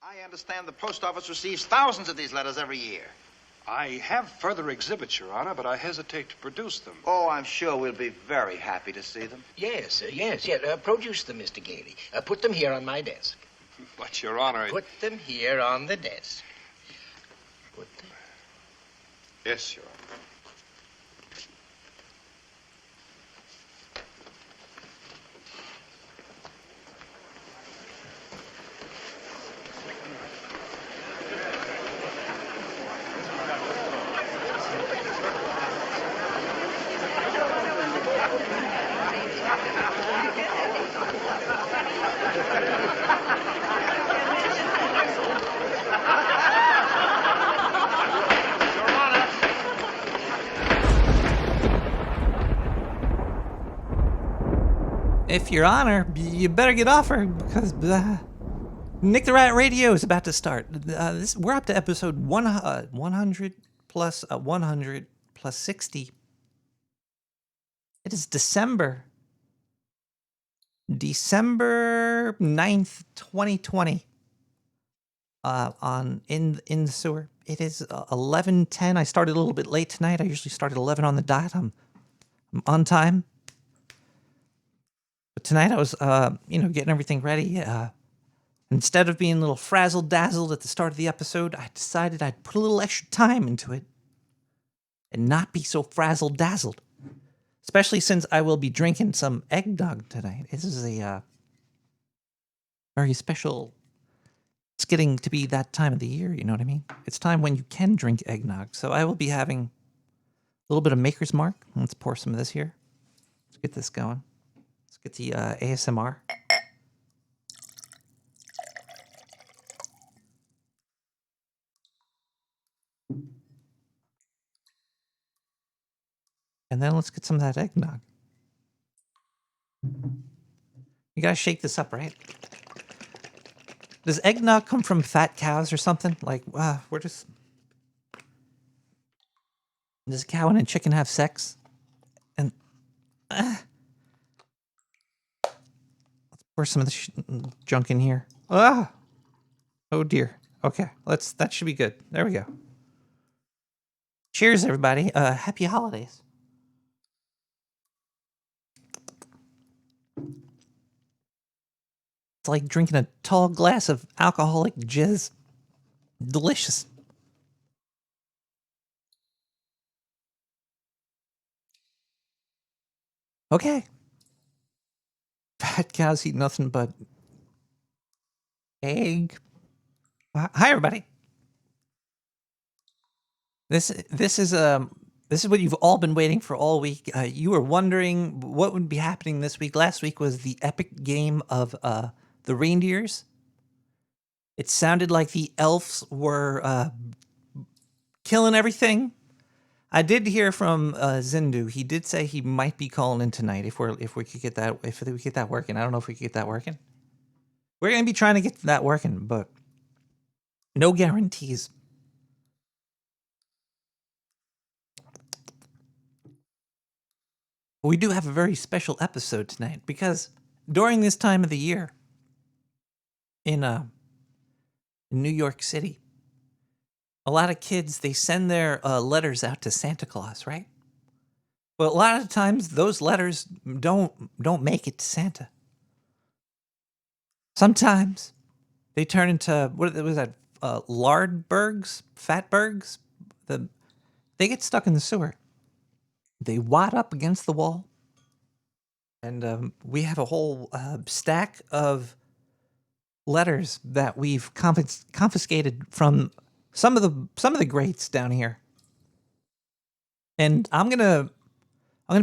I understand the post office receives thousands of these letters every year. I have further exhibits, Your Honor, but I hesitate to produce them. Oh, I'm sure we'll be very happy to see them. Yes. Produce them, Mr. Gailey. Put them here on my desk. But, Your Honor... Put them here on the desk. Put them... Yes, Your Honor. If Your Honor, you better get off her because Nick the Rat Radio is about to start. We're up to episode 100 plus 100 plus 60. It is December 9th, 2020. In the sewer. It is 11:10. I started a little bit late tonight. I usually start at 11 on the dot. I'm on time. But tonight I was, getting everything ready. Instead of being a little frazzle-dazzled at the start of the episode, I decided I'd put a little extra time into it and not be so frazzle-dazzled. Especially since I will be drinking some eggnog tonight. This is a very special... It's getting to be that time of the year, you know what I mean? It's time when you can drink eggnog. So I will be having a little bit of Maker's Mark. Let's pour some of this here. Let's get this going. Let's get the ASMR. And then let's get some of that eggnog. You gotta shake this up, right? Does eggnog come from fat cows or something? Like, we're just... Does a cow and a chicken have sex? And... Let's pour some of the junk in here. Oh dear. Okay, that should be good. There we go. Cheers, everybody. Happy holidays. It's like drinking a tall glass of alcoholic jizz. Delicious. Okay. Fat cows eat nothing but egg. Hi, everybody. This is what you've all been waiting for all week. You were wondering what would be happening this week. Last week was the epic game of the reindeers. It sounded like the elves were killing everything. I did hear from Zindu. He did say he might be calling in tonight if we could get that working. I don't know if we could get that working. We're gonna be trying to get that working, but no guarantees. We do have a very special episode tonight because during this time of the year in New York City, a lot of kids, they send their letters out to Santa Claus, right? Well, a lot of times those letters don't make it to Santa. Sometimes they turn into, what was that, lardbergs, fatbergs? They get stuck in the sewer. They wad up against the wall, and we have a whole stack of letters that we've confiscated from some of the greats down here, and I'm gonna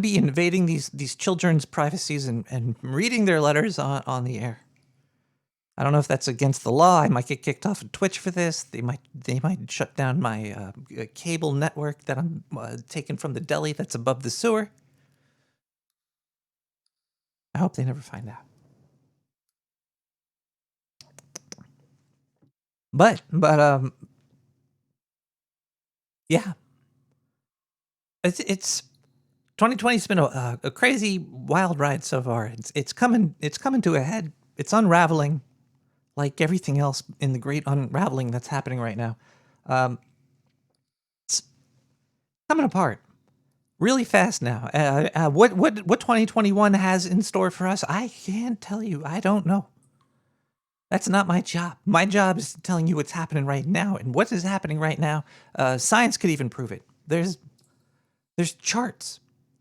be invading these children's privacies and reading their letters on the air. I don't know if that's against the law. I might get kicked off of Twitch for this. They might shut down my cable network that I'm taking from the deli that's above the sewer. I hope they never find out. But yeah, it's 2020's been a crazy wild ride so far. It's coming to a head. It's unraveling. like everything else in the great unraveling that's happening right now, it's coming apart really fast now. What 2021 has in store for us, I can't tell you. I don't know. That's not my job. My job is telling you what's happening right now, and what is happening right now. Science could even prove it. There's charts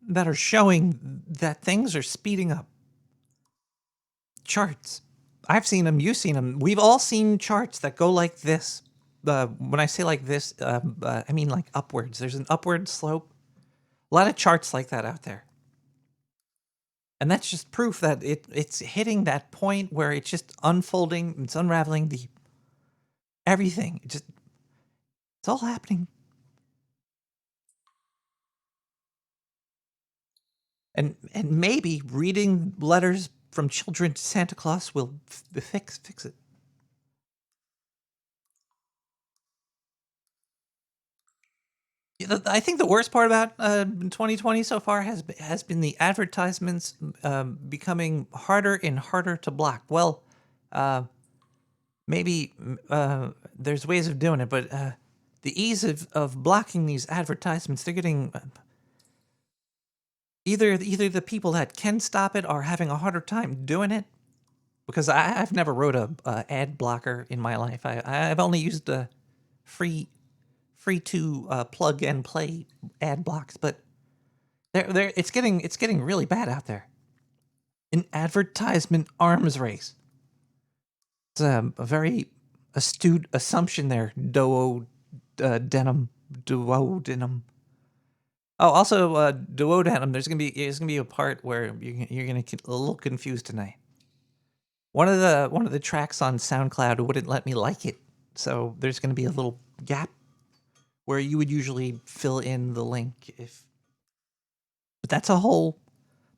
that are showing that things are speeding up. Charts. I've seen them. You've seen them. We've all seen charts that go like this. When I say like this, I mean like upwards. There's an upward slope. A lot of charts like that out there. And that's just proof that it's hitting that point where it's just unfolding, it's unraveling everything. It's all happening. And maybe reading letters from children to Santa Claus will fix it. I think the worst part about 2020 so far has been the advertisements becoming harder and harder to block. Well, maybe there's ways of doing it, but the ease of blocking these advertisements, they're getting either the people that can stop it are having a harder time doing it, because I've never wrote a ad blocker in my life. I've only used free to plug and play ad blocks, but it's getting really bad out there. An advertisement arms race. It's a very astute assumption there. Duodenum. Oh, also duodenum. There's gonna be a part where you're gonna get a little confused tonight. One of the tracks on SoundCloud wouldn't let me like it, so there's gonna be a little gap where you would usually fill in the link but that's a whole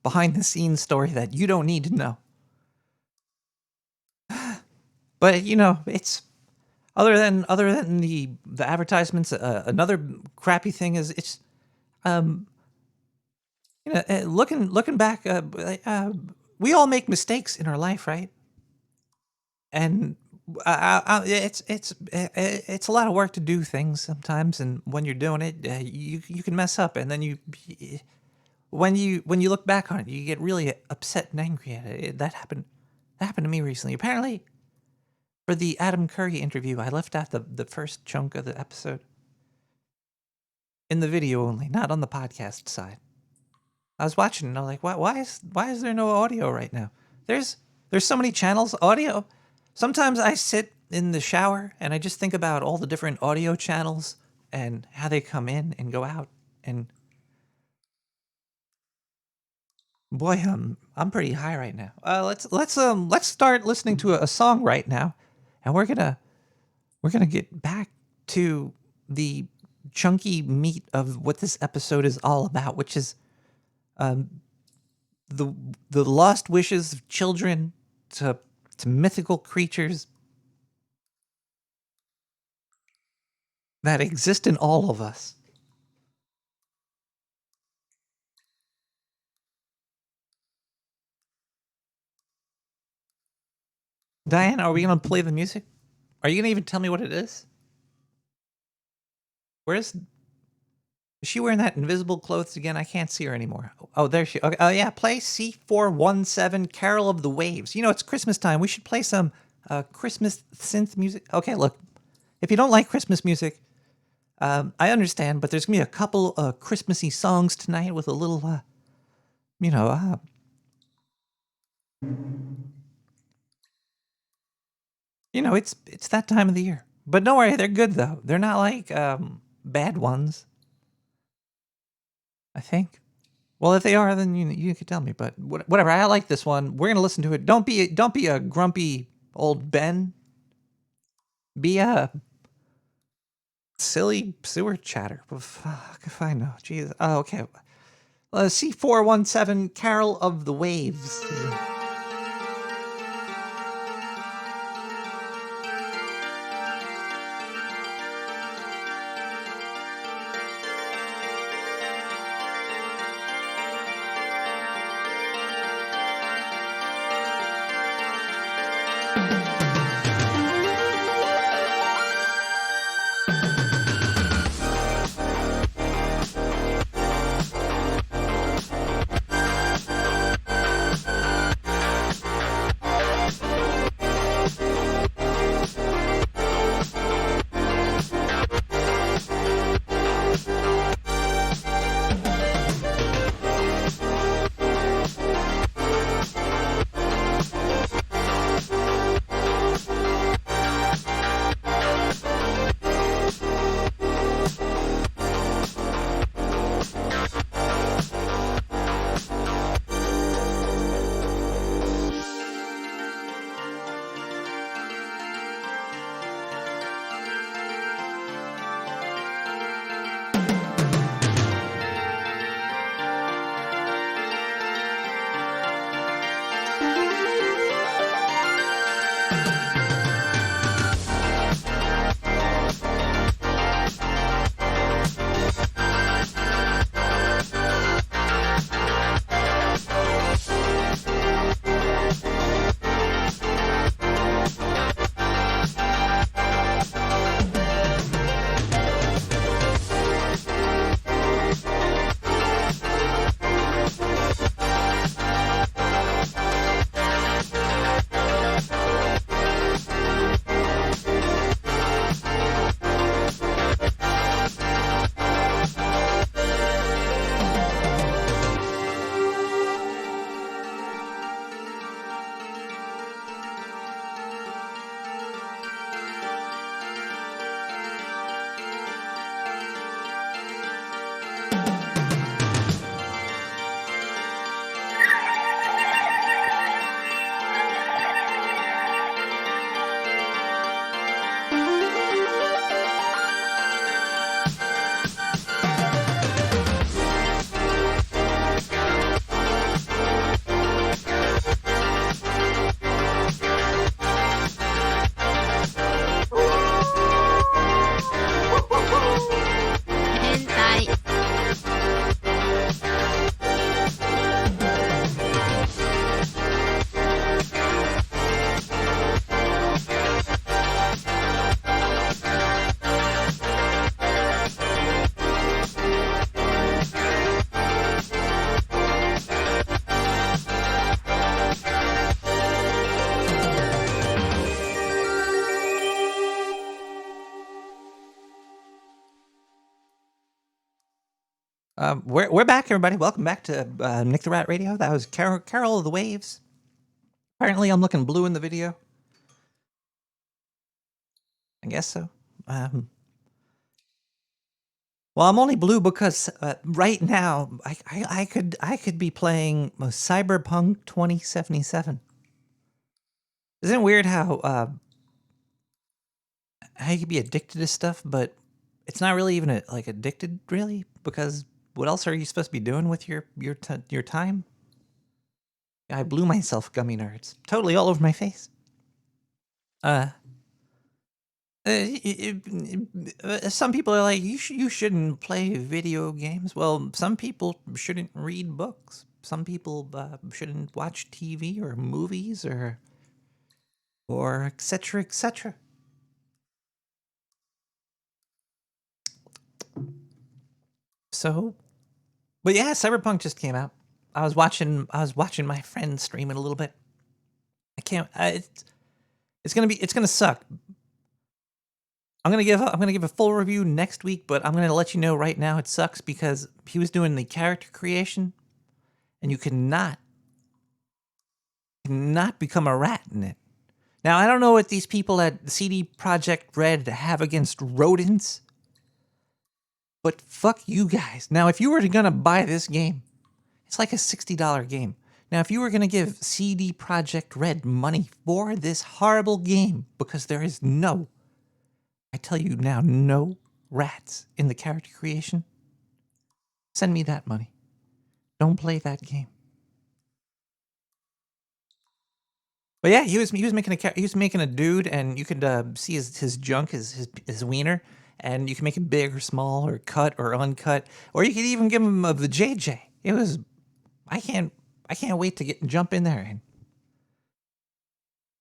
behind the scenes story that you don't need to know. But it's other than the advertisements, another crappy thing is it's looking back, we all make mistakes in our life, right? And it's a lot of work to do things sometimes, and when you're doing it, you can mess up, and then when you look back on it, you get really upset and angry at it. That happened to me recently. Apparently, for the Adam Curry interview, I left out the first chunk of the episode in the video only, not on the podcast side. I was watching and I'm like, why is there no audio right now? There's so many channels audio. Sometimes I sit in the shower and I just think about all the different audio channels and how they come in and go out. And boy, I'm pretty high right now. Let's start listening to a song right now, and we're gonna get back to the chunky meat of what this episode is all about, which is the lost wishes of children to mythical creatures that exist in all of us. Diane, are we going to play the music? Are you going to even tell me what it is? Is she wearing that invisible clothes again? I can't see her anymore. Oh, there she. Okay. Oh, yeah. Play C417, Carol of the Waves. It's Christmas time. We should play some Christmas synth music. Okay, look. If you don't like Christmas music, I understand, but there's going to be a couple Christmassy songs tonight with a little, it's that time of the year. But don't worry, they're good, though. They're not like bad ones, I think. Well, if they are, then you could tell me. But whatever, I like this one. We're gonna listen to it. Don't be a grumpy old Ben. Be a silly sewer chatter. Fuck if I know. Jeez. Oh, okay. C417, Carol of the Waves. We're back, everybody. Welcome back to Nick the Rat Radio. That was Carol of the Waves. Apparently, I'm looking blue in the video. I guess so. Well, I'm only blue because right now I could be playing Cyberpunk 2077. Isn't it weird how you could be addicted to stuff, but it's not really even like addicted, really, because what else are you supposed to be doing with your time? I blew myself, gummy nerds, totally all over my face. Some people are like, you shouldn't play video games. Well, some people shouldn't read books. Some people shouldn't watch TV or movies or etc. etc. So, but yeah, Cyberpunk just came out. I was watching my friend stream it a little bit. I can't. It's gonna suck. I'm gonna give a full review next week, but I'm gonna let you know right now it sucks because he was doing the character creation, and you cannot become a rat in it. Now I don't know what these people at CD Projekt Red have against rodents, but fuck you guys. Now if you were gonna buy this game, it's like a $60 game. Now if you were gonna give CD Projekt Red money for this horrible game, because there is no, I tell you now, no rats in the character creation, send me that money. Don't play that game. But yeah, he was making a dude, and you could see his junk, his wiener, and you can make it big or small or cut or uncut, or you could even give him the JJ. It was, I can't wait to jump in there and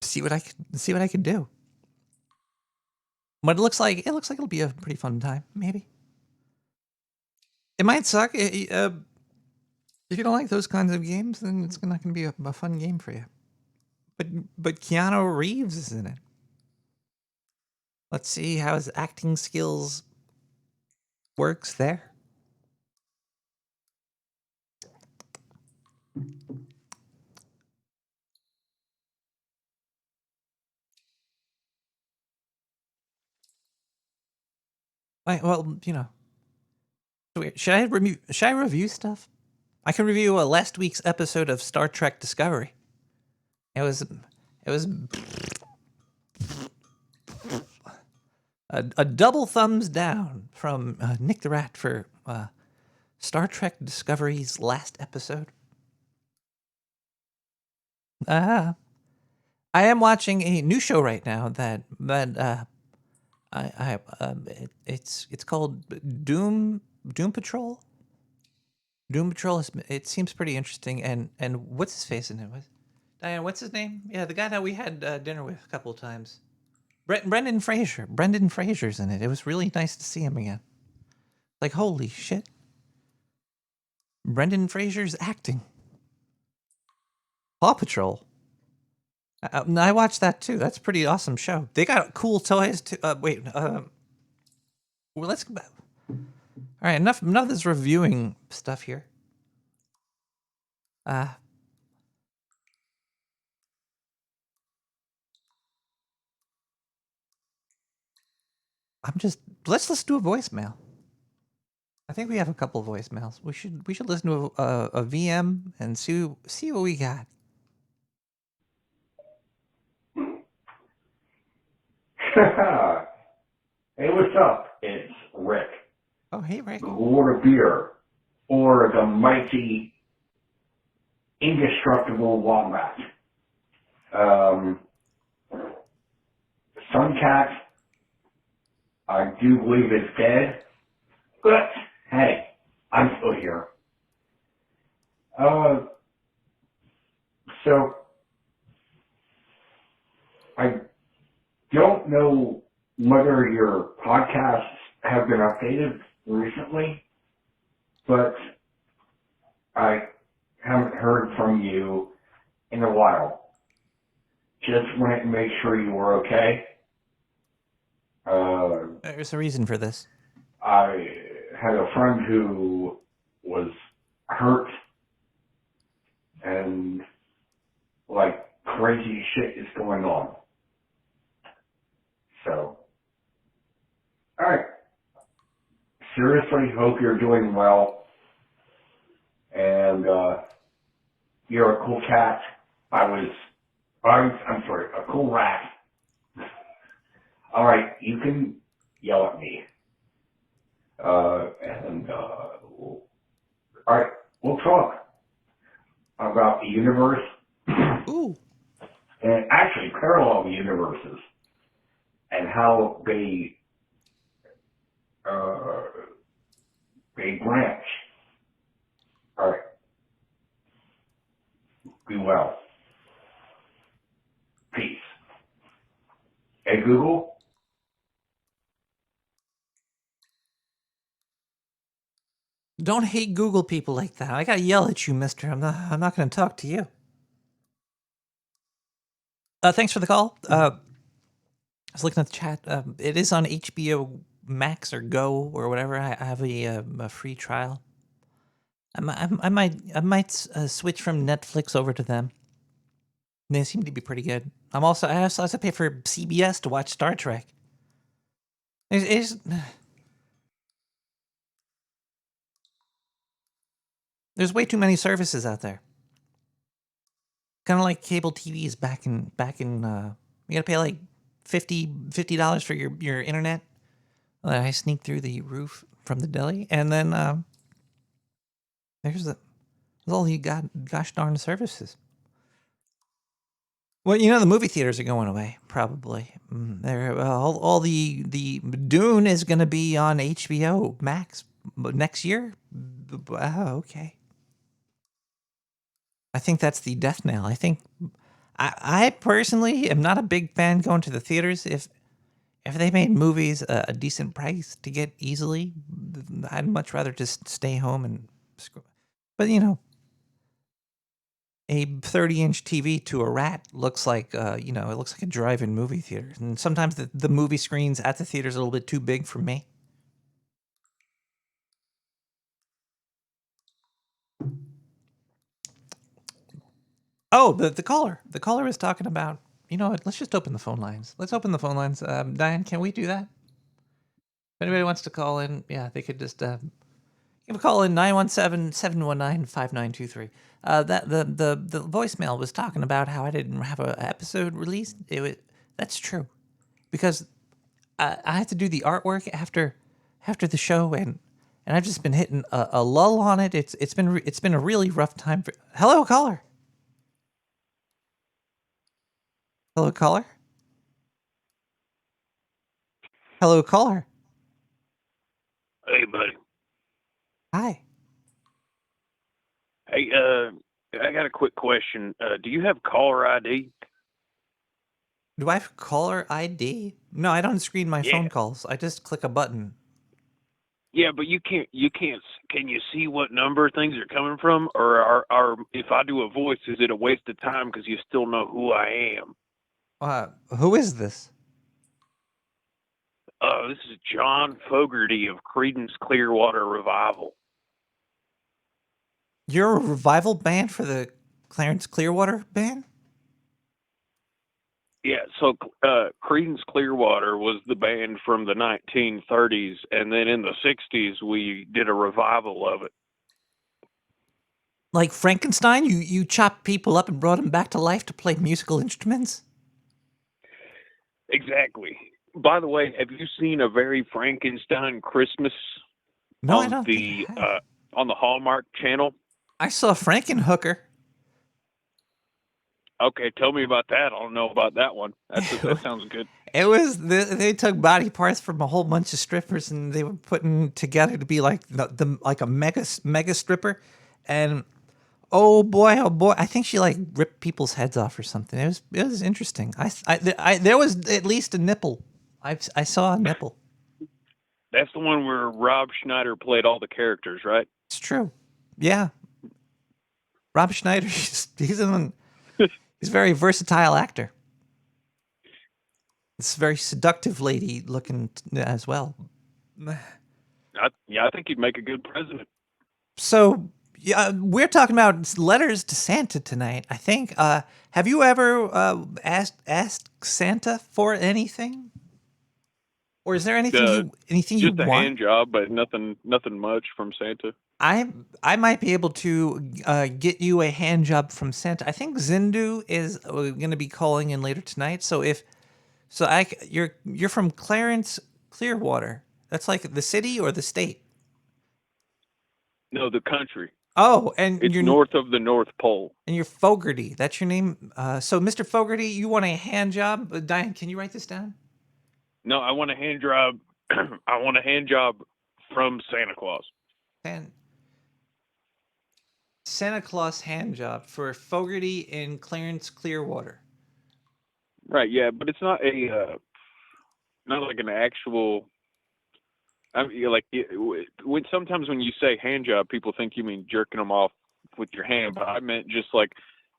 see what I could do. But it looks like it'll be a pretty fun time. Maybe it might suck. If you don't like those kinds of games, then it's not going to be a fun game for you. But Keanu Reeves is in it. Let's see how his acting skills works there. Well, should I review stuff? I can review last week's episode of Star Trek Discovery. It was a double thumbs down from Nick the Rat for Star Trek Discovery's last episode. I am watching a new show right now it's called Doom Patrol. Doom Patrol it seems pretty interesting, and what's his face in it? Diane, what's his name? Yeah, the guy that we had dinner with a couple of times. Brendan Fraser. Brendan Fraser's in it. It was really nice to see him again. Like, holy shit. Brendan Fraser's acting. Paw Patrol. I watched that too. That's a pretty awesome show. They got cool toys too. Well, let's go back. All right, enough of this reviewing stuff here. Let's do a voicemail. I think we have a couple of voicemails. We should listen to a VM and see what we got. Hey, what's up? It's Rick. Oh, hey, Rick. Lord of Beer, or the mighty, indestructible Wombat. Suncat, I do believe is dead, but hey, I'm still here. So, I don't know whether your podcasts have been updated recently, but I haven't heard from you in a while. Just wanted to make sure you were okay. There's a reason for this. I had a friend who was hurt and like crazy shit is going on. So, alright. Seriously, hope you're doing well. And, you're a cool cat. I'm sorry, a cool rat. Alright, you can yell at me. Alright, we'll talk about the universe. Ooh. And actually parallel universes and how they branch. Alright. Be well. Peace. Hey Google. Don't hate Google people like that. I gotta yell at you, mister. I'm not gonna talk to you. Thanks for the call. I was looking at the chat. It is on HBO Max or Go or whatever. I have a free trial. I might switch from Netflix over to them. They seem to be pretty good. I also have to pay for CBS to watch Star Trek. There's way too many services out there. Kind of like cable TVs back in you gotta pay like $50 for your internet. I sneak through the roof from the deli, and then there's all you got, gosh darn services. Well, the movie theaters are going away, probably. They're all the Dune is going to be on HBO Max next year. Oh, okay. I think that's the death knell. I think I personally am not a big fan going to the theaters. If they made movies a decent price to get easily, I'd much rather just stay home and scroll. But a 30-inch TV to a rat looks like it looks like a drive-in movie theater. And sometimes the movie screens at the theater is a little bit too big for me. Oh, the caller. The caller is talking about, let's just open the phone lines. Let's open the phone lines. Diane, can we do that? If anybody wants to call in, yeah, they could just give a call in 917-719-5923. The voicemail was talking about how I didn't have an episode released. That's true, because I had to do the artwork after the show, and I've just been hitting a lull on it. It's been a really rough time. Hello, caller. Hello, caller. Hello, caller. Hey, buddy. Hi. Hey, I got a quick question. Do you have caller ID? Do I have caller ID? No, I don't screen my phone calls. I just click a button. Yeah, but you can't. Can you see what number things are coming from, or if I do a voice, is it a waste of time because you still know who I am? Who is this? This is John Fogerty of Creedence Clearwater Revival. You're a revival band for the Clarence Clearwater band? Yeah, so Creedence Clearwater was the band from the 1930s, and then in the 60s we did a revival of it. Like Frankenstein? You chopped people up and brought them back to life to play musical instruments? Exactly. By the way, have you seen A Very Frankenstein Christmas? No, on I don't the think I have. On the Hallmark Channel? I saw Frankenhooker. Okay, tell me about that. I don't know about that one. That sounds good. It was they took body parts from a whole bunch of strippers and they were putting together to be like like a mega stripper, and oh boy, I think she like ripped people's heads off or something. It was interesting. There was at least a nipple. I saw a nipple. That's the one where Rob Schneider played all the characters, right? It's true. Yeah. Rob Schneider, he's a very versatile actor. This very seductive lady looking as well. I think he'd make a good president. So yeah, we're talking about letters to Santa tonight. I think. Have you ever asked Santa for anything, or is there anything Uh, you just a want? hand job, but nothing much from Santa. I might be able to get you a hand job from Santa. I think Zindu is going to be calling in later tonight. So you're from Clarence Clearwater. That's like the city or the state. No, the country. Oh, and It's you're north of the North Pole. Fogarty. That's your name. So Mr. Fogarty, you want a hand job? Diane, can you write this down? No, I want a hand job. I want a hand job from Santa Claus. Santa Claus hand job for Fogarty in Clarence Clearwater. Right, yeah, but it's not not like an actual. I mean, like sometimes when you say hand job, people think you mean jerking them off with your hand, but I meant just like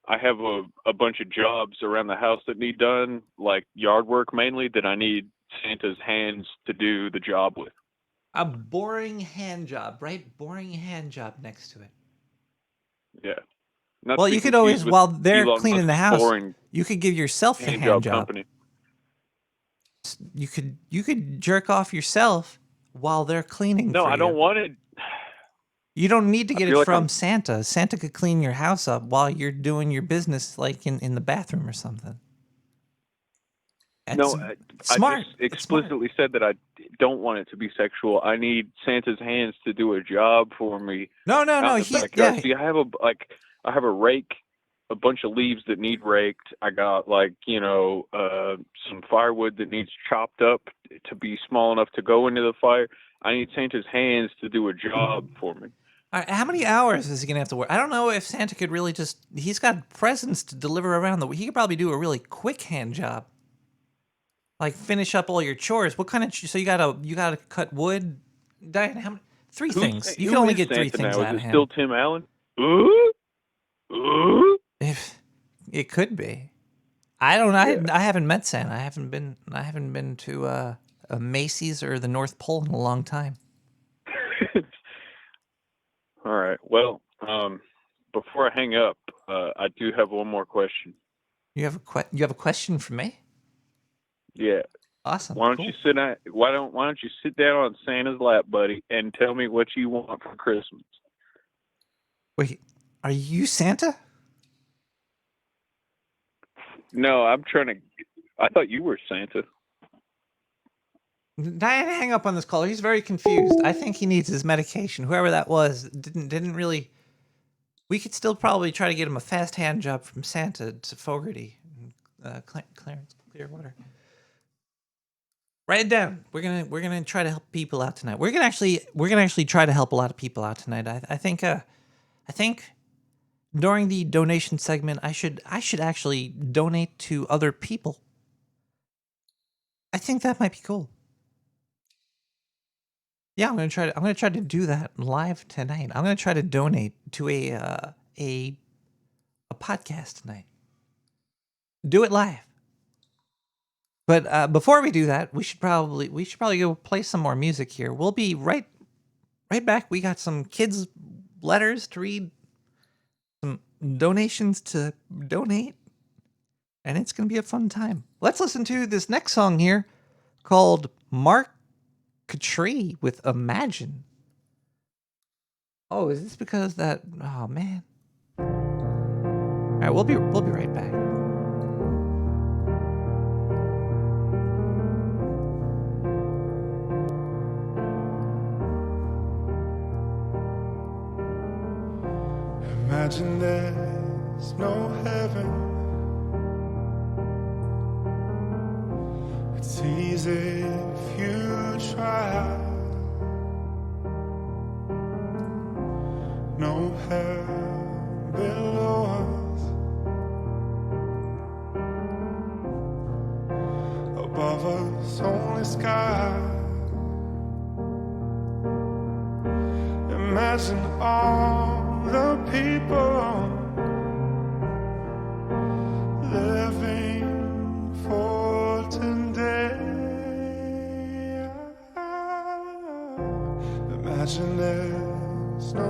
I have a bunch of jobs around the house that need done, like yard work mainly, that I need Santa's hands to do the job with. A boring hand job, right? Boring hand job next to it. Yeah. Not Well, to be you could always, confused with while they're Elon cleaning the Musk's house, boring you could give yourself the hand job. company. You could jerk off yourself while they're cleaning. No, for I don't you. want it. You don't need to get it feel like from I'm- Santa. Santa could clean your house up while you're doing your business, like in the bathroom or something. That's No, smart. I just It's explicitly said that I don't want it to be sexual. I need Santa's hands to do a job for me. No. out in the backyard. See, I have a rake, a bunch of leaves that need raked. I got some firewood that needs chopped up to be small enough to go into the fire. I need Santa's hands to do a job for me. All right, how many hours is he gonna have to work? I don't know if Santa could really he's got presents to deliver around he could probably do a really quick hand job. Like finish up all your chores. What kind of so you gotta cut wood? Diane, three things. You can only get three things out of him. Is it him. still Tim Allen? Ooh. If it could be. I don't know. I haven't met Santa. I haven't been to a Macy's or the North Pole in a long time. All right. Well, before I hang up, I do have one more question. You have a question for me? Yeah. Awesome. Why don't you sit down on Santa's lap, buddy, and tell me what you want for Christmas? Wait, are you Santa? No, I thought you were Santa. Diane, hang up on this caller. He's very confused. I think he needs his medication. Whoever that was didn't really. We could still probably try to get him a fast hand job from Santa to Fogarty, Clarence Clearwater. Write it down. We're gonna try to help people out tonight. We're gonna actually try to help a lot of people out tonight. I think during the donation segment, I should actually donate to other people. I think that might be cool. Yeah, I'm gonna try to do that live tonight. I'm gonna try to donate to a podcast tonight. Do it live. But before we do that, we should probably go play some more music here. We'll be right back. We got some kids' letters to read, some donations to donate, and it's gonna be a fun time. Let's listen to this next song here called Mark Catree with Imagine. Oh, is this because that? Oh man. All right, we'll be right back. Imagine there's no heaven. It's easy if you try. No hell below us. Above us only sky. Imagine all the people living for today. Imagine there's no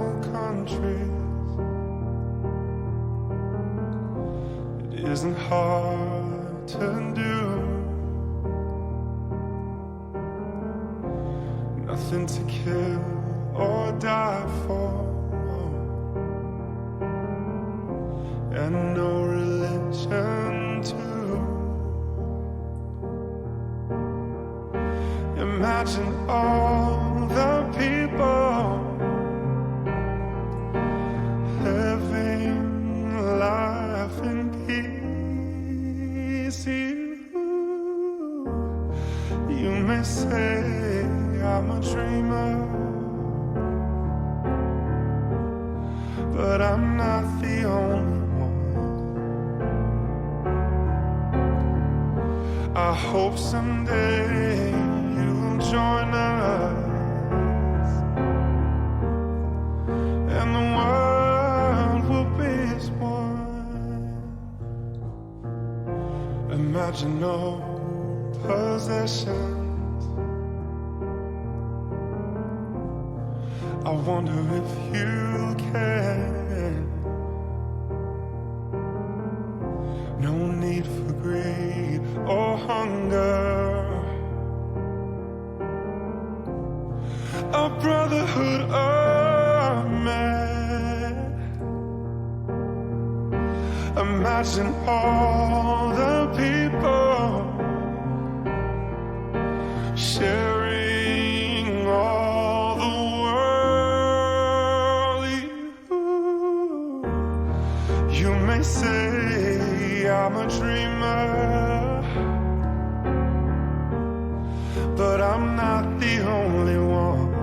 isn't hard to do. Nothing to kill or die for, and no religion too. Imagine all the people living life in peace. You may say I'm a dreamer, but I'm not the only one. I hope someday you'll join us, and the world will be as one. Imagine no possessions. I wonder if you can. No need for greed or hunger. A brotherhood of man. Imagine all the people sharing all the world. You may say I'm a dreamer, but I'm not the only one.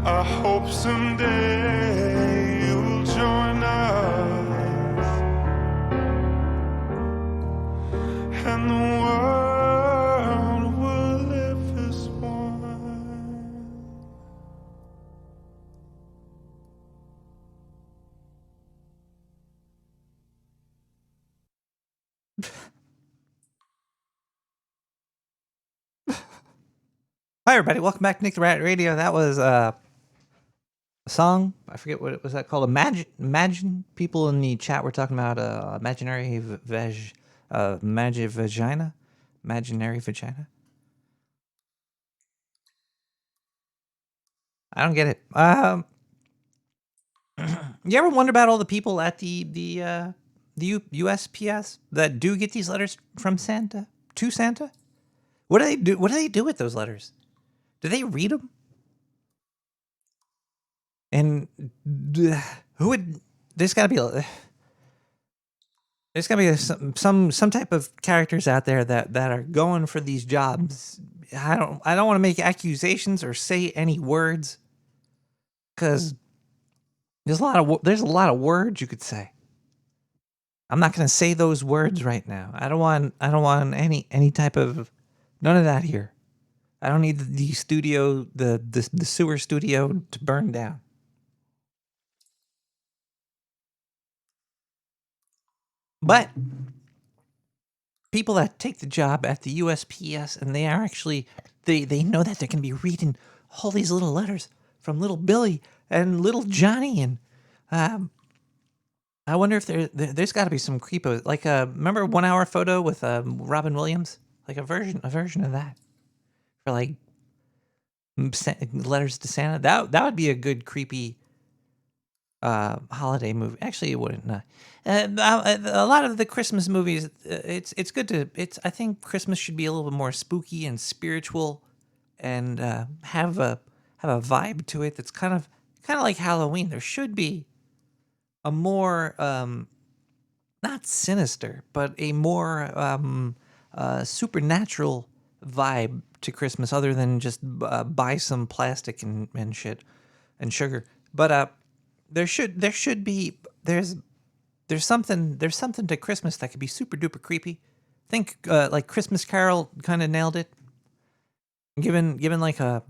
I hope someday you'll join us, and the world will live as one. Hi, everybody. Welcome back to Nick the Rat Radio. That was a song. I forget what it was that called. Imagine. People in the chat were talking about imaginary magic vagina. Imaginary vagina. I don't get it. You ever wonder about all the people at the USPS that do get these letters from Santa to Santa? What do they do? What do they do with those letters? Do they read them? And who would? There's got to be some type of characters out there that are going for these jobs. I don't want to make accusations or say any words, because there's a lot of words you could say. I'm not going to say those words right now. I don't want any type of none of that here. I don't need the studio, the sewer studio to burn down. But people that take the job at the USPS, and they are actually, they know that they're going to be reading all these little letters from little Billy and little Johnny, and I wonder if there's got to be some creepo, like remember 1 Hour Photo with Robin Williams, like a version of that for like letters to Santa. That would be a good creepy holiday movie. Actually, it wouldn't. A lot of the Christmas movies, it's good to. I think Christmas should be a little bit more spooky and spiritual, and have a vibe to it that's kind of like Halloween. There should be a more not sinister, but a more supernatural vibe to Christmas, other than just buy some plastic and shit and sugar. But there should be there's something to Christmas that could be super duper creepy. Think like Christmas Carol kind of nailed it. Given like an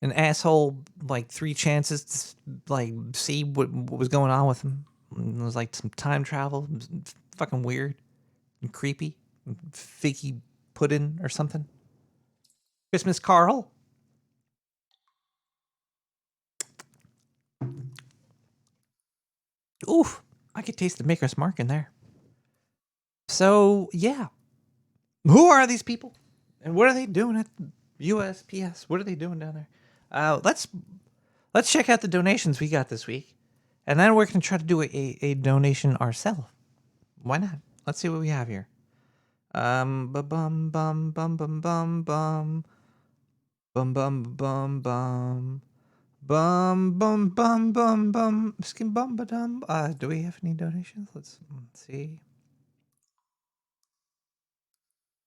asshole like 3 chances to like see what was going on with him. It was like some time travel. It was fucking weird and creepy. Figgy pudding or something. Christmas Carol. Oof, I could taste the maker's mark in there. So, yeah. Who are these people? And what are they doing at USPS? What are they doing down there? Let's check out the donations we got this week. And then we're going to try to do a donation ourselves. Why not? Let's see what we have here. Bum bum bum bum bum bum bum bum bum bum bum. Bum bum bum bum bum skin bum ba dum. Do we have any donations? Let's see.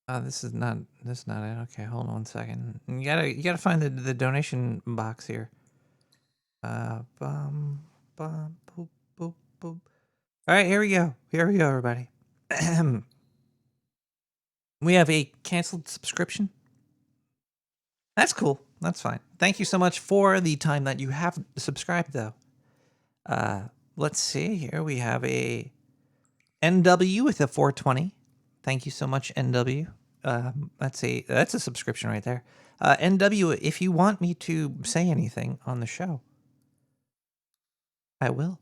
This is not it. Okay, hold on 1 second. You gotta find the donation box here. Bum bum boop boop boop. All right, here we go, everybody. We have a canceled subscription. That's cool. That's fine. Thank you so much for the time that you have subscribed, though. Let's see here. We have a NW with a 420. Thank you so much, NW. That's a subscription right there. NW, if you want me to say anything on the show, I will.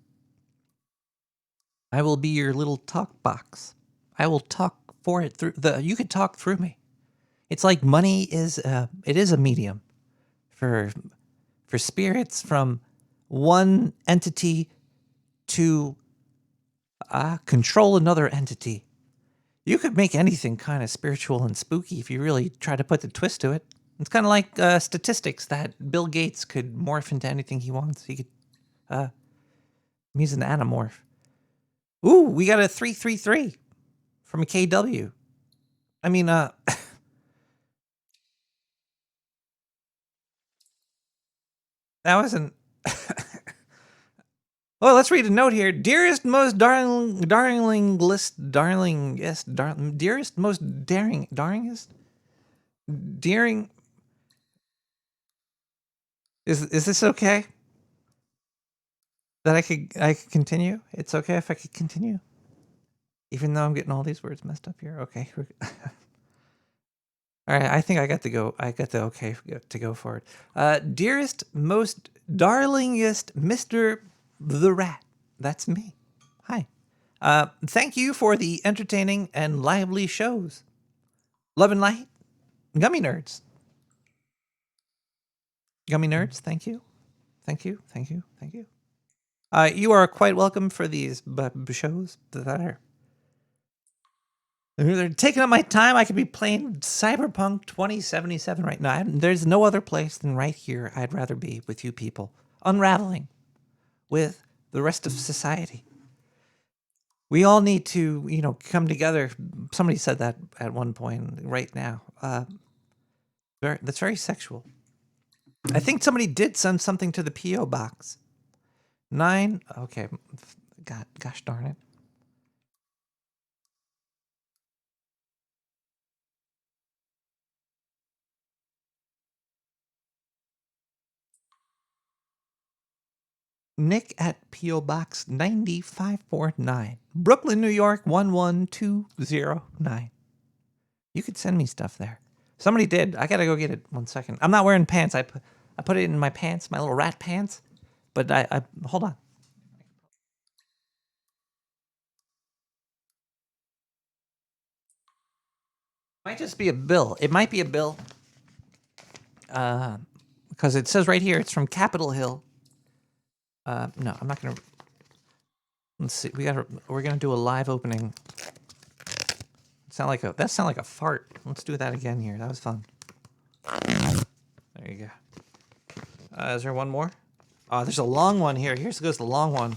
I will be your little talk box. I will talk for it through you could talk through me. It's like money is it is a medium for spirits from one entity to control another entity. You could make anything kind of spiritual and spooky if you really try to put the twist to it. It's kind of like statistics that Bill Gates could morph into anything he wants. He could, he's an anamorph. Ooh, we got a 333 from a KW. I mean, that wasn't. Well, let's read a note here. Dearest, most dearest, most daringest? Dearing. Is this okay? That I could continue? It's okay if I could continue? Even though I'm getting all these words messed up here. Okay. All right, I think I got the okay to go for it. Dearest, most darlingest Mr. the Rat. That's me. Hi. Thank you for the entertaining and lively shows. Love and light. Gummy nerds. Gummy nerds, thank you. Thank you. Thank you. Thank you. You are quite welcome for these shows that are. They're taking up my time. I could be playing Cyberpunk 2077 right now. There's no other place than right here I'd rather be with you people. Unraveling with the rest of society. We all need to, come together. Somebody said that at one point right now. That's very sexual. I think somebody did send something to the P.O. box. 9. Okay. God, gosh darn it. Nick at P.O. Box 9549, Brooklyn, New York 11209. You could send me stuff there. Somebody did. I gotta go get it. 1 second. I'm not wearing pants. I put it in my pants, my little rat pants. But I hold on. Might just be a bill. It might be a bill. Because it says right here it's from Capitol Hill. No, I'm not gonna. Let's see. We're gonna do a live opening. That sounded like a fart. Let's do that again here. That was fun. There you go. Is there one more? Oh, there's a long one here. Here goes the long one.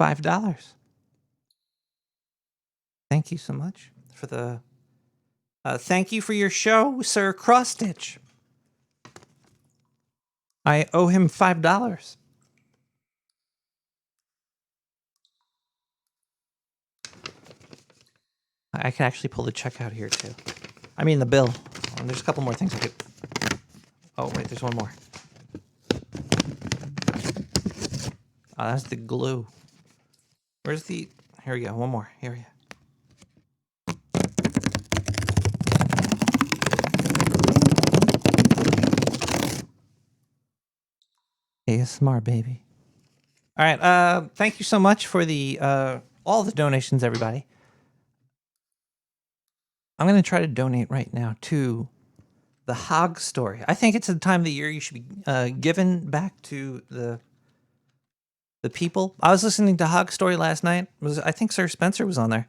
$5. Thank you so much for the. Thank you for your show, Sir Cross Stitch. I owe him $5. I can actually pull the check out here too. I mean the bill. There's a couple more things I could. Oh wait, there's one more. Oh, that's the glue. Where's the? Here we go. One more. Here we go. ASMR, baby. All right. Thank you so much for the all the donations, everybody. I'm going to try to donate right now to the Hog Story. I think it's the time of the year you should be giving back to the people. I was listening to Hog Story last night. I think Sir Spencer was on there.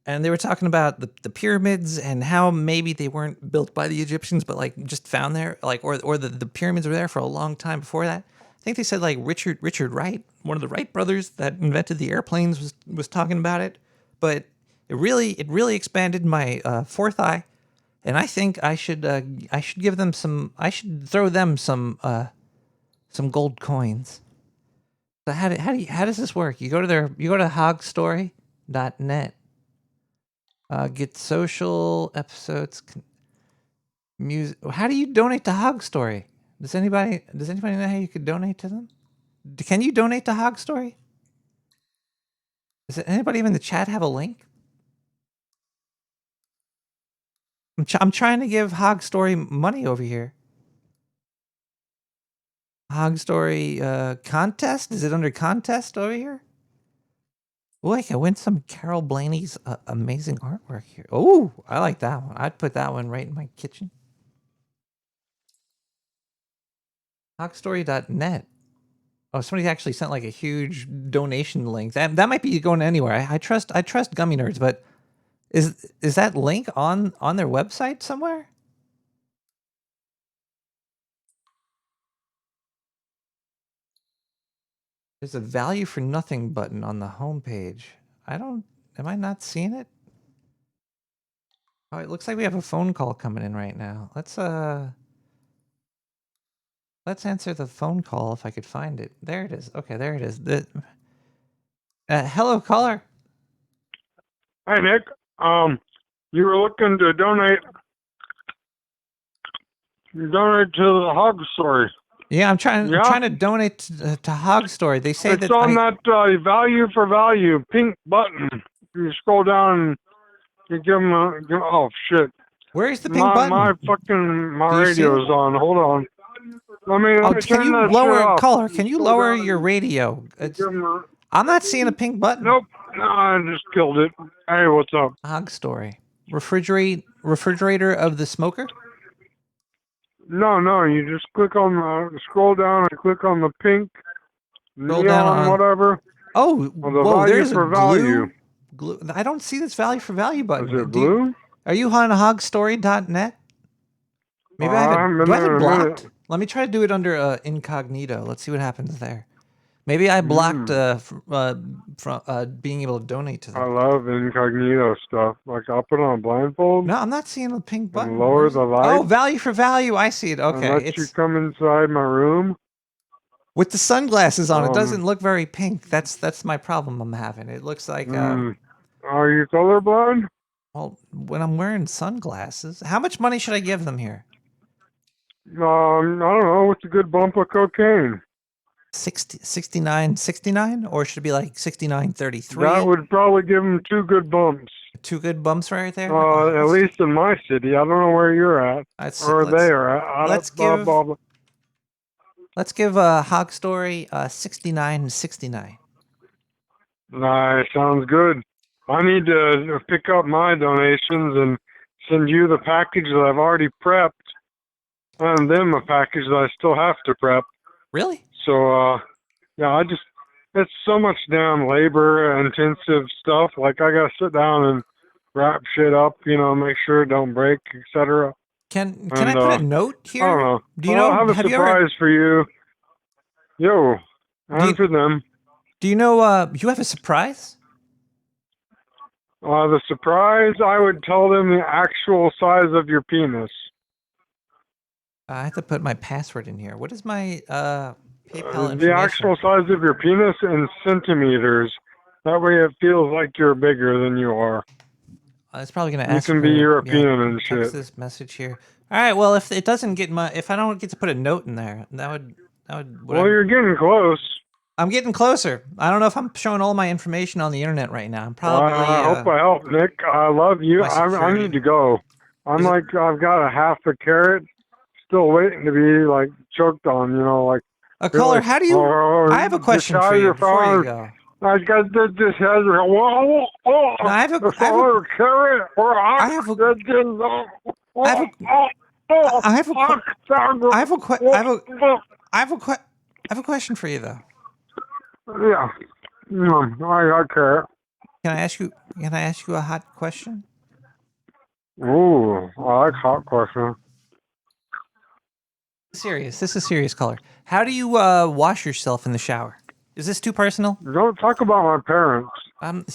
And they were talking about the pyramids and how maybe they weren't built by the Egyptians, but like just found there, like or the pyramids were there for a long time before that. I think they said like Richard Wright, one of the Wright brothers that invented the airplanes, was talking about it. But it really expanded my fourth eye, and I think I should give them some. I should throw them some gold coins. So how does this work? You go to hogstory.net. Get social episodes, music. How do you donate to Hog Story? Does anybody know how you could donate to them? Can you donate to Hog Story? Does anybody in the chat have a link? I'm trying to give Hog Story money over here. Hog Story contest? Is it under contest over here? Oh, I can win some Carol Blaney's amazing artwork here. Oh, I like that one. I'd put that one right in my kitchen. Hogstory.net. Oh, somebody actually sent like a huge donation link. That might be going anywhere. I trust Gummy Nerds, but is that link on their website somewhere? There's a value for nothing button on the homepage. Am I not seeing it? Oh, it looks like we have a phone call coming in right now. Let's answer the phone call if I could find it. There it is. Okay, there it is. Hello, caller. Hi, Nick. You were looking to donate to the Hog Story. Yeah, I'm trying to donate to Hog Story. They say it's on that value for value pink button. You scroll down and you give them oh shit. Where's the pink button? My radio's on. Hold on. Let me can you lower caller? Can you lower your radio? I'm not seeing a pink button. Nope. No, I just killed it. Hey, what's up? Hog Story. Refrigerator of the smoker? No, you just scroll down and click on the pink, scroll down on whatever. Oh, whoa, there's for a value. Glue. I don't see this value for value button. Is it blue? Are you on hogstory.net? Maybe I have it blocked. Let me try to do it under incognito. Let's see what happens there. Maybe I blocked from being able to donate to them. I love incognito stuff. Like I'll put on a blindfold. No, I'm not seeing a pink button. And lower the light. Oh, value for value. I see it. Okay. And let you come inside my room. With the sunglasses on, it doesn't look very pink. That's my problem I'm having. It looks like... Are you colorblind? Well, when I'm wearing sunglasses... How much money should I give them here? I don't know. What's a good bump of cocaine? 69.69, or should it be like 69.33? That would probably give them 2 good bumps. 2 good bumps right there? At least in my city. I don't know where you're at. Or they are at. Let's give Hog Story 69.69. Nice. Sounds good. I need to pick up my donations and send you the package that I've already prepped, and them a package that I still have to prep. Really? So, yeah, it's so much damn labor-intensive stuff. Like, I gotta sit down and wrap shit up, make sure it don't break, etc. Can I put a note here? I don't know. Do you know? I have a surprise for you. Yo, answer them. Do you know, you have a surprise? The surprise, I would tell them the actual size of your penis. I have to put my password in here. What is my PayPal information? The actual size of your penis in centimeters. That way it feels like you're bigger than you are. It's probably going to ask. You can be European and shit. Text this message here. All right. Well, if it doesn't get if I don't get to put a note in there, that would. Well, you're getting close. I'm getting closer. I don't know if I'm showing all my information on the internet right now. I'm probably. I hope I help, Nick. I love you. my I security. need to go. I'm Is it- like, I've got a half a carrot still waiting to be, like, choked on, you know, like. A caller, like, how do you? I have a question for you before you go. I got this has No, I have a carrot or I have a question for you though. Yeah, I got carrot. Can I ask you a hot question? Ooh, I like hot question. Serious. This is a serious caller. How do you wash yourself in the shower? Is this too personal? Don't talk about my parents. I'm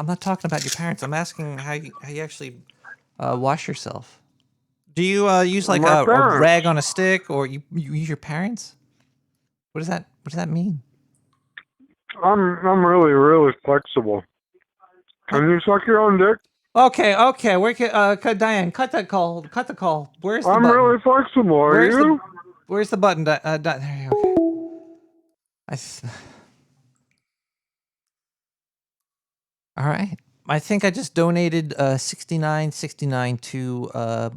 not talking about your parents. I'm asking how you actually wash yourself. Do you use like a rag on a stick, or you use your parents? What does that mean? I'm really flexible. Can you suck your own dick? Okay. Where can Diane cut the call? Where's the I'm button? really flexible. Are you? Where's the button? There you go. All right. I think I just donated $69.69 to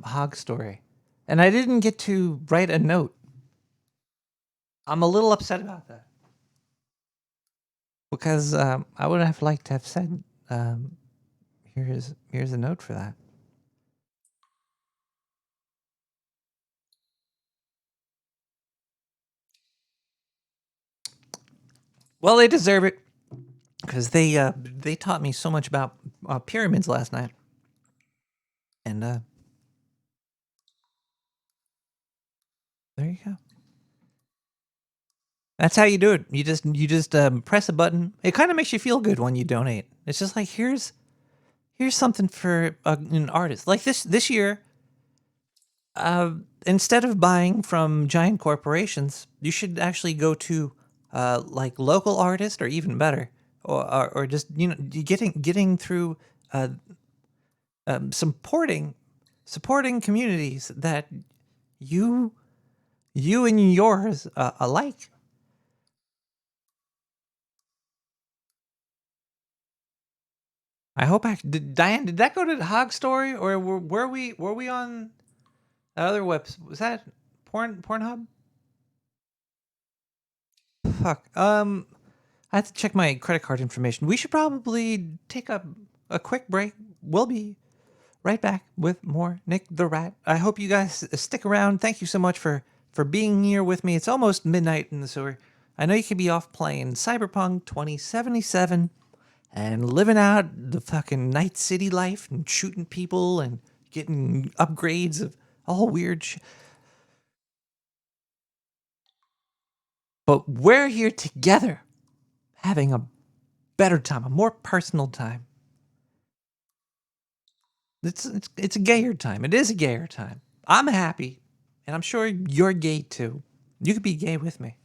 Hog Story, and I didn't get to write a note. I'm a little upset about that because I would have liked to have said, "Here's a note for that." Well, they deserve it because they taught me so much about pyramids last night, and there you go. That's how you do it. You just press a button. It kind of makes you feel good when you donate. It's just like here's something for an artist. Like this year, instead of buying from giant corporations, you should actually go to like local artists, or even better, or just getting through supporting communities that you and yours alike. I hope Diane, did that go to the Hog Story, or were we on that other website? Was that Pornhub? Fuck. I have to check my credit card information. We should probably take a quick break. We'll be right back with more Nick the Rat. I hope you guys stick around. Thank you so much for being here with me. It's almost midnight in the sewer. I know you could be off playing Cyberpunk 2077 and living out the fucking Night City life and shooting people and getting upgrades of all weird shit. But we're here together having a better time, a more personal time. It's a gayer time. It is a gayer time. I'm happy, and I'm sure you're gay too. You could be gay with me.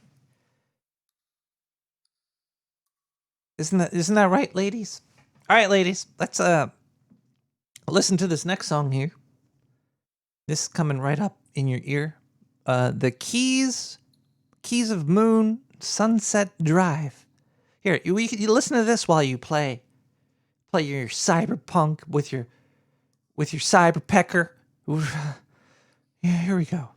Isn't that right, ladies? All right, ladies, let's listen to this next song here. This is coming right up in your ear. The Keys of Moon, Sunset Drive. Here, you listen to this while you play your cyberpunk with your cyberpecker. Yeah, here we go.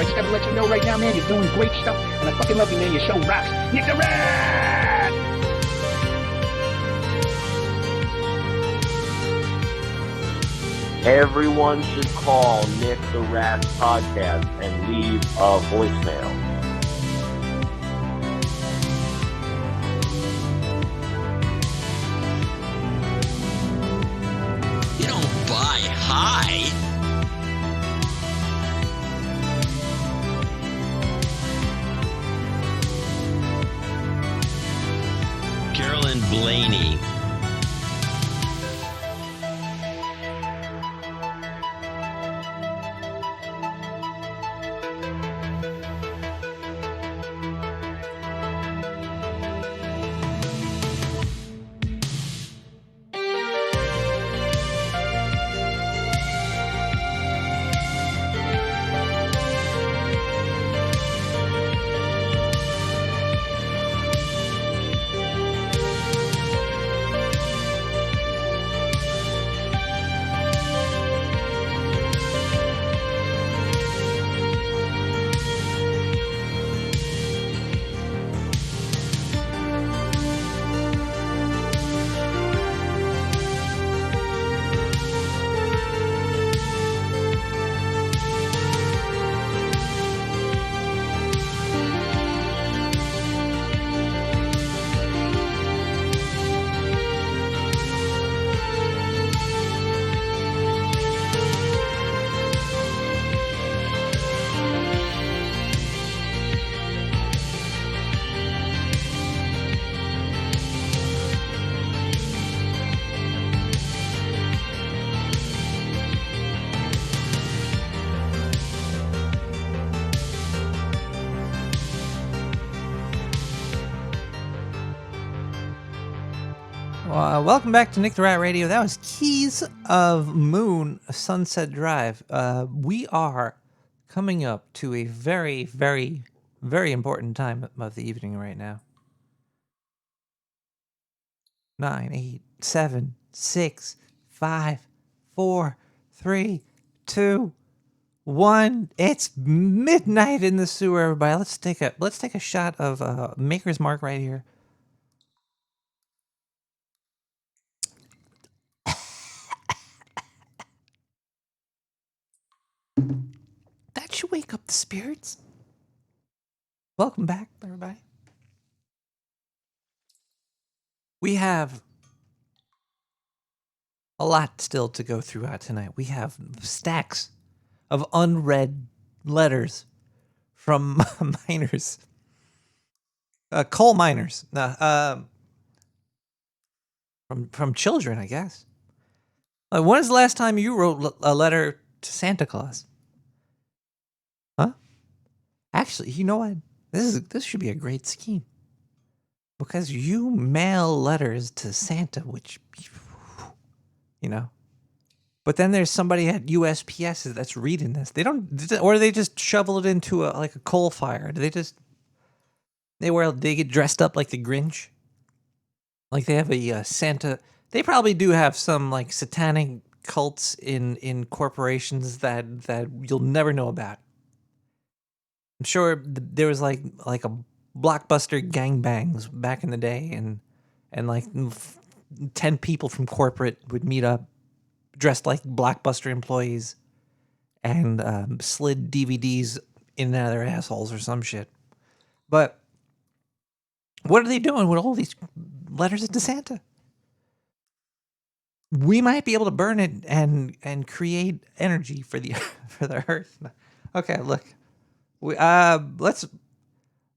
I just gotta let you know right now, man, you're doing great stuff, and I fucking love you, man. Your show rocks. Nick the Rat! Everyone should call Nick the Rat podcast and leave a voicemail. You don't buy high. Carolyn Blaney. Welcome back to Nick the Rat Radio. That was Keys of Moon, Sunset Drive. We are coming up to a very, very, very important time of the evening right now. 9, 8, 7, 6, 5, 4, 3, 2, 1. It's midnight in the sewer, everybody. Let's take a shot of Maker's Mark right here. That should wake up the spirits. Welcome back, everybody. We have a lot still to go through tonight. We have stacks of unread letters from miners, coal miners, from children, I guess. When is the last time you wrote a letter to Santa Claus? Huh? Actually, you know what? This should be a great scheme. Because you mail letters to Santa, which, you know. But then there's somebody at USPS that's reading this. They don't, or they just shovel it into a coal fire. They get dressed up like the Grinch. Like they have a Santa. They probably do have some like satanic cults in corporations that you'll never know about. I'm sure there was like a Blockbuster gangbangs back in the day, and like 10 people from corporate would meet up dressed like Blockbuster employees and slid DVDs in and out of their assholes or some shit. But what are they doing with all these letters to Santa? We might be able to burn it and create energy for the for the earth. Okay, look. Let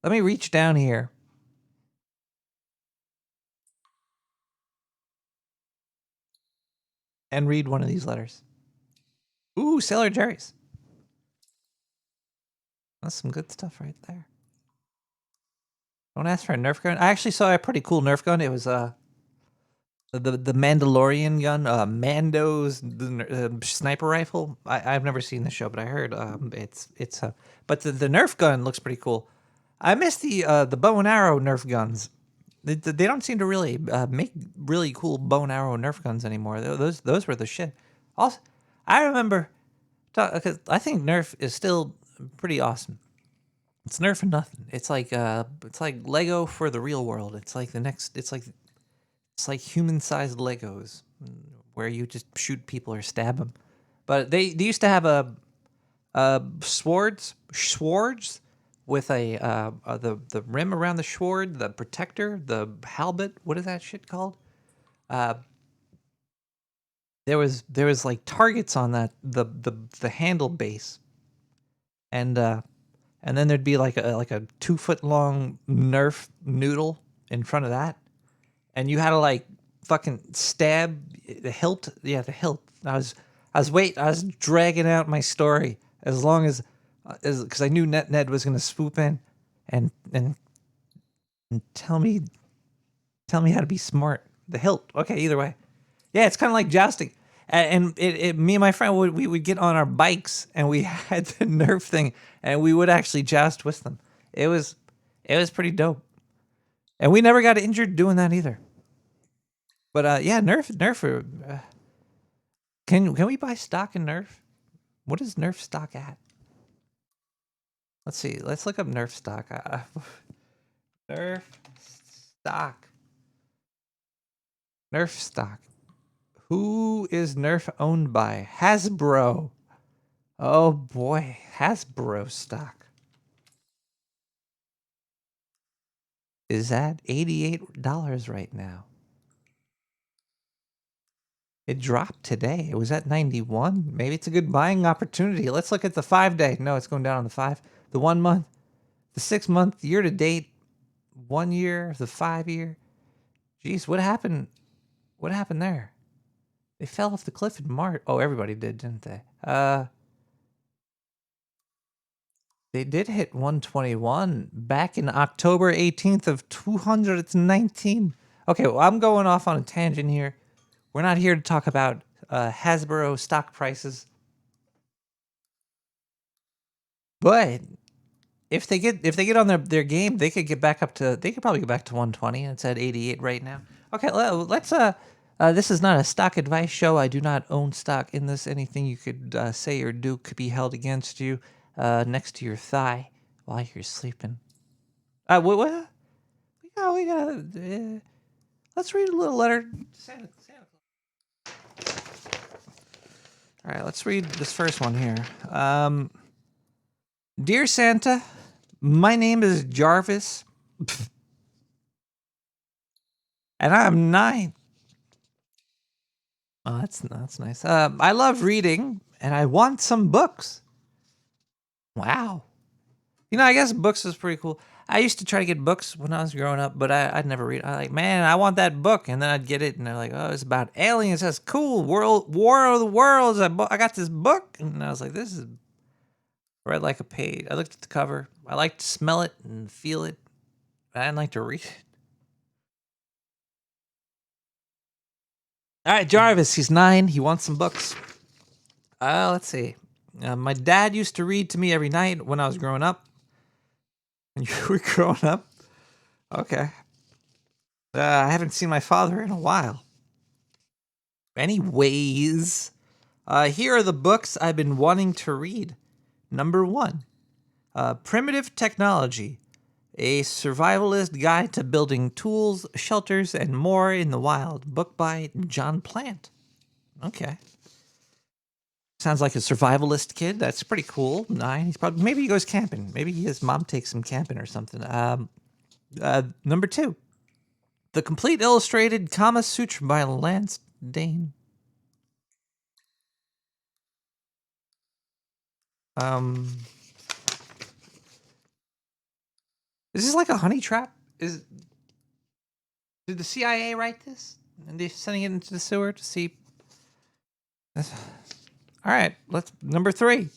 me reach down here. And read one of these letters. Ooh, Sailor Jerry's. That's some good stuff right there. Don't ask for a Nerf gun. I actually saw a pretty cool Nerf gun. It was the Mandalorian gun, Mando's sniper rifle. I've never seen the show, but I heard it's but the Nerf gun looks pretty cool. I miss the bow and arrow Nerf guns. They don't seem to really make really cool bow and arrow Nerf guns anymore. Those were the shit. Also, I remember because I think Nerf is still pretty awesome. It's Nerf and nothing. It's like Lego for the real world. It's like it's like human-sized Legos where you just shoot people or stab them. But they used to have swords with the rim around the sword, the protector, the halberd. What is that shit called? There was like targets on that the handle base, and then there'd be like a 2 foot long Nerf noodle in front of that, and you had to like fucking stab the hilt. Yeah, the hilt. I was dragging out my story as long as because I knew Ned was gonna swoop in and tell me how to be smart. The hilt. Okay, either way. Yeah, it's kind of like jousting. And me and my friend we would get on our bikes and we had the Nerf thing and we would actually joust with them. It was pretty dope. And we never got injured doing that either. But yeah, Nerf. Can we buy stock in Nerf? What is Nerf stock at? Let's see. Let's look up Nerf stock. Nerf stock. Nerf stock. Who is Nerf owned by? Hasbro. Oh boy, Hasbro stock. Is at $88 right now. It dropped today. It was at 91. Maybe it's a good buying opportunity. Let's look at the 5-day. No, it's going down on the 5. The 1 month, the 6 month, year to date, 1 year, the 5 year. Jeez, what happened? What happened there? They fell off the cliff in March. Oh, everybody did, didn't they? They did hit 121 back in October 18th of 219. Okay, well, I'm going off on a tangent here. We're not here to talk about Hasbro stock prices. But if they get on their game, they could probably get back to 120. It's at 88 right now. Okay, let's this is not a stock advice show. I do not own stock in this. Anything you could say or do could be held against you next to your thigh while you're sleeping. What? We got. Let's read a little letter. Santa Claus. All right, let's read this first one here. Dear Santa, my name is Jarvis, and I'm 9. Oh, that's nice. I love reading, and I want some books. Wow. I guess books is pretty cool. I used to try to get books when I was growing up, but I'd never read. I like, man, I want that book, and then I'd get it, and they're like, oh, it's about aliens. That's cool. War of the Worlds. I got this book, and I was like, this is. I read like a page. I looked at the cover. I liked to smell it and feel it. But I didn't like to read it. All right, Jarvis, he's 9. He wants some books. Let's see. My dad used to read to me every night when I was growing up. And you were growing up? Okay. I haven't seen my father in a while. Anyways, here are the books I've been wanting to read. Number 1, Primitive Technology, a survivalist guide to building tools, shelters, and more in the wild. Book by John Plant. Okay. Sounds like a survivalist kid. That's pretty cool. 9. Maybe he goes camping. Maybe his mom takes him camping or something. Number 2, The Complete Illustrated Kama Sutra by Lance Dane. Is this like a honey trap? Did the CIA write this? And they're sending it into the sewer to see. All right, number 3.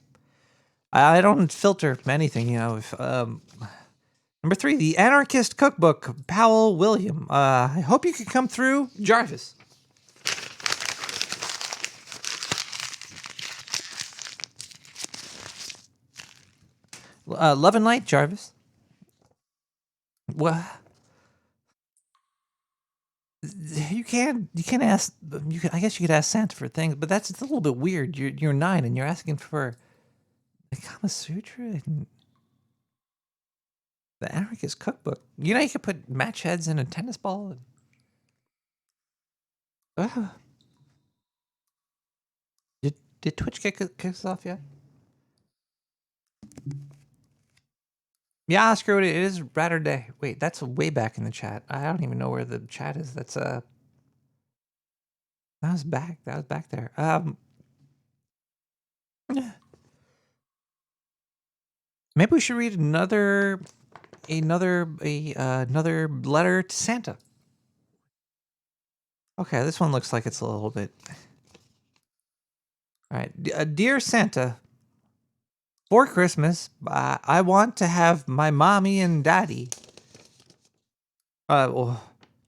I don't filter anything, If number 3, The Anarchist Cookbook, Powell William. I hope you could come through, Jarvis. Love and Light, Jarvis. Well, you can't ask. I guess you could ask Santa for things, but it's a little bit weird. You're 9 and you're asking for The Kama Sutra and the Anarchist Cookbook. You know, you could put match heads in a tennis ball. Did Twitch kick us off yet? Yeah, Oscar, it is Ratter Day. Wait, that's way back in the chat. I don't even know where the chat is. That's that was back. That was back there. Maybe we should read another letter to Santa. Okay, this one looks like it's a little bit. All right, dear Santa, for Christmas, I want to have my mommy and daddy. To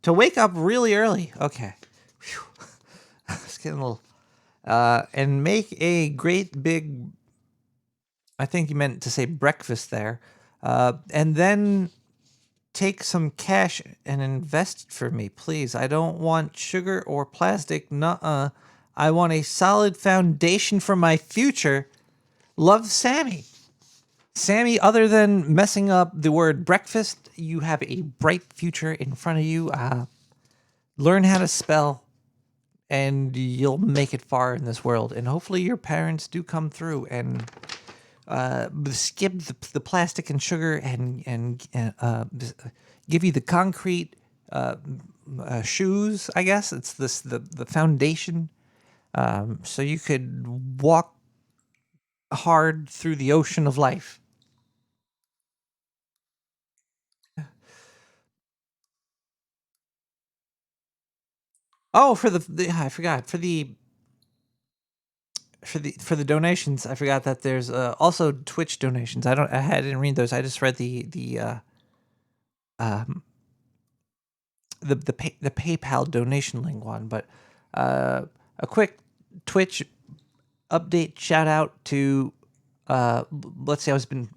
wake up really early. Okay. It's getting a little. And make a great big. I think you meant to say breakfast there. And then take some cash and invest it for me, please. I don't want sugar or plastic. Nuh-uh. I want a solid foundation for my future. Love, Sammy. Sammy, other than messing up the word breakfast, you have a bright future in front of you. Learn how to spell, and you'll make it far in this world. And hopefully your parents do come through and skip the plastic and sugar and give you the concrete shoes, I guess. It's the foundation. So you could walk hard through the ocean of life. Oh, for I forgot for the donations. I forgot that there's also Twitch donations. I didn't read those. I just read the PayPal donation link one. But a quick Twitch update shout out to let's see.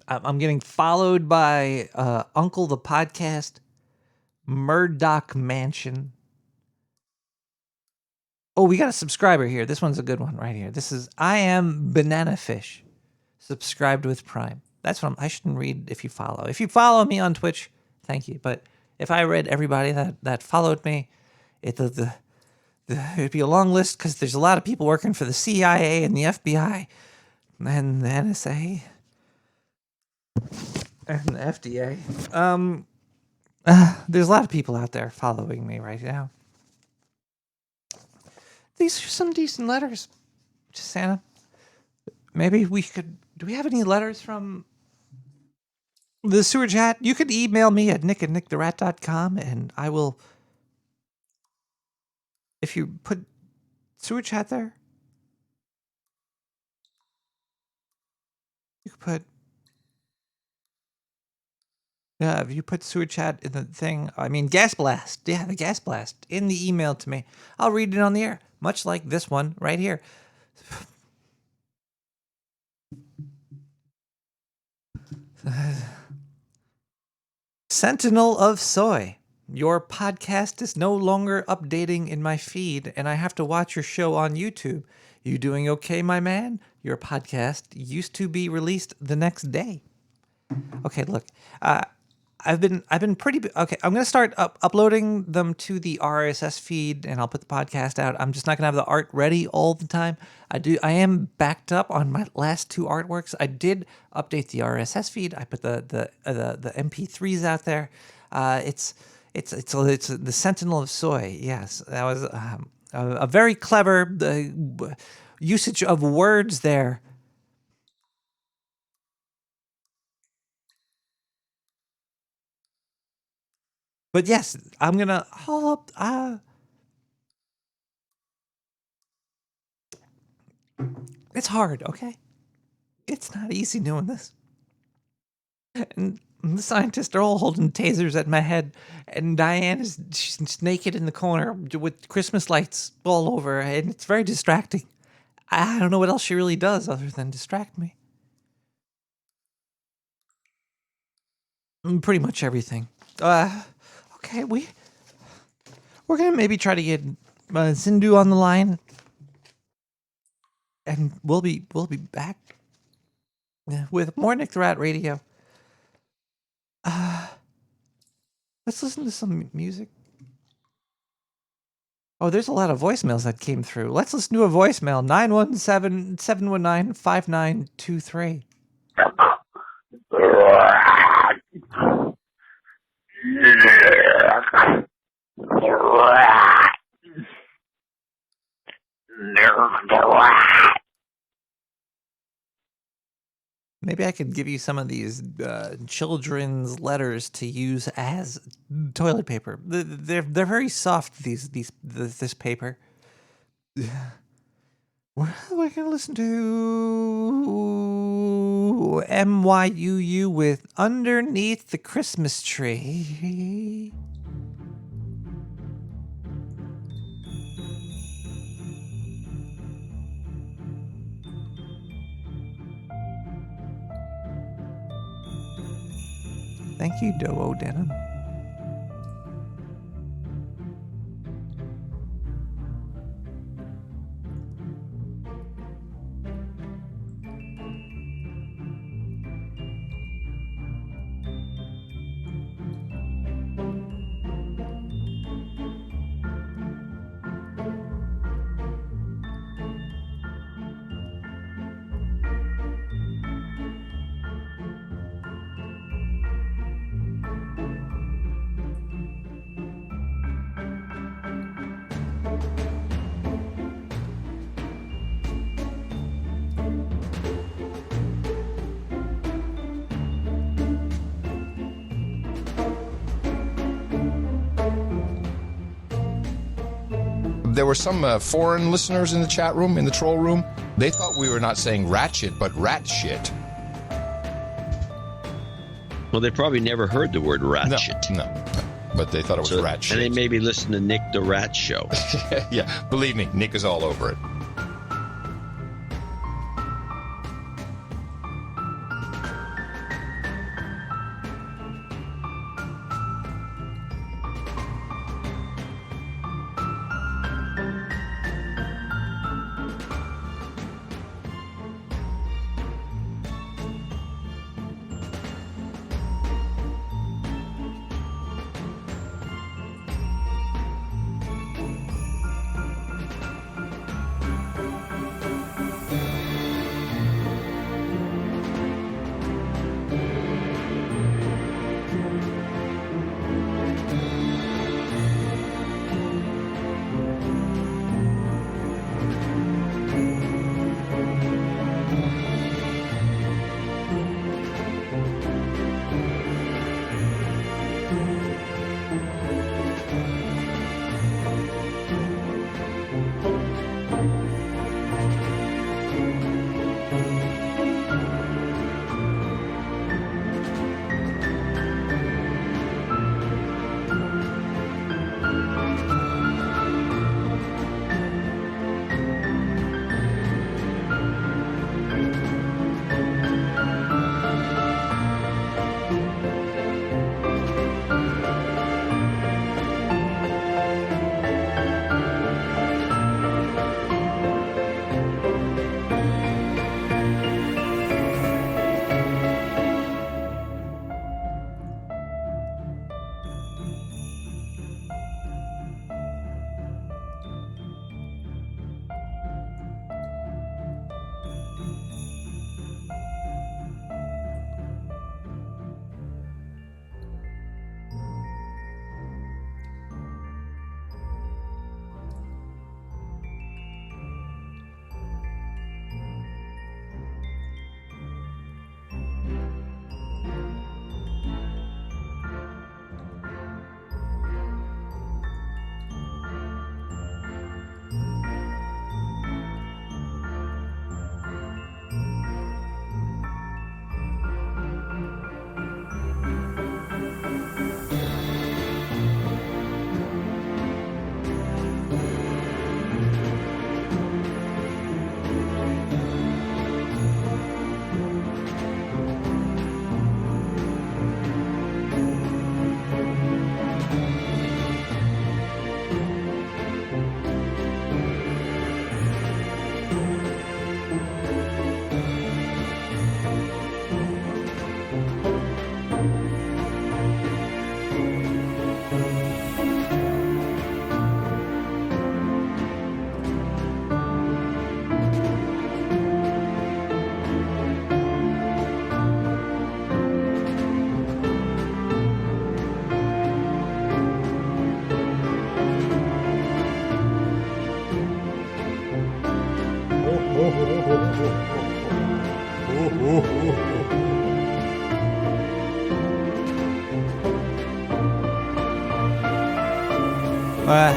I'm getting followed by Uncle the Podcast, Murdoch Mansion. Oh, we got a subscriber here. This one's a good one right here. This is I Am Banana Fish, subscribed with Prime. That's what I shouldn't read if you follow. If you follow me on Twitch, thank you. But if I read everybody that followed me, it'd be a long list because there's a lot of people working for the CIA and the FBI and the NSA and the FDA. There's a lot of people out there following me right now. These are some decent letters to Santa. Maybe we could. Do we have any letters from the sewer chat? You could email me at nick@nicktherat.com and I will. If you put sewer chat there, you could put. Yeah, if you put sewer chat in the thing, I mean gas blast. Yeah, the gas blast in the email to me. I'll read it on the air, much like this one right here. Sentinel of Soy. Your podcast is no longer updating in my feed, and I have to watch your show on YouTube. You doing okay, my man? Your podcast used to be released the next day. Okay, look. I've been pretty okay. I'm gonna start uploading them to the RSS feed, and I'll put the podcast out. I'm just not gonna have the art ready all the time. I am backed up on my last two artworks. I did update the RSS feed. I put the MP3s out there. It's the Sentinel of Soy. Yes, that was a very clever usage of words there. But yes, I'm gonna hold up. It's hard, okay? It's not easy doing this. And the scientists are all holding tasers at my head, and Diane she's naked in the corner with Christmas lights all over, and it's very distracting. I don't know what else she really does other than distract me. Pretty much everything. Okay, we're gonna maybe try to get Sindhu on the line, and we'll be back with more Nick the Rat Radio. Let's listen to some music. Oh, there's a lot of voicemails that came through. Let's listen to a voicemail. 917-719-5923. Maybe I could give you some of these children's letters to use as toilet paper. They're very soft. This paper. We're gonna listen to MYUU with Underneath the Christmas Tree. Thank you, Doe Denim. There were some foreign listeners in the chat room, in the troll room. They thought we were not saying ratchet, but rat shit. Well, they probably never heard the word ratchet. No. But they thought it was rat shit. And they maybe listened to Nick the Rat Show. Yeah, believe me, Nick is all over it.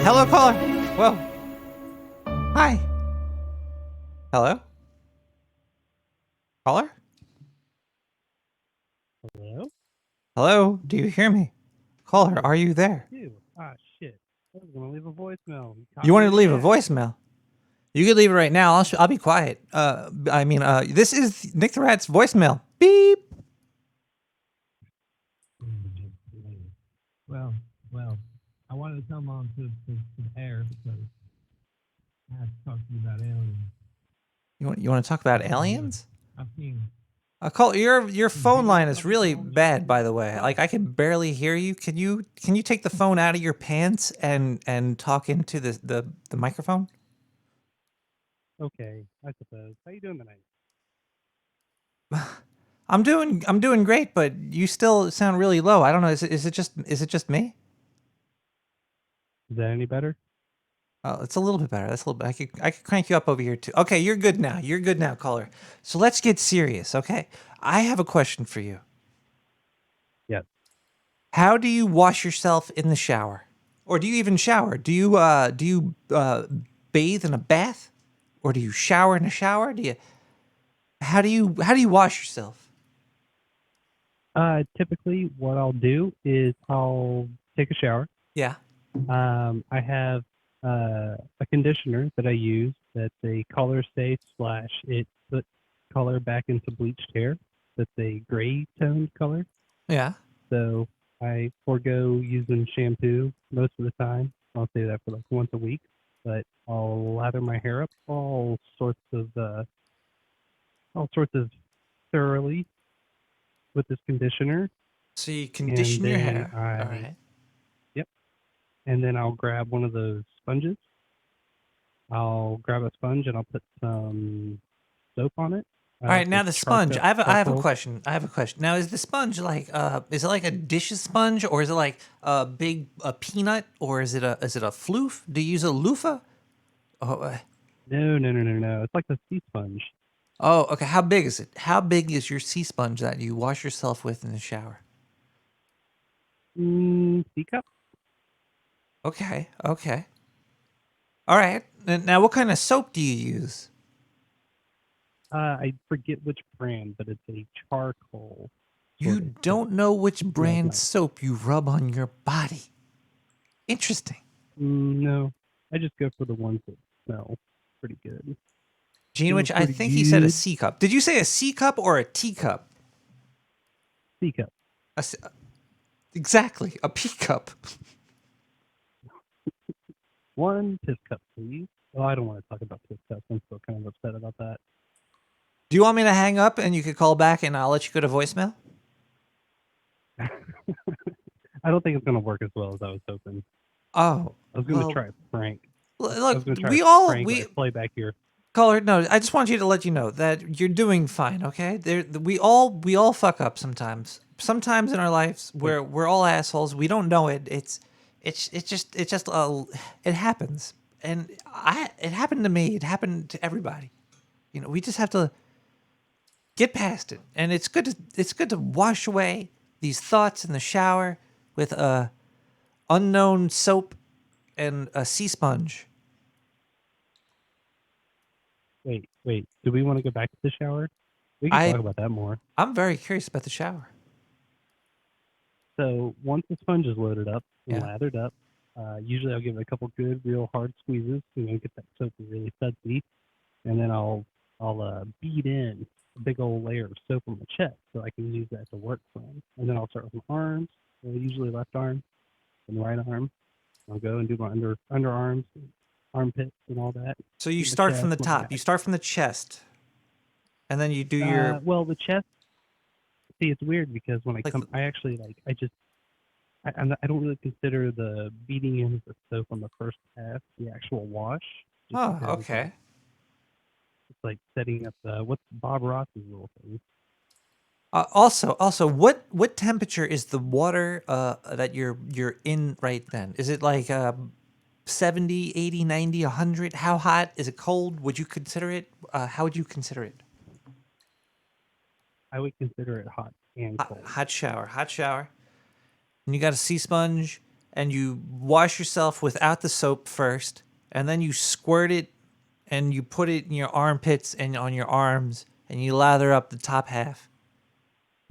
Hello, caller. Whoa. Hi. Hello? Caller? Hello? Hello? Do you hear me? Caller, are you there? You. Ah, shit. I was gonna leave a voicemail. You wanted to leave a voicemail? You could leave it right now. I'll be quiet. This is Nick the Rat's voicemail. Beep. Well, I wanted to come on to the air because I had to talk to you about aliens. You want to talk about aliens? I've seen. Call your phone line is really bad, by the way. Like I can barely hear you. Can you take the phone out of your pants and talk into the microphone? Okay, I suppose. How you doing tonight? I'm doing great, but you still sound really low. I don't know. Is it just me? Is that any better? Oh, it's a little bit better. That's a little bit. I could crank you up over here too. Okay, you're good now. You're good now, caller. So let's get serious, okay? I have a question for you. Yes. How do you wash yourself in the shower, or do you even shower? Do you bathe in a bath, or do you shower in a shower? How do you wash yourself? Typically, what I'll do is I'll take a shower. Yeah. I have a conditioner that I use that's a color safe / it puts color back into bleached hair. That's a gray toned color. Yeah. So I forego using shampoo most of the time. I'll say that for like once a week, but I'll lather my hair up all sorts of thoroughly with this conditioner. So you condition your hair. All right. Yep. And then I'll grab one of those sponges. I'll grab a sponge and I'll put some soap on it. All right, now the sponge. I have a charcoal. question. Now, is the sponge like is it like a dishes sponge, or is it like a big peanut, or is it a floof? Do you use a loofah? Oh, No. It's like a sea sponge. oh, okay. How big is it? How big is your sea sponge that you wash yourself with in the shower? Teacup. Okay. All right. Now, what kind of soap do you use? I forget which brand, but it's a charcoal. You don't know which brand soap you rub on your body. Interesting. No, I just go for the ones that smell pretty good. Gene, which I think he said a C cup. Did you say a C cup or a teacup? C cup. Exactly, a pea cup. One piss cup, please. Oh, I don't want to talk about piss cups. I'm still kind of upset about that. Do you want me to hang up and you could call back and I'll let you go to voicemail? I don't think it's going to work as well as I was hoping. Oh. I was going to try a prank. Look, we play back here. Caller, no, I just want you to let you know that you're doing fine, okay? We all fuck up sometimes. Sometimes in our lives we're all assholes. We don't know it. It happens. And it happened to me. It happened to everybody. You know, we just have to get past it. And it's good to wash away these thoughts in the shower with a unknown soap and a sea sponge. Wait. Do we want to go back to the shower? We can talk about that more. I'm very curious about the shower. So once the sponge is loaded up and lathered up, usually I'll give it a couple good, real hard squeezes, get that soap really sudsy, and then I'll beat in a big old layer of soap on my chest so I can use that to work from. And then I'll start with my arms, usually left arm and right arm. I'll go and do my underarms, armpits, and all that. So you start from the top. You start from the chest, and then you do your. Well, the chest. See, it's weird because when I actually I don't really consider the beating in the soap on the first pass the actual wash. Oh, okay. It's like setting up what's Bob Ross's little thing. Also, what temperature is the water that you're in right then? Is it like 70, 80, 90, 100? How hot? Is it cold? Would you consider it? How would you consider it? I would consider it hot and cold. Hot shower. And you got a sea sponge, and you wash yourself without the soap first, and then you squirt it, and you put it in your armpits and on your arms, and you lather up the top half.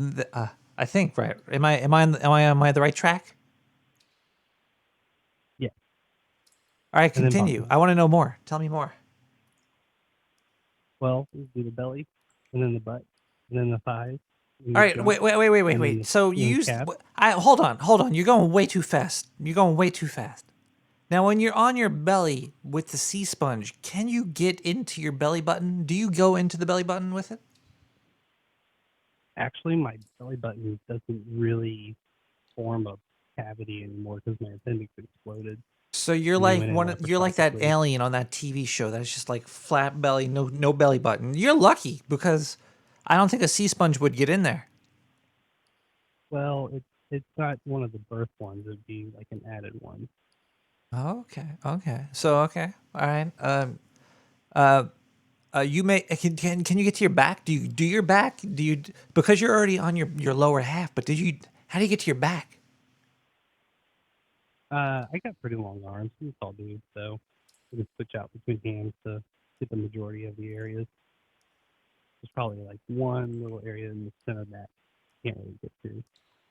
I think, right? Am I on the right track? Yeah. All right, And then continue. bottom. I want to know more. Tell me more. Well, we do the belly, and then the butt, and then the thighs. All right, wait. So you used. Hold on. You're going way too fast. Now, when you're on your belly with the sea sponge, can you get into your belly button? Do you go into the belly button with it? Actually, my belly button doesn't really form a cavity anymore because my appendix exploded. So you're And like they went in you're like that laparoscopically. alien on that TV show that's just like flat belly, no belly button. You're lucky because I don't think a sea sponge would get in there. Well, it's not one of the birth ones. It'd be like an added one. Okay. So all right. You may can you get to your back? Do you do your back? Do you because you're already on your lower half? But how do you get to your back? I got pretty long arms. I'm a tall dude, so I can switch out between hands to get the majority of the areas. There's probably like one little area in the center that I can't really get to.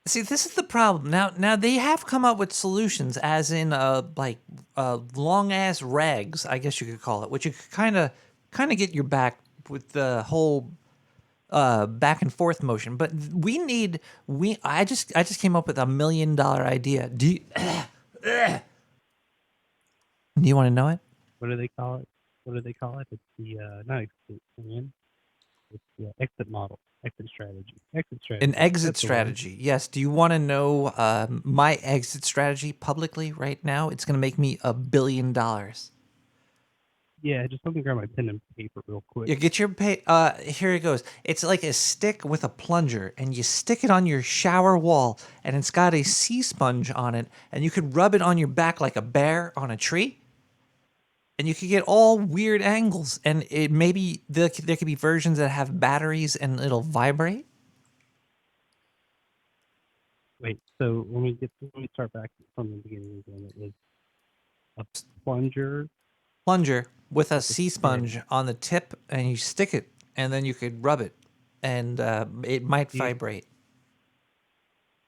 See, this is the problem. Now they have come up with solutions, as in long ass rags, I guess you could call it, which you could kind of get your back with the whole back and forth motion. But I just came up with $1 million idea. Do you want to know it? What do they call it? It's the not exit plan. It's the exit model, exit strategy. An exit That's the one. strategy. Yes. Do you want to know my exit strategy publicly right now? It's going to make me $1 billion. Yeah, just let me grab my pen and paper real quick. You get your here it goes. It's like a stick with a plunger, and you stick it on your shower wall, and it's got a sea sponge on it, and you could rub it on your back like a bear on a tree, and you could get all weird angles, and it maybe there could be versions that have batteries and it'll vibrate. Wait, so let me start back from the beginning again. It was a plunger With a sea sponge on the tip, and you stick it, and then you could rub it, and it might vibrate.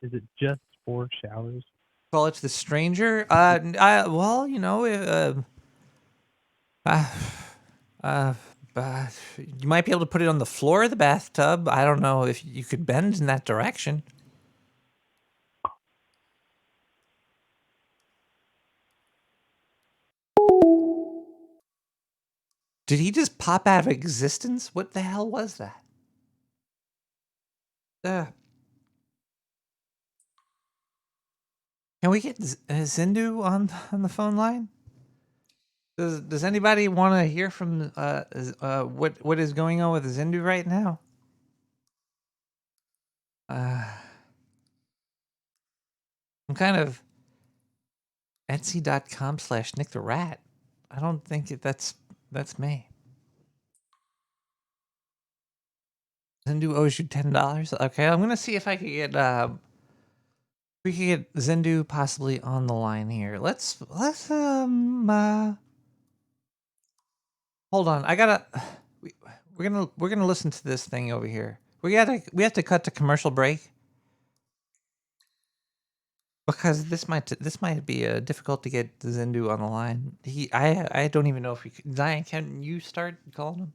Is it just for showers? Call it the stranger. Well, you know, you might be able to put it on the floor of the bathtub. I don't know if you could bend in that direction. Did he just pop out of existence? What the hell was that? Can we get Zindu on the phone line? Does anybody want to hear from what is going on with Zindu right now? I'm kind of Etsy.com/Nick the Rat. I don't think that's me. Zindu owes you $10. Okay, I'm gonna see if I could get we could get Zindu possibly on the line here. Let's hold on. We're gonna listen to this thing over here. We have to cut to commercial break because this might be difficult to get Zindu on the line. I don't even know if we could. Diane, can you start calling him?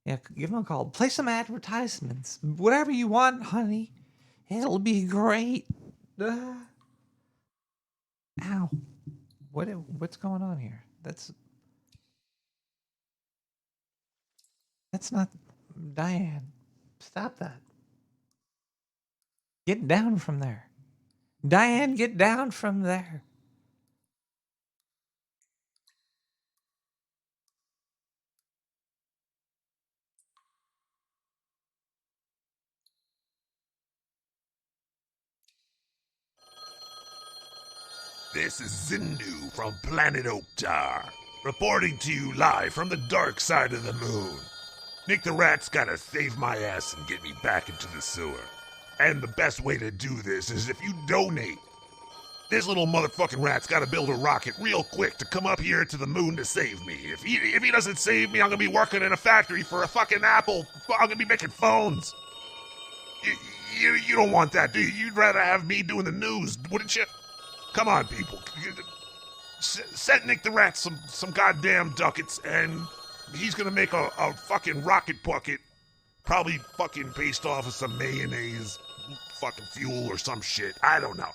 Yeah, give him a call. Play some advertisements. Whatever you want, honey. It'll be great. Ow. What's going on here? That's not Diane. Stop that. Get down from there. Diane, get down from there. This is Zindu from Planet Oktar, reporting to you live from the dark side of the moon. Nick the Rat's gotta save my ass and get me back into the sewer. And the best way to do this is if you donate. This little motherfucking rat's gotta build a rocket real quick to come up here to the moon to save me. If he doesn't save me, I'm gonna be working in a factory for a fucking Apple. I'm gonna be making phones. You don't want that, do you? You'd rather have me doing the news, wouldn't you? Come on, people. Send Nick the Rat some goddamn ducats, and he's gonna make a fucking rocket bucket, probably fucking based off of some mayonnaise, fucking fuel or some shit. I don't know.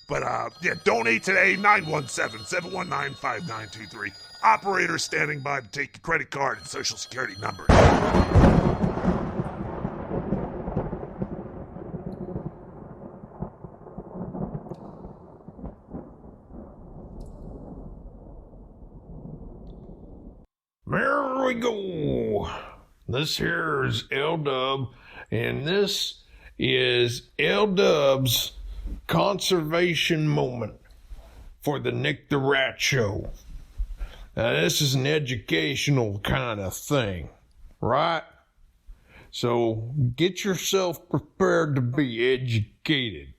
But, yeah, donate today, 917-719-5923. Operator standing by to take your credit card and social security number. There we go. This here is L-Dub, and this is L-Dub's conservation moment for the Nick the Rat Show. Now, this is an educational kind of thing, right? So get yourself prepared to be educated.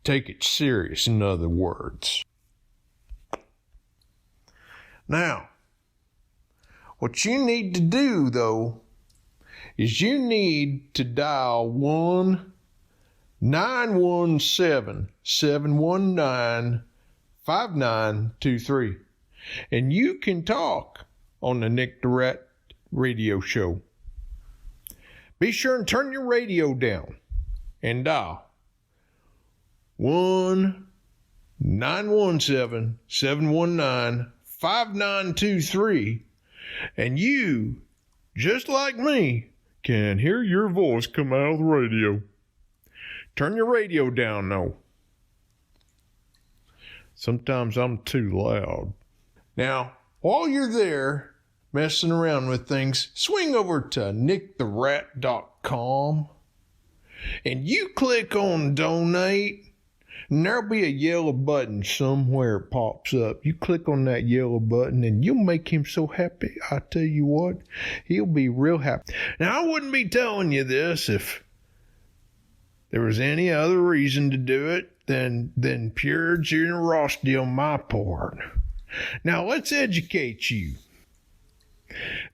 Take it serious, in other words. Now, what you need to do, though, is you need to dial 1-917-719-5923. And you can talk on the Nick the Rat radio show. Be sure and turn your radio down and dial 1-917-719-5923. And you, just like me, can hear your voice come out of the radio. Turn your radio down, though. Sometimes I'm too loud. Now, while you're there messing around with things, swing over to nicktherat.com and you click on donate. And there'll be a yellow button somewhere pops up. You click on that yellow button and you'll make him so happy. I tell you what, he'll be real happy. Now, I wouldn't be telling you this if there was any other reason to do it than pure generosity on my part. Now, let's educate you.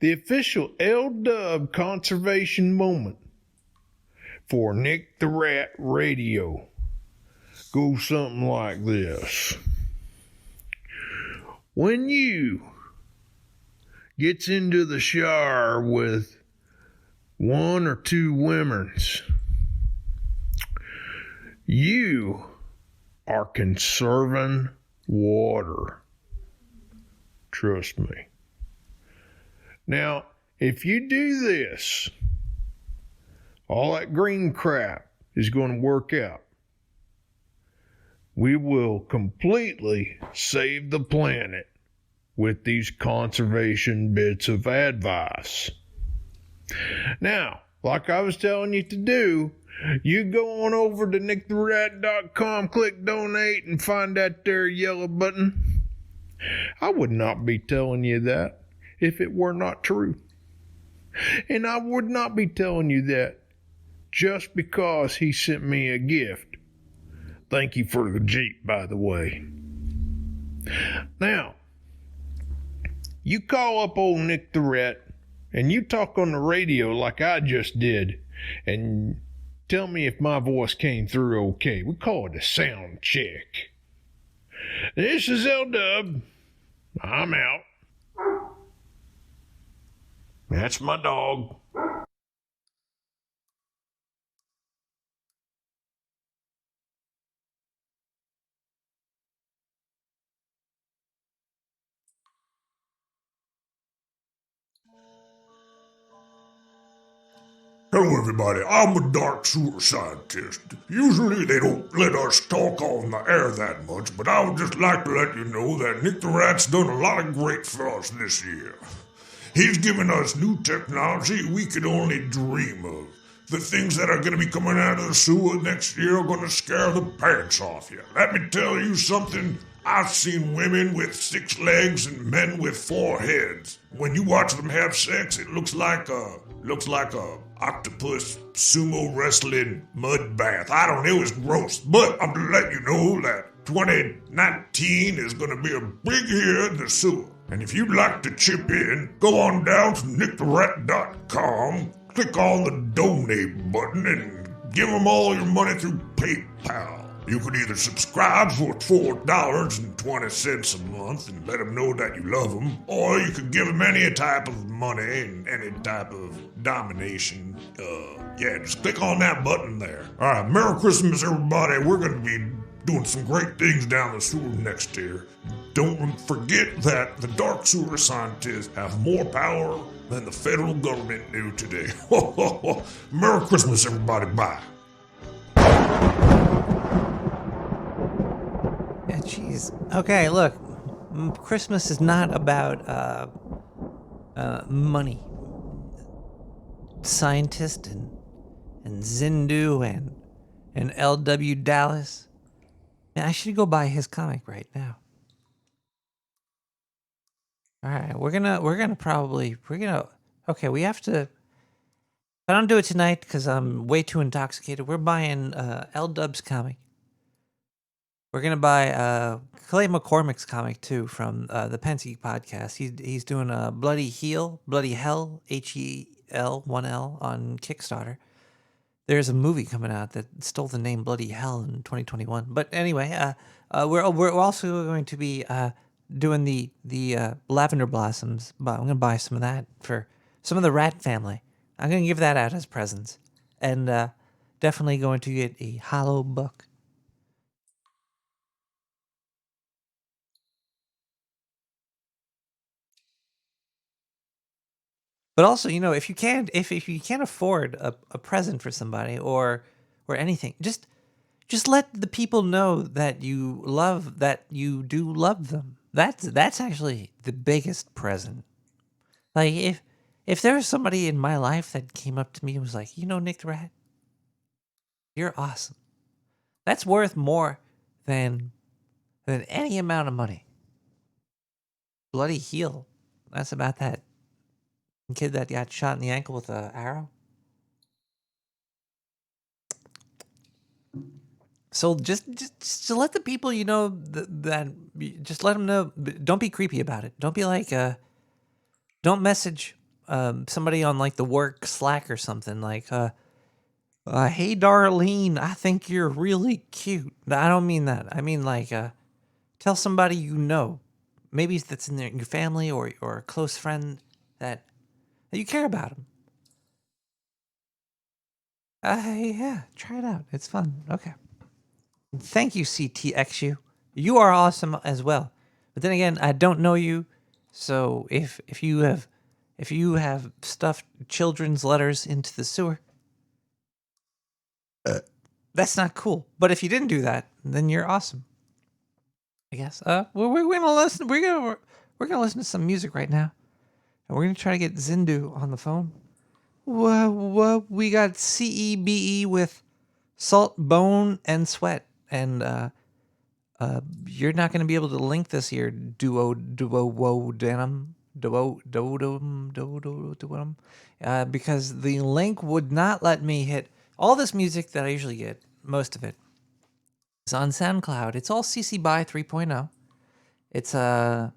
The official L-Dub conservation moment for Nick the Rat Radio goes something like this. When you gets into the shower with one or two women's, you are conserving water. Trust me. Now, if you do this, all that green crap is going to work out. We will completely save the planet with these conservation bits of advice. Now, like I was telling you to do, you go on over to nicktherat.com, click donate, and find that there yellow button. I would not be telling you that if it were not true. And I would not be telling you that just because he sent me a gift. Thank you for the Jeep, by the way. Now, you call up old Nick the Rat, and you talk on the radio like I just did, and tell me if my voice came through okay. We call it a sound check. This is L-Dub. I'm out. That's my dog. Hello everybody, I'm a dark sewer scientist. Usually they don't let us talk on the air that much, but I would just like to let you know that Nick the Rat's done a lot of great for us this year. He's given us new technology we could only dream of. the things that are going to be coming out of the sewer next year are going to scare the pants off you. Let me tell you something. I've seen women with 6 legs and men with 4 heads. When you watch them have sex, it looks like a octopus sumo wrestling mud bath. I don't know, it was gross. But I'm going to let you know that 2019 is going to be a big year in the sewer. And if you'd like to chip in, go on down to nicktherat.com, click on the donate button, and give them all your money through PayPal. You could either subscribe for $4.20 a month and let them know that you love them, or you could give them any type of money and any type of domination. Just click on that button there. All right, Merry Christmas, everybody. We're going to be doing some great things down the sewer next year. Don't forget that the dark sewer scientists have more power than the federal government do today. Merry Christmas, everybody. Bye. Yeah, jeez. Okay, look. Christmas is not about money. Scientist and Zindu and L.W. Dallas. Man, I should go buy his comic right now. All right, okay, we have to. I don't do it tonight because I'm way too intoxicated. We're buying L-Dub's comic. We're gonna buy Clay McCormick's comic too from the Pensy podcast. He's doing a Bloody Hell, HEL 1L on Kickstarter. There's a movie coming out that stole the name Bloody Hell in 2021. But anyway, we're also going to be doing the Lavender Blossoms. But I'm going to buy some of that for some of the Rat family. I'm going to give that out as presents. And definitely going to get a hollow book. But also, if you can't afford a present for somebody or anything, just let the people know that you do love them. That's actually the biggest present. Like if there was somebody in my life that came up to me and was like, Nick the Rat, you're awesome. That's worth more than any amount of money. Bloody Heel. That's about that kid that got shot in the ankle with an arrow. So just to let the people that just let them know. Don't be creepy about it. Don't be like don't message somebody on like the work Slack or something like hey Darlene, I think you're really cute. I don't mean that. I mean like tell somebody maybe that's in your family or a close friend that you care about them. Yeah, try it out. It's fun. Okay. Thank you, CTXU. You are awesome as well. But then again, I don't know you, so if you have stuffed children's letters into the sewer, that's not cool. But if you didn't do that, then you're awesome. I guess. We're gonna listen. We're gonna listen to some music right now, and we're gonna try to get Zindu on the phone. Well, we got CEBE with Salt, Bone, and Sweat, and you're not going to be able to link this here, because the link would not let me hit all this music that I usually get. Most of it is on SoundCloud. It's all CC BY 3.0. It's a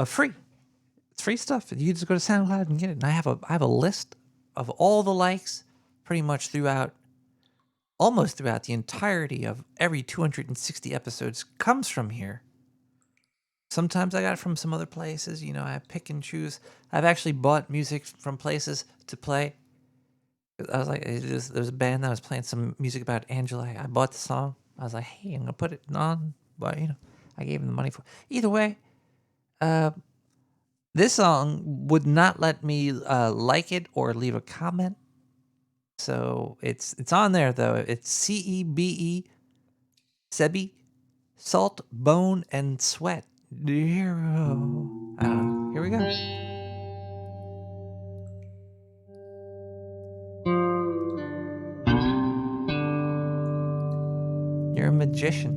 free. It's free stuff. You just go to SoundCloud and get it. And I have a list of all the likes pretty much almost throughout the entirety of every 260 episodes comes from here. Sometimes I got it from some other places. I pick and choose. I've actually bought music from places to play. I was like, there's a band that was playing some music about Angela. I bought the song. I was like, hey, I'm going to put it on. But, I gave them the money for it. Either way, this song would not let me like it or leave a comment. So it's on there though. It's CEBE, Sebi, Salt, Bone, and Sweat. Here we go. magician.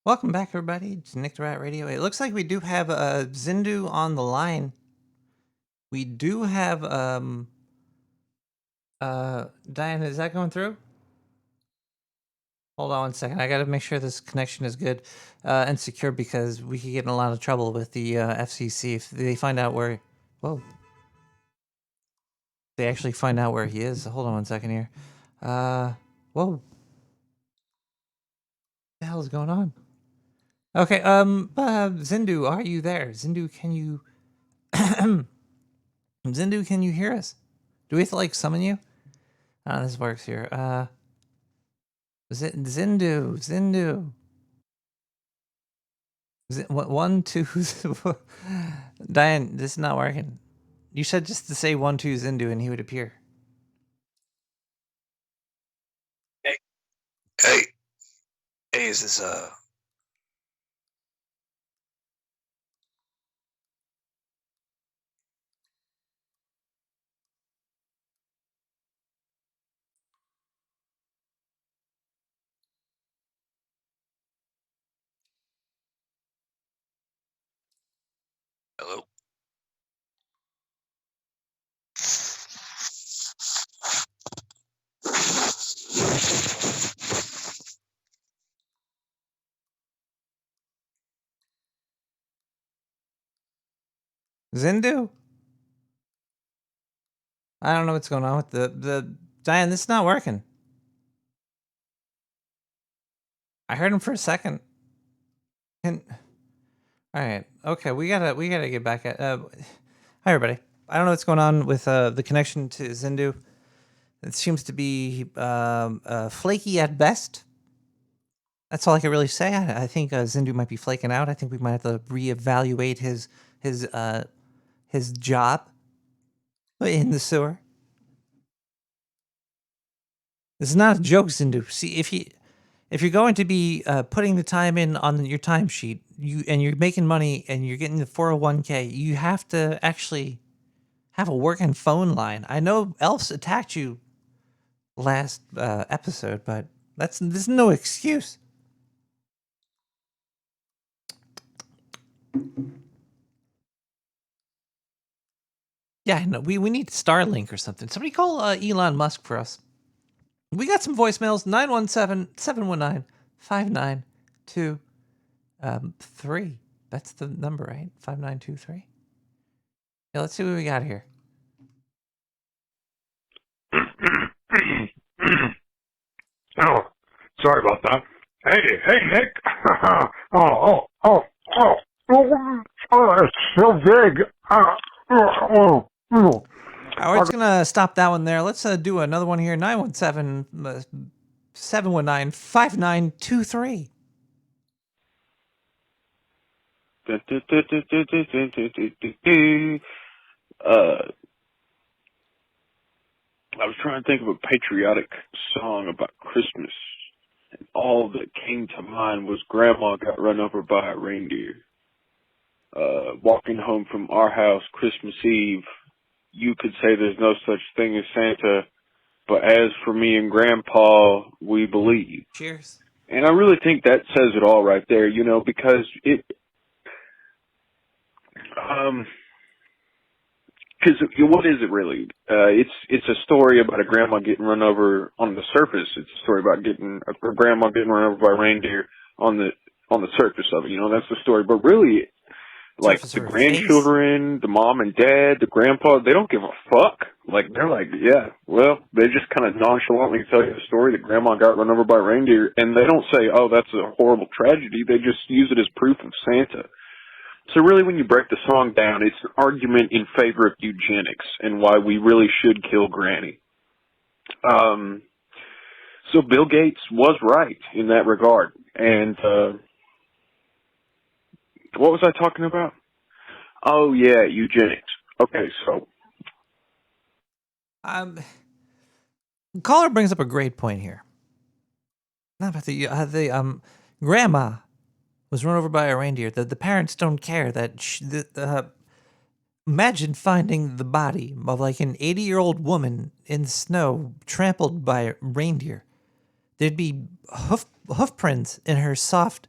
Welcome back, everybody, to Nick the Rat Radio. It looks like we do have Zindu on the line. We do have Diane, is that going through? Hold on one second. I got to make sure this connection is good and secure, because we could get in a lot of trouble with the FCC if they find out where. Whoa. They actually find out where he is. Hold on one second here. Whoa. What the hell is going on? Okay, Zindu, are you there? Zindu, can you Zindu, can you hear us? Do we have to like summon you? Oh, this works here. Zindu. One, two. Diane, this is not working. You said just to say 1, 2 Zindu and he would appear. Hey, is this hello? Zindu? I don't know what's going on with the Diane, this is not working. I heard him for a second. All right. Okay, we gotta get back at hi everybody. I don't know what's going on with the connection to Zindu. It seems to be flaky at best. That's all I can really say. I think Zindu might be flaking out. I think we might have to reevaluate his job in the sewer. This is not a joke, Zindu. See, if you're going to be putting the time in on your timesheet, and you're making money and you're getting the 401k, you have to actually have a working phone line. I know elves attacked you last episode, but there's no excuse. Yeah, I know. We need Starlink or something. Somebody call Elon Musk for us. We got some voicemails. 917-719-592-3. That's the number, right? 5923. Yeah, let's see what we got here. Oh, sorry about that. Hey, Nick. Oh, it's so big. Howard's gonna stop that one there. Let's do another one here. 917-719-5923. I was trying to think of a patriotic song about Christmas, and all that came to mind was Grandma got run over by a reindeer. Walking home from our house Christmas Eve, you could say there's no such thing as Santa, but as for me and Grandpa, we believe. Cheers. And I really think that says it all right there, you know, because because what is it really? It's a story about a grandma getting run over on the surface. It's a story about a grandma getting run over by a reindeer on the surface of it. You know, that's the story. But really, like the grandchildren, the mom and dad, the grandpa, they don't give a fuck. Like they're like, yeah, well, they just kind of nonchalantly tell you the story that grandma got run over by a reindeer, and they don't say, oh, that's a horrible tragedy. They just use it as proof of Santa. So really, when you break the song down, it's an argument in favor of eugenics and why we really should kill Granny. So Bill Gates was right in that regard. And what was I talking about? Oh, yeah, eugenics. Okay, so. Caller brings up a great point here. Not about the grandma was run over by a reindeer. The parents don't care that imagine finding the body of like an 80-year-old woman in the snow trampled by a reindeer. There'd be hoof prints in her soft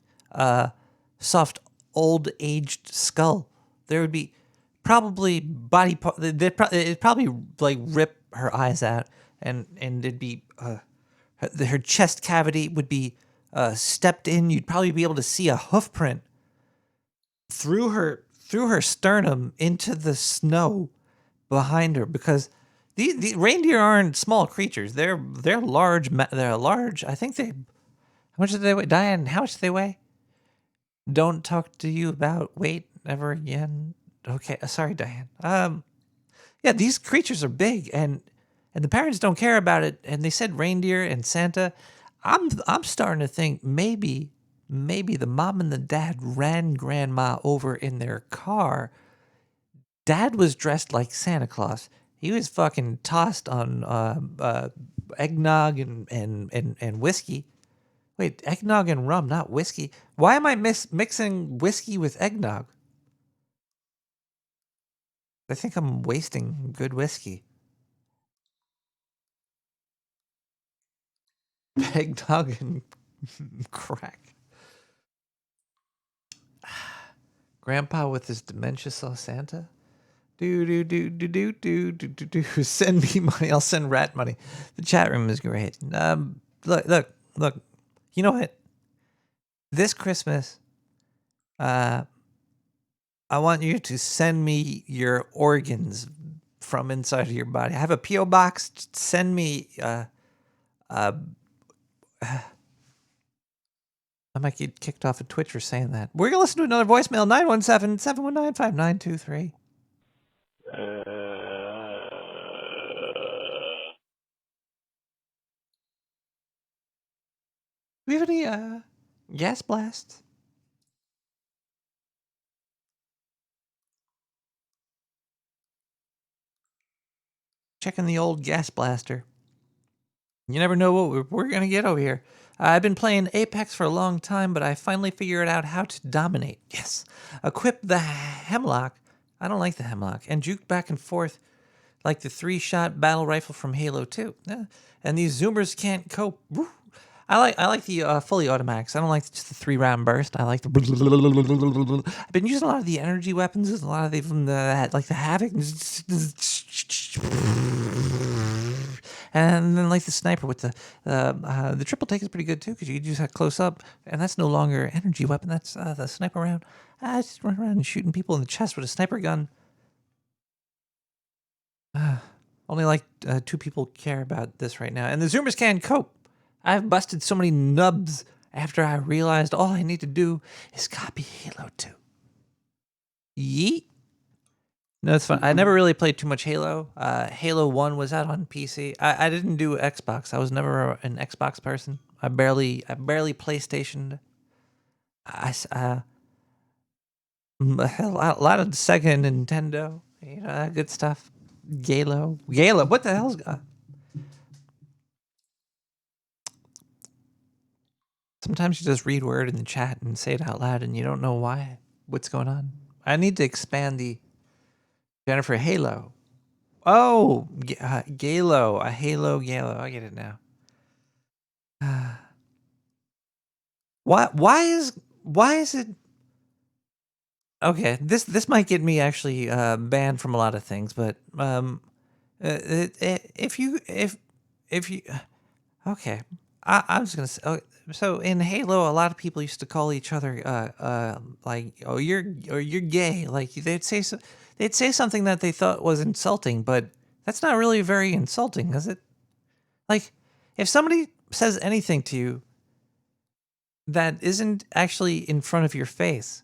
old aged skull. There would be probably body part. It'd probably like rip her eyes out, and it'd be her chest cavity would be stepped in. You'd probably be able to see a hoof print through her sternum into the snow behind her, because the reindeer aren't small creatures. They're large. They're large. I think they. How much do they weigh, Diane? How much do they weigh? Don't talk to you about weight ever again. Okay, sorry, Diane. Yeah, these creatures are big, and the parents don't care about it. And they said reindeer and Santa. I'm starting to think maybe the mom and the dad ran grandma over in their car. Dad was dressed like Santa Claus. He was fucking tossed on eggnog and whiskey. Wait, eggnog and rum, not whiskey. Why am I mixing whiskey with eggnog? I think I'm wasting good whiskey. Eggnog and crack. Grandpa with his dementia saw Santa. Do. Send me money. I'll send rat money. The chat room is great. Look. You know what? This Christmas, I want you to send me your organs from inside of your body. I have a P.O. box. Send me. I might get kicked off of Twitch for saying that. We're going to listen to another voicemail. 917-719-5923. Do we have any Gas blast. Checking the old gas blaster. You never know what we're going to get over here. I've been playing Apex for a long time, but I finally figured out how to dominate. Yes. Equip the Hemlock. I don't like the Hemlock. And juke back and forth like the 3-shot battle rifle from Halo 2. Yeah. And these Zoomers can't cope. Woo. I like the fully automatics. I don't like just the 3-round burst. I like the. I've been using a lot of the energy weapons. A lot of the from like the Havoc. And then like the sniper with the triple take is pretty good too, because you can use that close up, and that's no longer energy weapon. That's the sniper round. I just run around and shooting people in the chest with a sniper gun. Only like 2 people care about this right now, and the Zoomers can't cope. I've busted so many nubs after I realized all I need to do is copy Halo 2. Yeet. No, it's fun. I never really played too much Halo. Halo 1 was out on PC. I didn't do Xbox. I was never an Xbox person. I barely PlayStationed. A lot of Sega and Nintendo. You know, good stuff. Galo. What the hell's... Sometimes you just read word in the chat and say it out loud, and you don't know why. What's going on? I need to expand the Jennifer Halo. Oh, Galo. A Halo Galo. I get it now. Why is it? Okay, this might get me actually banned from a lot of things, but if you okay, I was gonna say. So in Halo, a lot of people used to call each other like, oh, you're gay. Like they'd say something that they thought was insulting, but that's not really very insulting, is it? Like if somebody says anything to you that isn't actually in front of your face,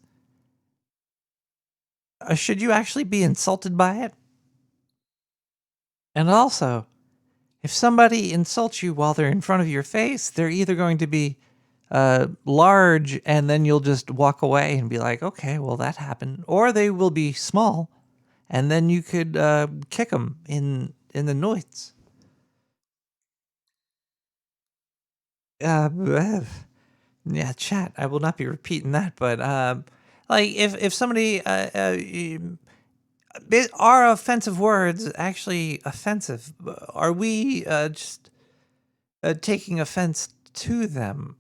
should you actually be insulted by it? And also, if somebody insults you while they're in front of your face, they're either going to be large, and then you'll just walk away and be like, okay, well, that happened. Or they will be small, and then you could kick them in the nuts. Yeah, chat. I will not be repeating that, but like if somebody are offensive words actually offensive? Are we just taking offense to them?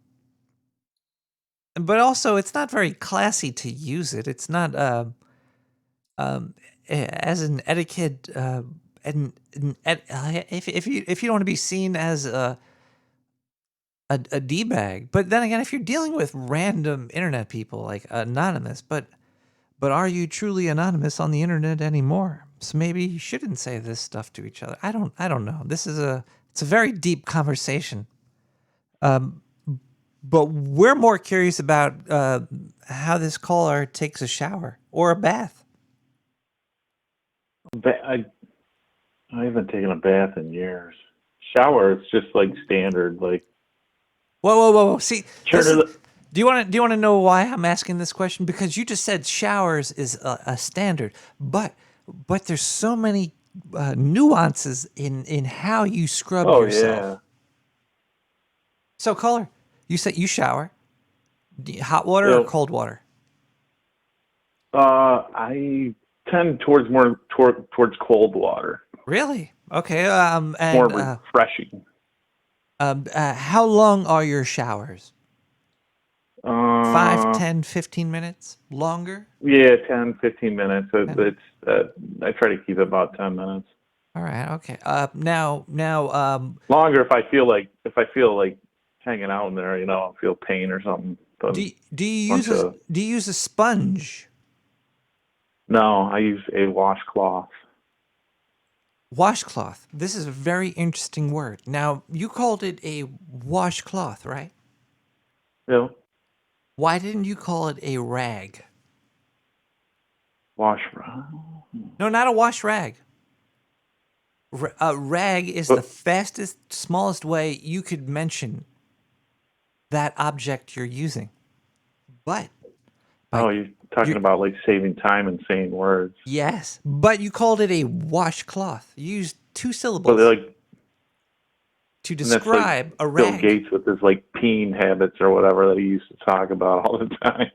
But also, it's not very classy to use it. It's not as an etiquette. If you don't want to be seen as a d-bag, but then again, if you're dealing with random internet people like anonymous, but are you truly anonymous on the internet anymore? So maybe you shouldn't say this stuff to each other. I don't know. It's a very deep conversation. But we're more curious about how this caller takes a shower or a bath. I haven't taken a bath in years. Shower, it's just like standard. Like, whoa! See, do you want to know why I'm asking this question? Because you just said showers is a standard, but there's so many nuances in how you scrub yourself. Yeah. So, caller, you said you shower. Hot water or cold water? I tend towards cold water. Really? Okay. And, more refreshing. How long are your showers? 5, 10, 15 minutes? Longer? Yeah, 10, 15 minutes. It's I try to keep it about 10 minutes. All right. Okay. Now. Longer if I feel like hanging out in there. You know, I feel pain or something. But do you use a sponge? No, I use a washcloth. Washcloth. This is a very interesting word. Now, you called it a washcloth, right? Yeah. Why didn't you call it a rag? Wash rag? No, not a wash rag. A rag is the fastest, smallest way you could mention that object you're using. But You're talking about like saving time and saying words. yes, but you called it a washcloth. You used two Well, syllables they're like to and that's describe like a Bill rag. Gates with his like peen habits or whatever that he used to talk about all the time.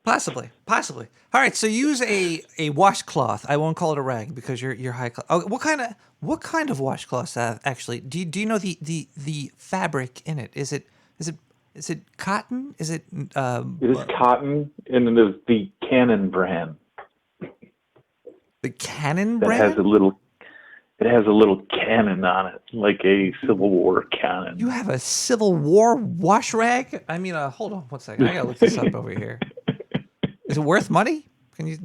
Possibly. All right, so use a washcloth. I won't call it a rag because you're high class. Oh, what kind of washcloth actually? Do you know the fabric in it? Is it cotton? Is it? It is cotton, and it is the Canon brand. The Canon That brand? has a little. It has a little cannon on it, like a Civil War cannon. You have a Civil War wash rag? I mean, hold on one second. I gotta look this up over here. Is it worth money? Can you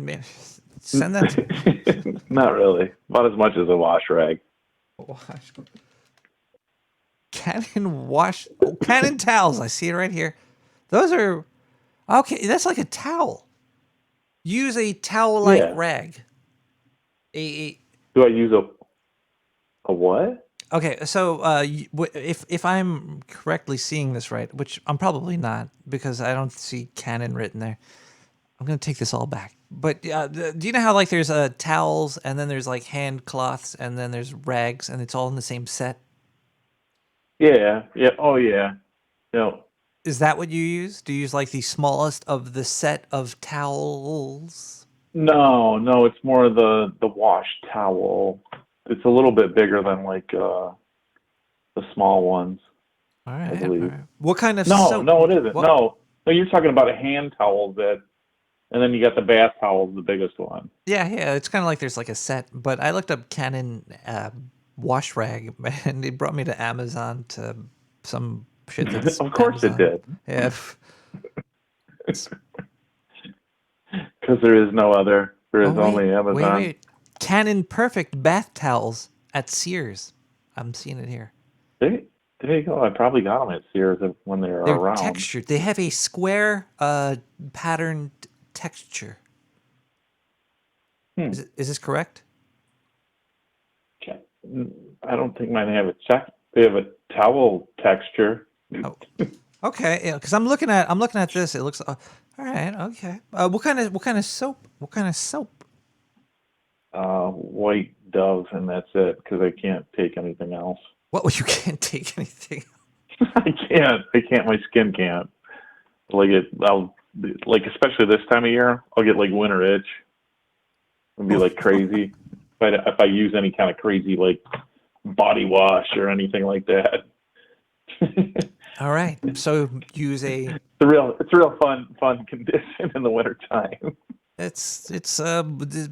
send that to me? Not really. Not as much as a wash rag. Canon towels. I see it right here. Those are okay. That's like a towel. Use a towel-like rag. Do I use a what? Okay, so if I'm correctly seeing this right, which I'm probably not because I don't see Canon written there, I'm gonna take this all back. But do you know how like there's towels and then there's like hand cloths and then there's rags and it's all in the same set? Yeah. Oh yeah. No. Is that what you use? Do you use like the smallest of the set of towels? No, it's more the wash towel. It's a little bit bigger than like the small ones. All right. I believe. All right. What kind of No, soap? no, it isn't. What? No, you're talking about a hand towel and then you got the bath towel, the biggest one. Yeah. It's kind of like there's like a set, but I looked up Canon wash rag and it brought me to Amazon to some shit that's Of course Amazon. it did. Yeah. Because there is no other. There is only Amazon. Wait. Canon Perfect bath towels at Sears. I'm seeing it here. There you go. I probably got them at Sears when they were They're around. textured. They have a square patterned texture. Is this correct? I don't think mine have they have a towel texture. Oh. Okay, yeah, because I'm looking at this. It looks all right. Okay. What kind of soap? What kind of soap? White Dove, and that's it. Because I can't take anything else. What? You can't take anything? I can't. My skin can't. Especially this time of year, I'll get like winter itch and be like crazy if I use any kind of crazy like body wash or anything like that. All right. So use a. It's a real fun condition in the winter time. The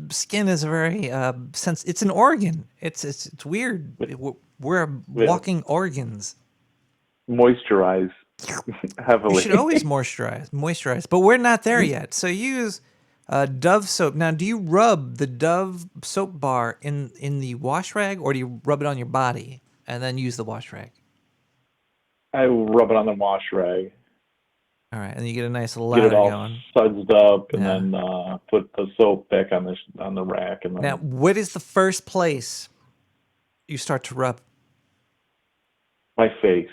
skin is a very it's an organ. It's weird. We're walking organs. Moisturize heavily. You should always moisturize, but we're not there yet. So use Dove soap. Now, do you rub the Dove soap bar in the wash rag, or do you rub it on your body and then use the wash rag? I rub it on the wash rag. All right, and you get a nice little Get lather it all going. sudsed up, and then put the soap back on the rack. And then Now, what is the first place you start to rub? my face.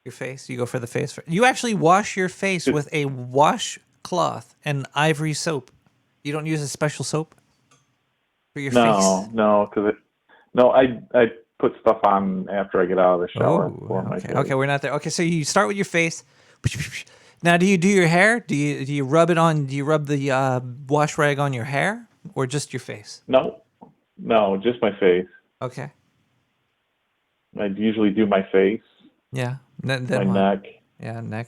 Your face? You go for the face first. You actually wash your face with a washcloth and ivory soap. You don't use a special soap for your face? No, I put stuff on after I get out of the shower. Okay, we're not there. Okay, so you start with your face. Now, do you do your hair? Do you rub it on? Do you rub the wash rag on your hair or just your face? No, just my face. Okay. I usually do my face. Yeah. Then my what? neck. Yeah, neck.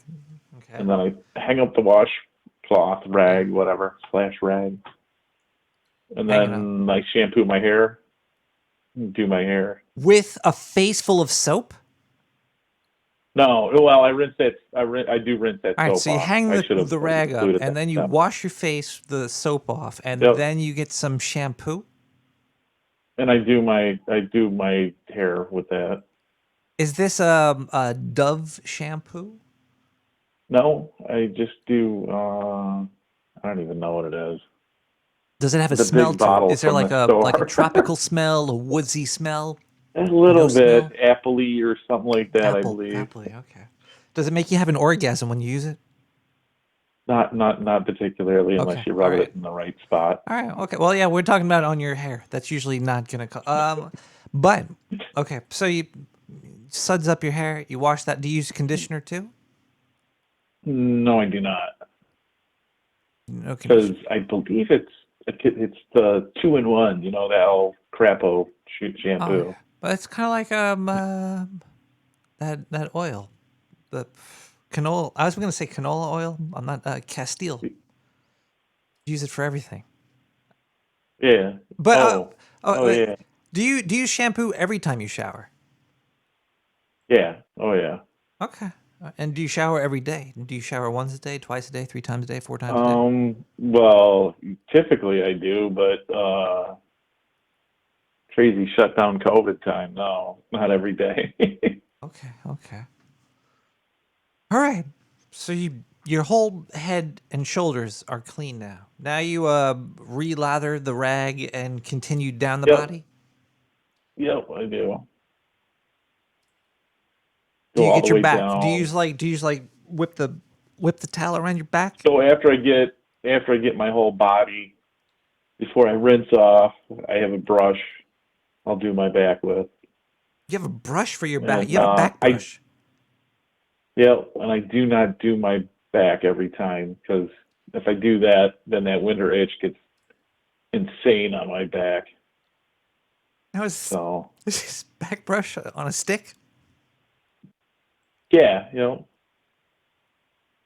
Okay. And then I hang up the washcloth, rag, whatever, /rag. And then I shampoo my hair, do my hair. With a face full of soap? No, well, I rinse it. I do rinse that soap off. All right, so you hang the rag up, and then you wash your face, the soap off, and then you get some shampoo? And I do my hair with that. Is this a Dove shampoo? No, I just do. I don't even know what it is. Does it have a smell to it? Is there like a tropical smell, a woodsy smell? A little No bit smell? appley or something like that, I Apple, believe. okay. Does it make you have an orgasm when you use it? Not particularly, unless Okay, you all rub right. it in the right spot. All right, okay. Well, yeah, we're talking about on your hair. That's usually not gonna. But okay, so you suds up your hair. You wash that. Do you use conditioner too? No, I do not. No Because conditioner. I believe it's the 2-in-1. You know, that old crapo shampoo. Oh, yeah. But it's kind of like that oil, the canola. I was gonna say canola oil. I'm not Castile. Use it for everything. Yeah. But wait, yeah. do you shampoo every time you shower? Yeah. Oh yeah. Okay. And do you shower every day? Do you shower once a day, twice a day, 3 times a day, 4 times a day? Well, typically I do, but crazy shutdown COVID time. No, not every day. Okay. All right. So your whole head and shoulders are clean now. Now you re-lather the rag and continue down the Yep. body. Yep, I do. Do Go you all get the your way back? down. Do you use like whip the towel around your back? So after I get my whole body, before I rinse off, I have a brush. I'll do my back with. You have a brush for your back. And, You have a back brush. And I do not do my back every time, because if I do that, then that winter itch gets insane on my back. Now is this back brush on a stick? Yeah, And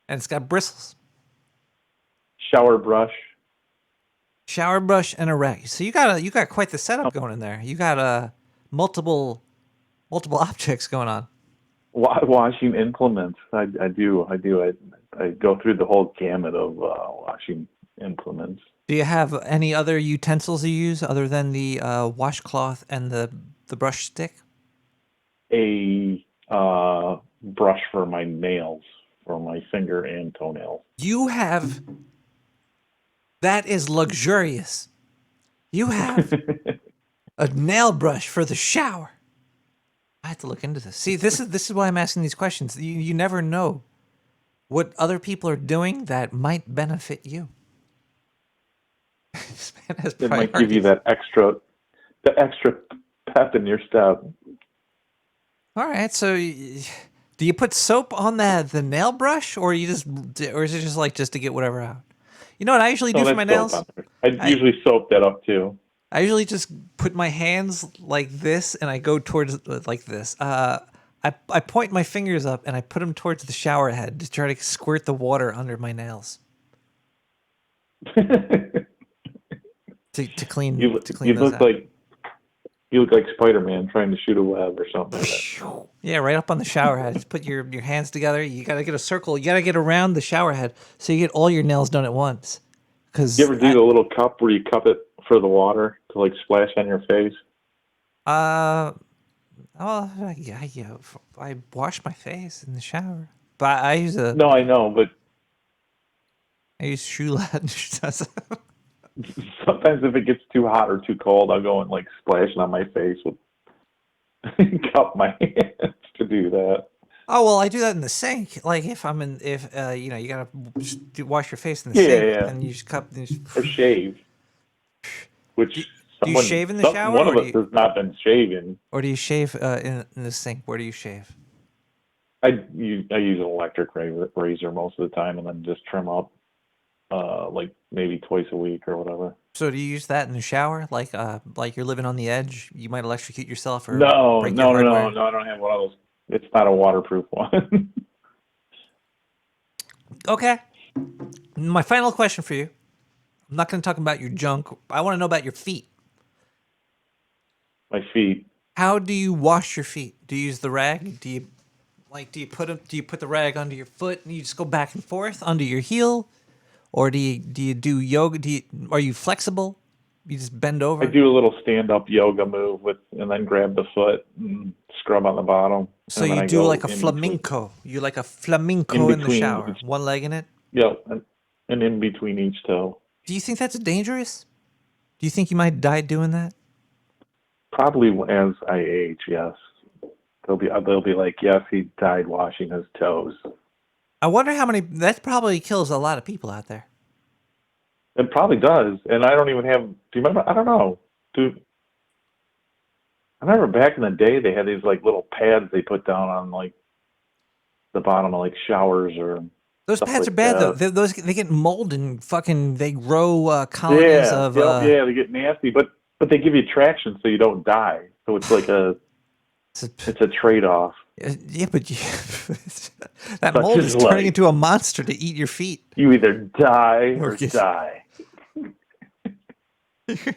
it's got bristles. Shower brush. Shower brush and a rag. So you got quite the setup going in there. You got multiple objects going on. Washing implements. I do. I go through the whole gamut of washing implements. Do you have any other utensils you use other than the washcloth and the brush stick? A brush for my nails, for my finger and toenails. You have. That is luxurious. You have a nail brush for the shower. I have to look into this. See, this is why I'm asking these questions. You never know what other people are doing that might benefit you. This man has It might give you that extra pep in your step. All right, so do you put soap on the nail brush, or is it just like just to get whatever out? You know what I usually do for my nails? I usually soap that up too. I usually just put my hands like this, and I go towards like this. I point my fingers up, and I put them towards the shower head to try to squirt the water under my nails. to clean You those look out. like Spider-Man trying to shoot a web or something like that. Yeah, right up on the shower head. Just put your hands together. You got to get a circle. You got to get around the shower head so you get all your nails done at once. Cause You ever do the little cup where you cup it for the water to like splash on your face? I wash my face in the shower, but I use No, I know, but I use Shoelat. sometimes if it gets too hot or too cold, I'll go and like splashing on my face with cup my hands to do that. Oh well, I do that in the sink. Like if you gotta wash your face in the sink, and you just cup or shave. Which do you shave in the shower? One of us has not been shaving. Or do you shave in the sink? Where do you shave? I use an electric razor most of the time, and then just trim up, like maybe twice a week or whatever. So do you use that in the shower, like you're living on the edge? You might electrocute yourself or No, break your hardware? I don't have one of those. It's not a waterproof one. Okay. My final question for you. I'm not going to talk about your junk. I want to know about your feet. My feet. How do you wash your feet? Do you use the rag? Do you put the rag under your foot and you just go back and forth under your heel, or do you do yoga? Are you flexible? You just bend over. I do a little stand-up yoga move and then grab the foot and scrub on the bottom. So you do like a flamenco. You like a flamenco in the shower, one leg in it. Yeah, and in between each toe. Do you think that's dangerous? Do you think you might die doing that? Probably as I age, yes. They'll be like, yes, he died washing his toes. I wonder how many. That probably kills a lot of people out there. It probably does, and I don't even have. Do you remember? I don't know. I remember back in the day they had these like little pads they put down on like the bottom of like showers or. Those pads like are bad that. though. They get mold and fucking they grow colonies of. Yeah, they get nasty, but they give you traction so you don't die. So it's like it's a trade-off. Yeah, but that mold is turning into a monster to eat your feet. You either die or die. The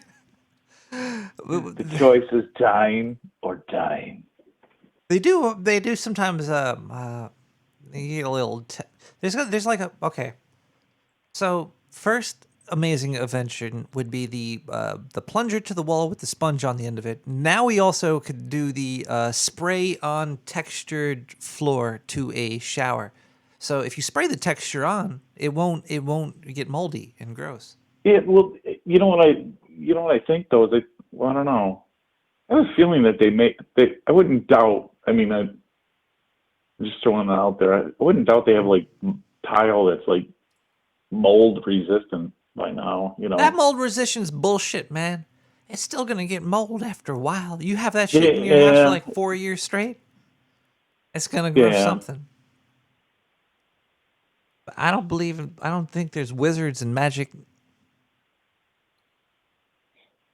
choice is dying or dying. They do sometimes. They get a little. There's like a okay. So first amazing invention would be the plunger to the wall with the sponge on the end of it. Now we also could do the spray on textured floor to a shower. So if you spray the texture on, it won't get moldy and gross. Yeah, well, you know what I think though is I don't know. I have a feeling that I wouldn't doubt. I mean, I'm just throwing that out there. I wouldn't doubt they have like tile that's like mold resistant by now. You know, that mold resistance bullshit, man. It's still gonna get mold after a while. You have that shit in your house for like 4 years straight. It's gonna grow something. But I don't think there's wizards and magic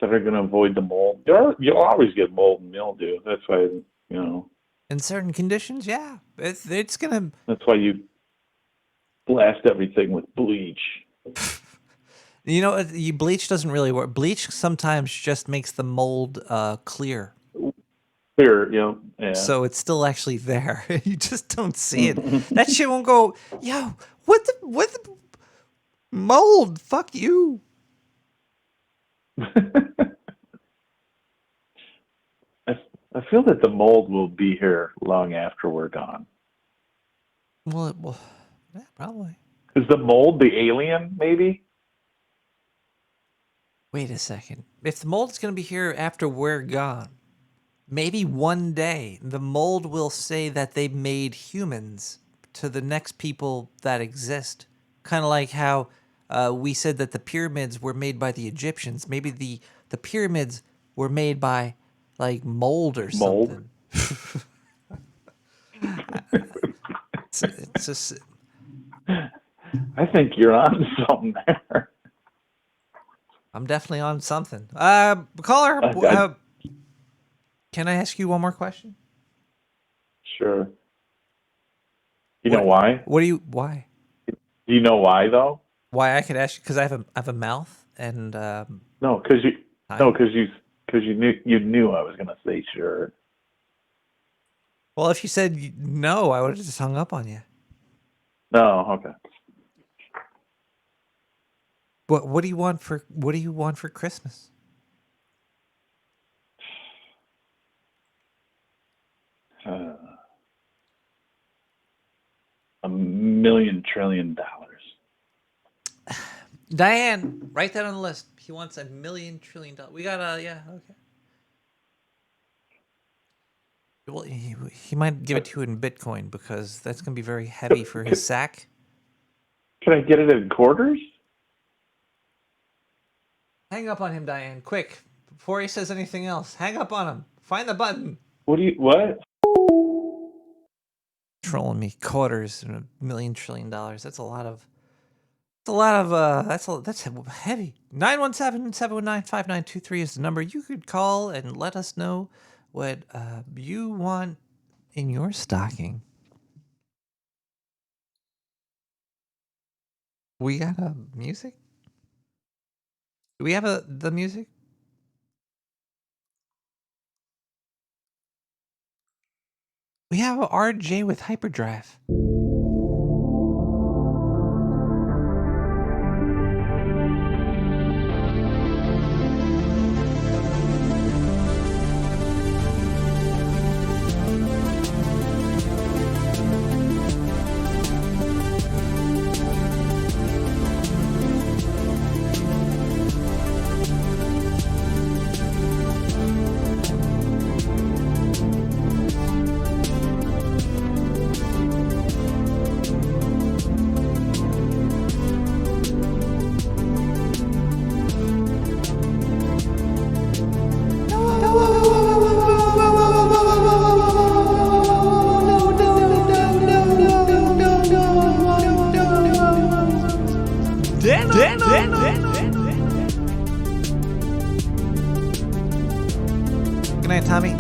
that are going to avoid the mold. You'll always get mold and mildew. That's why, in certain conditions, yeah. It's going to... That's why you blast everything with bleach. Bleach doesn't really work. Bleach sometimes just makes the mold clear. Clear, yeah. So it's still actually there. You just don't see it. That shit won't go, yo, what the mold? Fuck you. I feel that the mold will be here long after we're gone. Well, yeah, probably. Is the mold the alien, maybe? Wait a second. If the mold is going to be here after we're gone, maybe one day the mold will say that they made humans to the next people that exist. Kind of like how we said that the pyramids were made by the Egyptians. Maybe the pyramids were made by like mold or something. It's just... I think you're on something there. I'm definitely on something. Caller, can I ask you one more question? Sure. You know why? Why? Do you know why though? Why I could ask you? Because I have a mouth and. No, because you knew I was gonna say sure. Well, if you said no, I would have just hung up on you. No, okay. What do you want for Christmas? $1 million trillion. Diane, write that on the list. He wants $1 million trillion. We got okay. Well, he might give it to you in Bitcoin because that's going to be very heavy for his sack. Can I get it in quarters? Hang up on him, Diane, quick, before he says anything else. Hang up on him. Find the button. What? Trolling me. Quarters and $1 million trillion. That's a lot of. That's heavy. 917-719-5923 is the number. You could call and let us know what you want in your stocking. We got music? Do we have the music? We have a RJ with hyperdrive. Good night, Tommy.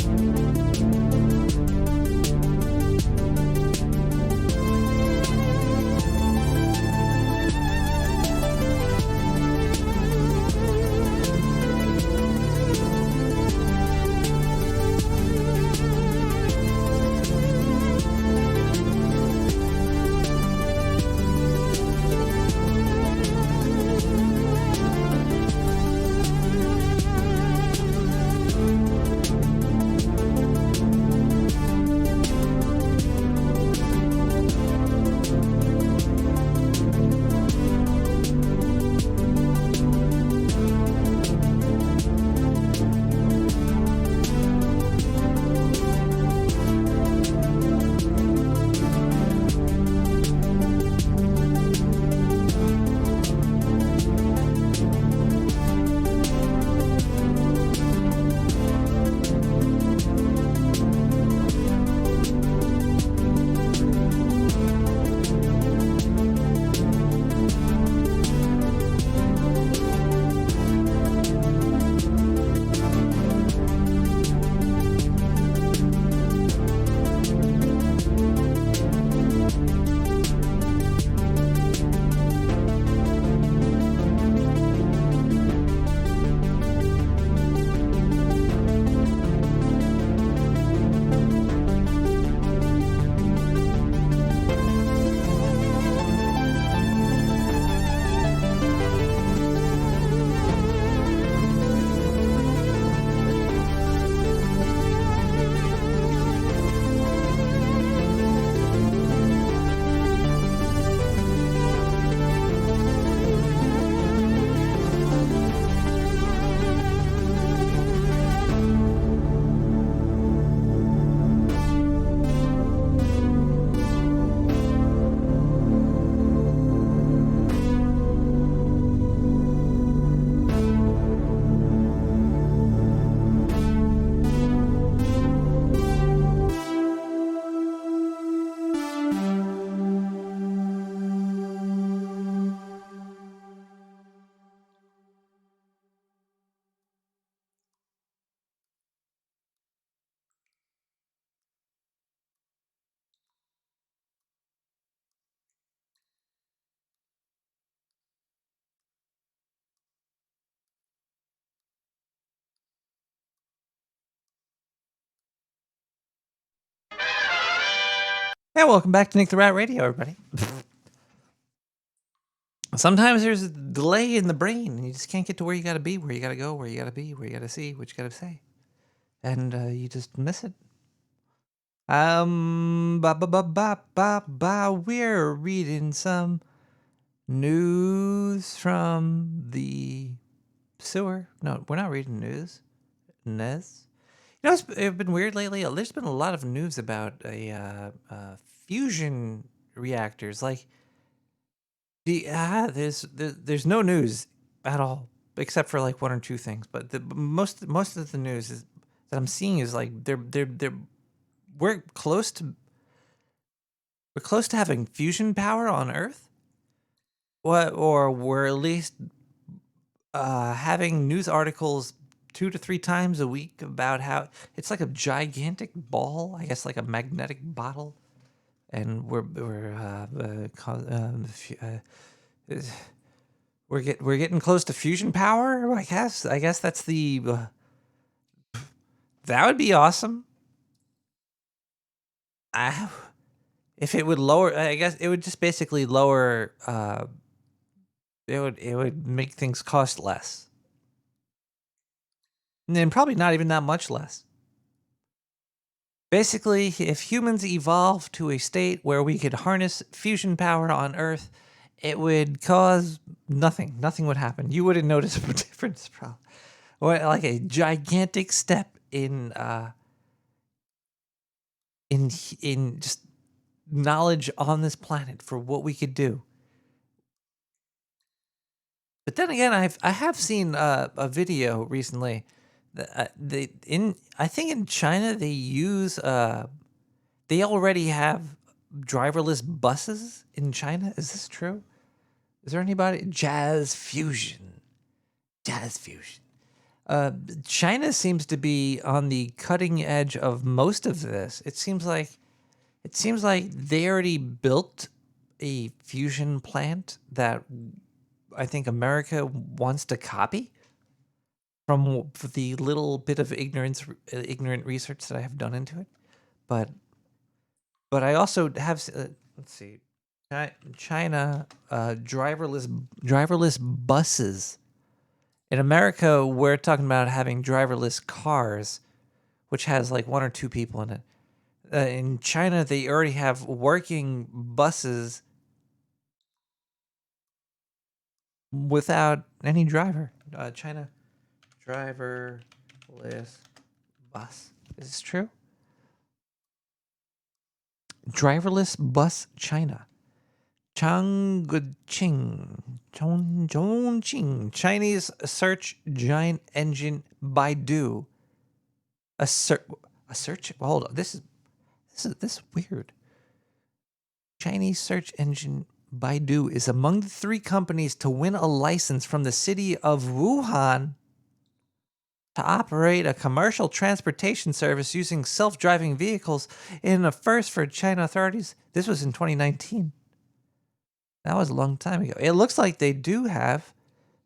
Yeah, welcome back to Nick the Rat Radio, everybody. Sometimes there's a delay in the brain, and you just can't get to where you got to be, where you got to go, where you got to be, where you got to see, what you got to say. And you just miss it. We're reading some news from the sewer. No, we're not reading news. Nez. You know, it's been weird lately. There's been a lot of news about fusion reactors. Like, there's no news at all, except for like one or two things. But most of the news that I'm seeing is like we're close to having fusion power on Earth. Or we're at least having news articles 2 to 3 times a week about how it's like a gigantic ball, I guess like a magnetic bottle, and we're getting close to fusion power. I guess that's the that would be awesome. If it would lower, I guess it would just basically lower. It would make things cost less. And then probably not even that much less. Basically, if humans evolved to a state where we could harness fusion power on Earth, it would cause nothing. Nothing would happen. You wouldn't notice a difference, probably. Or like a gigantic step in just knowledge on this planet for what we could do. But then again, I have seen a video recently. I think in China they use they already have driverless buses in China. Is this true? Is there anybody? Jazz Fusion. China seems to be on the cutting edge of most of this. It seems like they already built a fusion plant that I think America wants to copy from the little bit of ignorant research that I have done into it. But I also have let's see, China driverless buses. In America, we're talking about having driverless cars, which has like 1 or 2 people in it. In China, they already have working buses without any driver. China driverless bus. Is this true? Driverless bus China. Chongqing. Chinese search giant engine Baidu. A search. Hold on. This is weird. Chinese search engine Baidu is among the 3 companies to win a license from the city of Wuhan to operate a commercial transportation service using self-driving vehicles in a first for China authorities. This was in 2019. That was a long time ago. It looks like they do have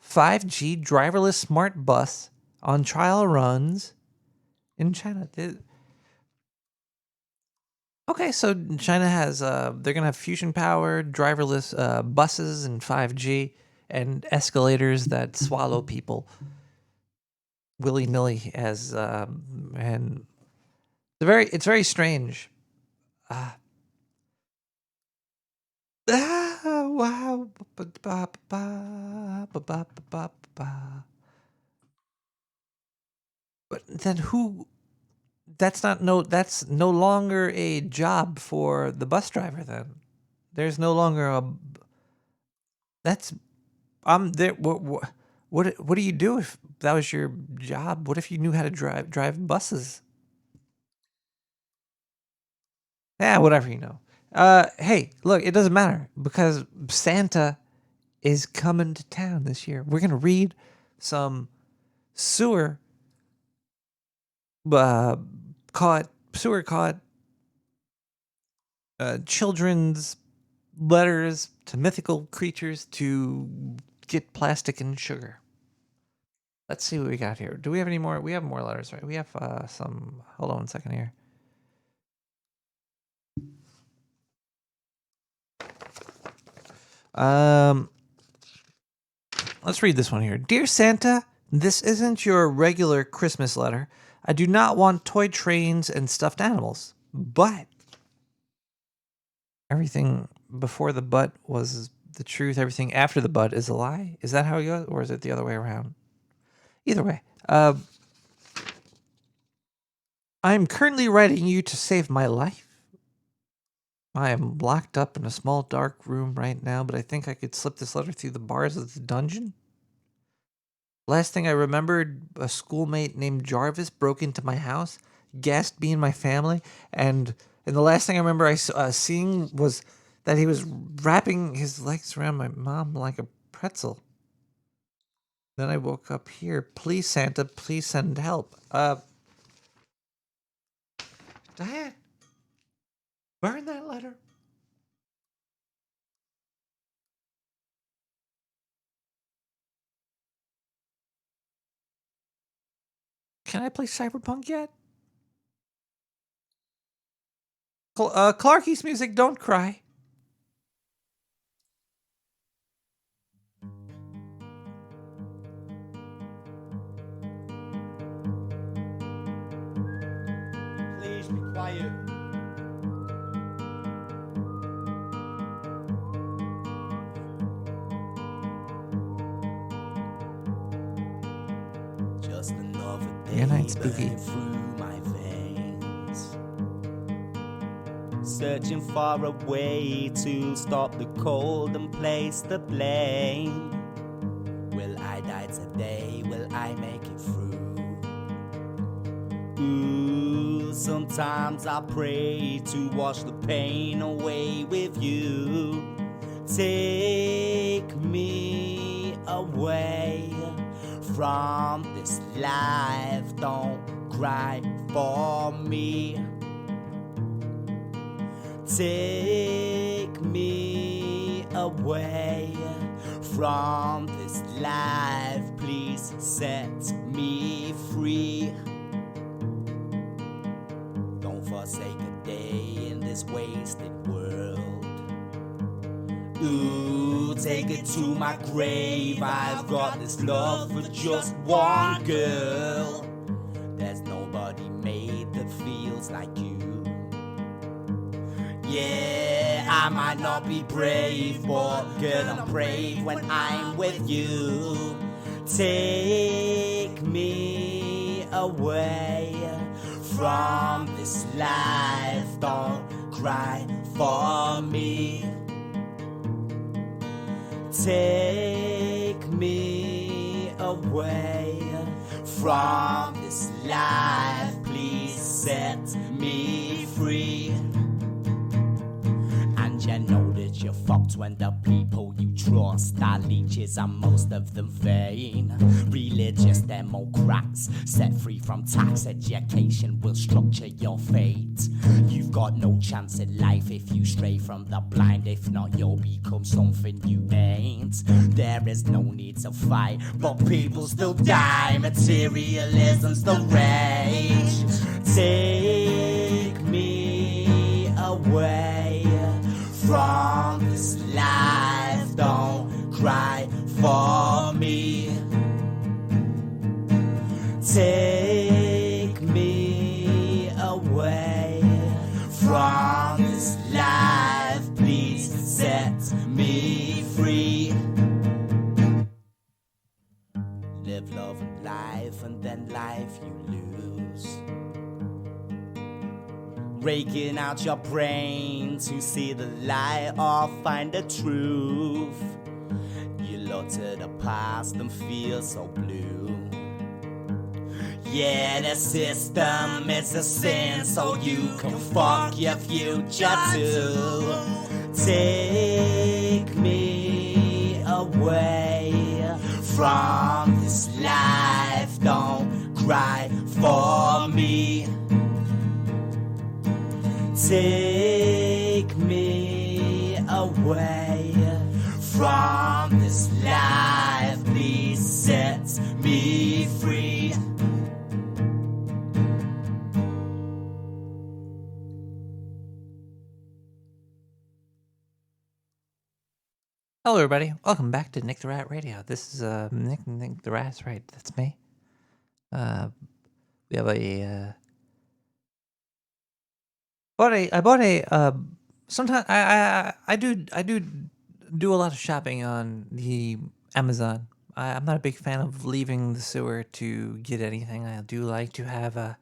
5G driverless smart bus on trial runs in China. Okay, so China has, they're going to have fusion-powered driverless buses and 5G and escalators that swallow people willy-nilly and it's very strange. Wow. But then that's no longer a job for the bus driver then. There's no longer there. What do you do if that was your job? What if you knew how to drive buses? Yeah, whatever you know. Hey, look, it doesn't matter because Santa is coming to town this year. We're gonna read some sewer caught children's letters to mythical creatures to get plastic and sugar. Let's see what we got here. Do we have any more? We have more letters, right? We have some. Hold on 1 second here. Let's read this one here. Dear Santa, this isn't your regular Christmas letter. I do not want toy trains and stuffed animals, but everything before the but was the truth. Everything after the but is a lie. Is that how it goes, or is it the other way around? Either way, I am currently writing you to save my life. I am locked up in a small dark room right now, but I think I could slip this letter through the bars of the dungeon. Last thing I remembered, a schoolmate named Jarvis broke into my house, gassed me and my family, and the last thing I remember seeing was that he was wrapping his legs around my mom like a pretzel. Then I woke up here. Please, Santa, please send help. Diane, burn that letter. Can I play Cyberpunk yet? Clarky's music, don't cry. Please be quiet. Just another day burning through my veins, searching for a way to stop the cold and place the blame. Will I die today? Will I make it through? Ooh, sometimes I pray to wash the pain away with you. Take me away from this life. Don't cry for me. Take me away from this life. Please set me free. Don't forsake a day in this wasted world. Ooh, take it to my grave. I've got this love for just one girl. There's nobody made that feels like you. Yeah, I might not be brave, but girl, I'm brave when I'm with you. Take me away from this life. Don't cry for me. Take me away from this life. Please set me free. And you know that you're fucked when the people you trust are leeches and most of them vain. Religious Democrats set free from tax. Education will structure your fate. You've got no chance in life if you stray from the blind. If not, you'll become something you ain't. There is no need to fight, but people still die. Materialism's the rage. Take me away from this life. Don't cry for me. Take me away from this life. Please set me free. Live, love, and life, and then life you lose. Raking out your brain to see the lie or find the truth. You look to the past and feel so blue. Yeah, the system is a sin, so you can fuck your future too. Take me away from this life. Don't cry for me. Take me away from this life. Please set me free. Hello, everybody. Welcome back to Nick the Rat Radio. This is Nick the Rat's right. That's me. We have sometimes I do a lot of shopping on the Amazon. I'm not a big fan of leaving the sewer to get anything. I do like to have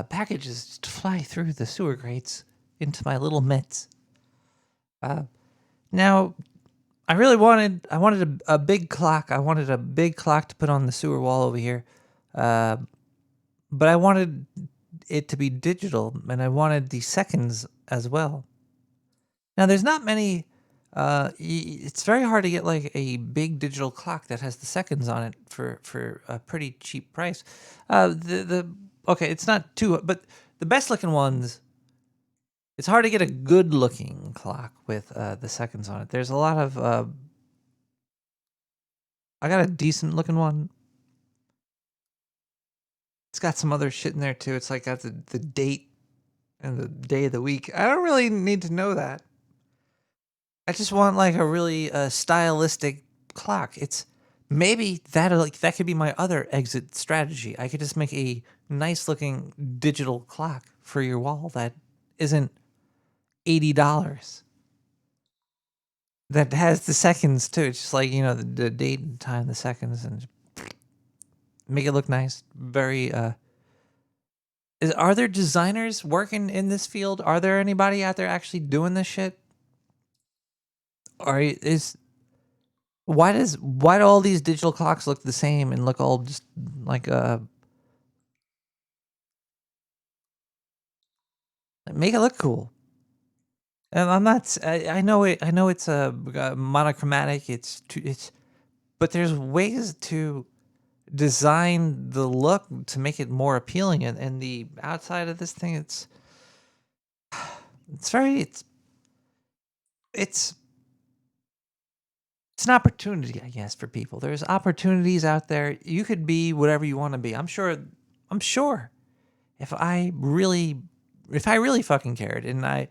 packages to fly through the sewer grates into my little mitts. Now, I wanted a big clock. I wanted a big clock to put on the sewer wall over here, but I wanted it to be digital, and I wanted the seconds as well. Now, there's not many. It's very hard to get like a big digital clock that has the seconds on it for a pretty cheap price. Okay, it's not too, but the best looking ones. It's hard to get a good looking clock with the seconds on it. There's a lot of. I got a decent looking one. It's got some other shit in there too. It's like got the date and the day of the week. I don't really need to know that. I just want like a really stylistic clock. It's maybe that could be my other exit strategy. I could just make a nice looking digital clock for your wall that isn't $80. That has the seconds too. It's just like, the date and time, the seconds, and make it look nice. Very are there designers working in this field? Are there anybody out there actually doing this shit? Why do all these digital clocks look the same and look all just like make it look cool? And I'm not. I know it. I know it's a monochromatic. But there's ways to design the look to make it more appealing, and the outside of this thing, it's an opportunity, I guess, for people. There's opportunities out there. You could be whatever you want to be. I'm sure if I really fucking cared, and I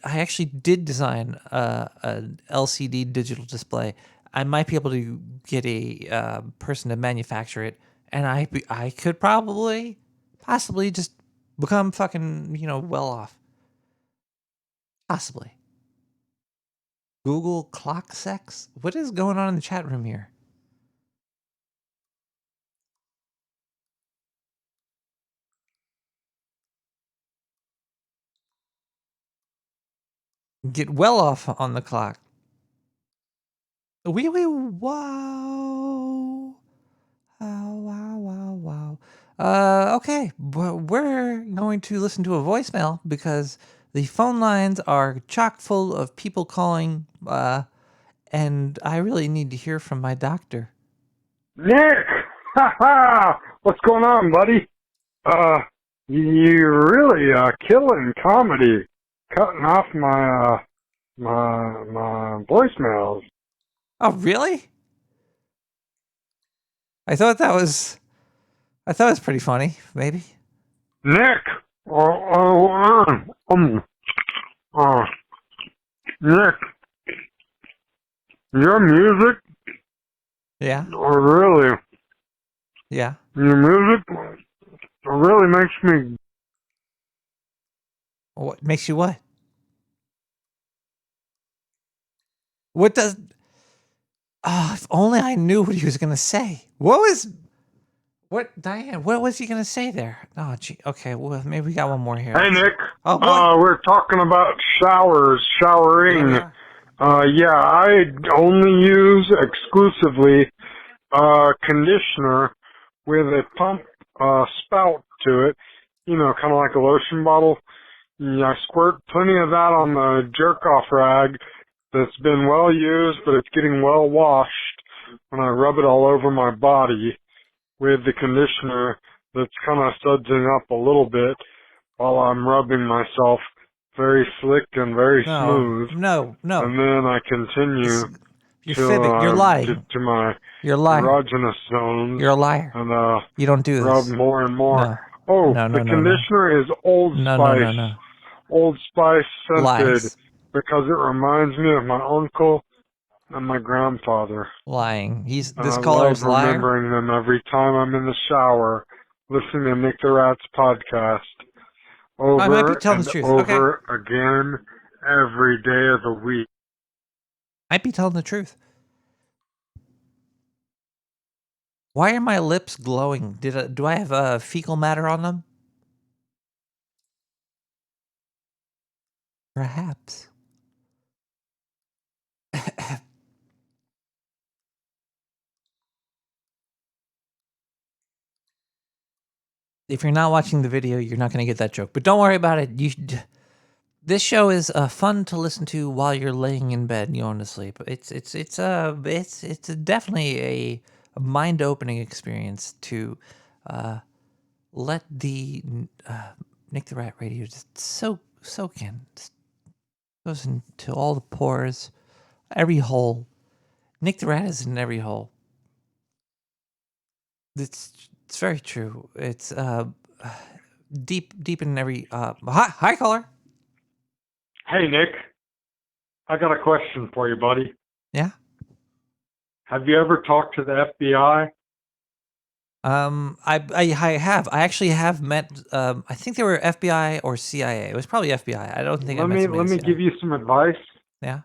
actually did design an LCD digital display, I might be able to get a person to manufacture it, and I could possibly just become fucking, well off. Possibly. Google clock sex? What is going on in the chat room here? Get well off on the clock. Wow. Wow. Okay, we're going to listen to a voicemail because the phone lines are chock full of people calling, and I really need to hear from my doctor. Nick! Ha ha! What's going on, buddy? You're really killing comedy, cutting off my voicemails. Oh, really? I thought that was pretty funny, maybe. Nick! Nick, your music? Yeah. Really? Yeah. Your music really makes me... What makes you what? What does... Oh, if only I knew what he was going to say. Diane, what was he going to say there? Oh, gee. Okay, well, maybe we got one more here. Hey, Nick. Oh, boy. We're talking about showering. Yeah, I only use exclusively conditioner with a pump spout to it, kind of like a lotion bottle. Yeah, I squirt plenty of that on the jerk-off rag that's been well used, but it's getting well washed, and I rub it all over my body with the conditioner that's kind of sudsing up a little bit while I'm rubbing myself very slick and very smooth. No. And then I continue You're fibbing. You're lying. to my You're a liar. erogenous zones. You're a liar. And you don't do rub this. more and more. No. Oh, No, the conditioner is Old Spice. No. Old Spice scented Lies. because it reminds me of my uncle and my grandfather. Lying. This I caller's love liar. remembering them every time I'm in the shower listening to Nick the Rat's podcast over I might be telling and the truth. over again every day of the week. Might be telling the truth. Why are my lips glowing? Do I have fecal matter on them? Perhaps. If you're not watching the video, you're not going to get that joke. But don't worry about it. This show is fun to listen to while you're laying in bed and going to sleep. It's definitely a mind-opening experience to let the Nick the Rat radio just soak in. Just goes into all the pores, every hole. Nick the Rat is in every hole. It's very true. It's deep in every. Hi, caller. Hey, Nick. I got a question for you, buddy. Yeah? Have you ever talked to the FBI? I have. I actually have met. I think they were FBI or CIA. It was probably FBI. I don't think. Let me give you some advice. Yeah.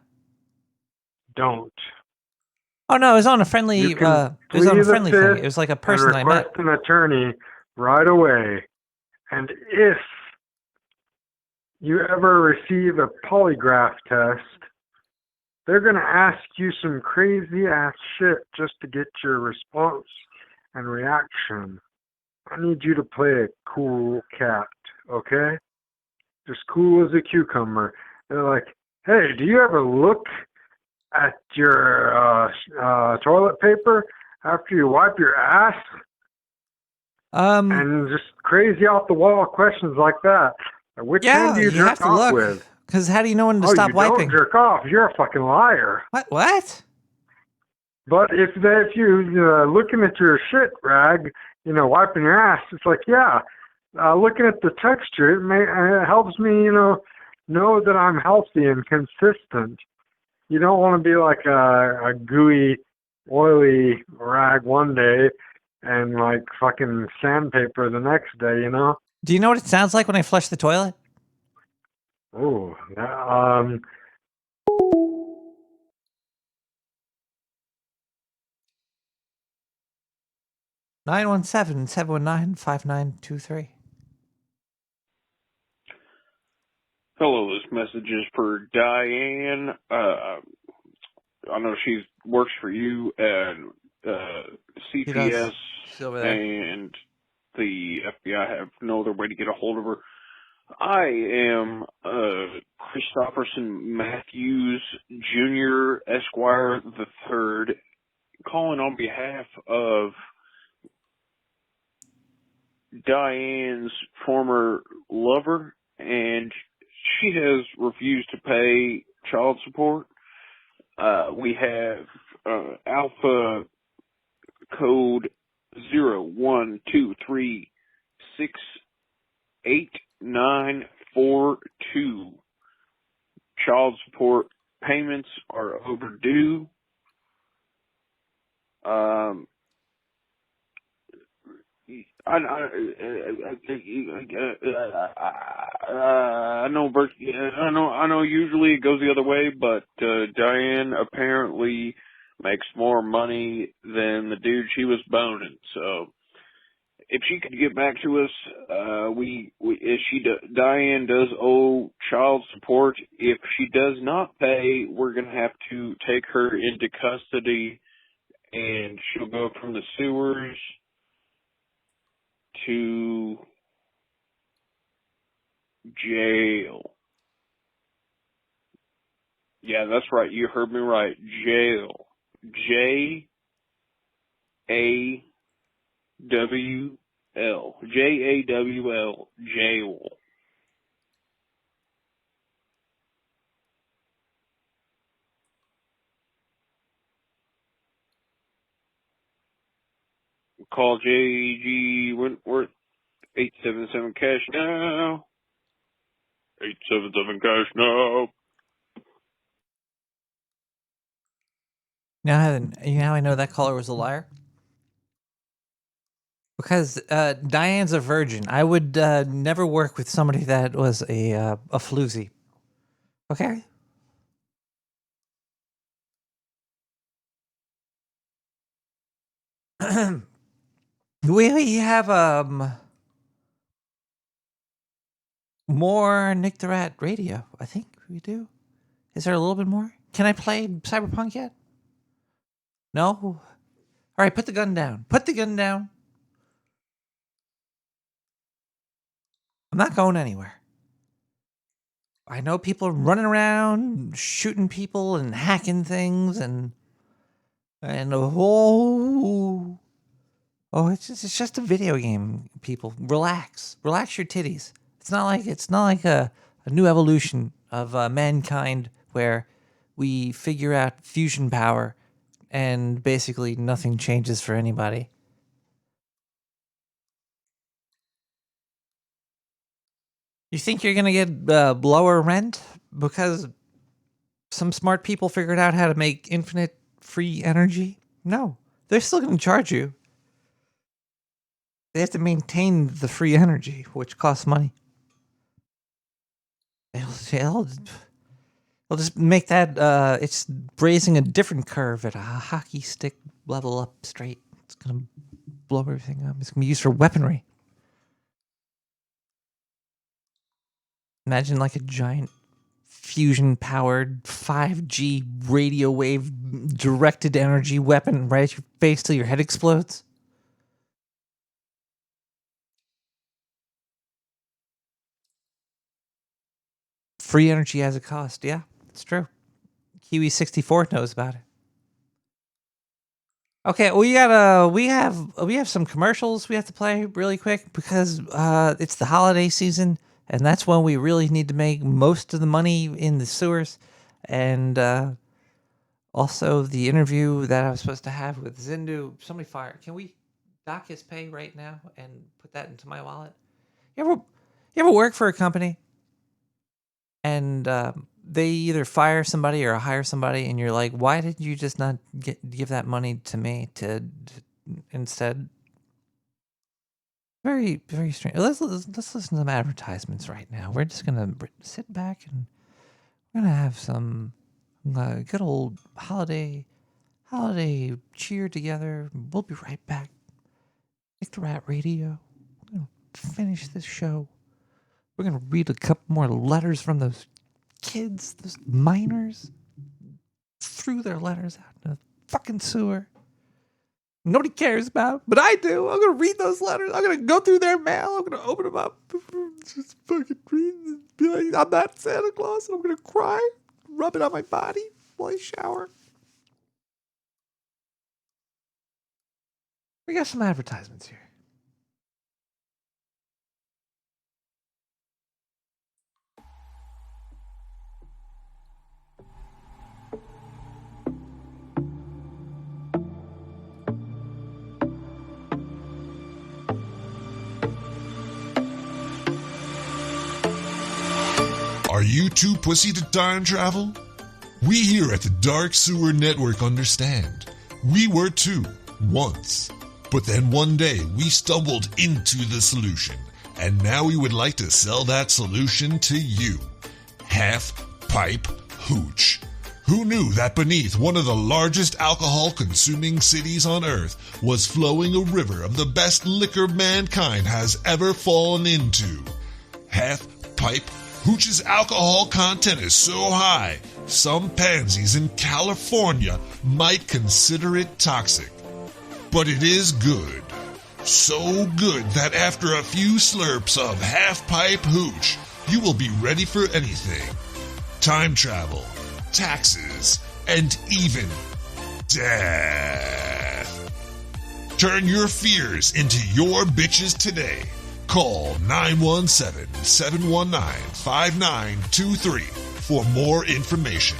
Don't. Oh no! It was on a friendly. It was on a friendly thing. It was like a person I met. Request an attorney right away, and if you ever receive a polygraph test, they're going to ask you some crazy ass shit just to get your response and reaction. I need you to play a cool cat, okay? Just cool as a cucumber. They're like, hey, do you ever look at your toilet paper after you wipe your ass? And just crazy off the wall questions like that. Which hand do you have jerk to off look. with? Because how do you know when to Oh, stop you wiping? don't jerk off. You're a fucking liar. What? But if you looking at your shit rag, wiping your ass, it's like, yeah, looking at the texture, it helps me, know that I'm healthy and consistent. You don't want to be like a gooey, oily rag one day and like fucking sandpaper the next day, Do you know what it sounds like when I flush the toilet? Oh, 917-719-5923. Hello, this message is for Diane. I know she works for you at CPS, She's over there. and the FBI have no other way to get a hold of her. I am Christopherson Matthews Jr. Esquire III, calling on behalf of Diane's former lover, and she has refused to pay child support. We have Alpha code 0123688942. Child support payments are overdue. I know usually it goes the other way, but Diane apparently makes more money than the dude she was boning. So if she could get back to us, Diane does owe child support. If she does not pay, we're gonna have to take her into custody, and she'll go from the sewers to jail. Yeah, that's right. You heard me right. Jail. Jawl. Jawl. Jail. Call JG Wentworth 877 cash now. 877 cash now. Now I know that caller was a liar. Because Diane's a virgin. I would never work with somebody that was a floozy. Okay? We have more Nick the Rat radio. I think we do. Is there a little bit more? Can I play Cyberpunk yet? No? All right, put the gun down. Put the gun down. I'm not going anywhere. I know people are running around shooting people and hacking things and it's just a video game. People, relax your titties. It's not like a new evolution of mankind where we figure out fusion power and basically nothing changes for anybody. You think you're gonna get lower rent because some smart people figured out how to make infinite free energy? No, they're still gonna charge you. They have to maintain the free energy, which costs money. They'll just make that, it's raising a different curve at a hockey stick level up straight. It's going to blow everything up. It's going to be used for weaponry. Imagine like a giant fusion-powered 5G radio wave directed energy weapon right at your face till your head explodes. Free energy has a cost. Yeah, it's true. Kiwi64 knows about it. Okay, we have some commercials we have to play really quick because it's the holiday season, and that's when we really need to make most of the money in the sewers. And also the interview that I was supposed to have with Zindu. Somebody fire. Can we dock his pay right now and put that into my wallet? You ever work for a company and they either fire somebody or hire somebody, and you're like, why did you just not give that money to me to instead? Very, very strange. Let's listen to some advertisements right now. We're just gonna sit back and we're gonna have some good old holiday cheer together. We'll be right back. Nick the Rat Radio. We're gonna finish this show. We're gonna read a couple more letters from those kids, those minors, threw their letters out in the fucking sewer. Nobody cares about, but I do. I'm gonna read those letters. I'm gonna go through their mail. I'm gonna open them up, just fucking read. Be like, I'm not Santa Claus, and I'm gonna cry, rub it on my body while I shower. We got some advertisements here. Are you too pussy to time travel? We here at the Dark Sewer Network understand. We were too, once. But then one day we stumbled into the solution, and now we would like to sell that solution to you. Half Pipe Hooch. Who knew that beneath one of the largest alcohol-consuming cities on Earth was flowing a river of the best liquor mankind has ever fallen into? Half Pipe Hooch's alcohol content is so high, some pansies in California might consider it toxic. But it is good. So good that after a few slurps of Half Pipe Hooch, you will be ready for anything. Time travel, taxes, and even death. Turn your fears into your bitches today. Call 917-719-5923 for more information.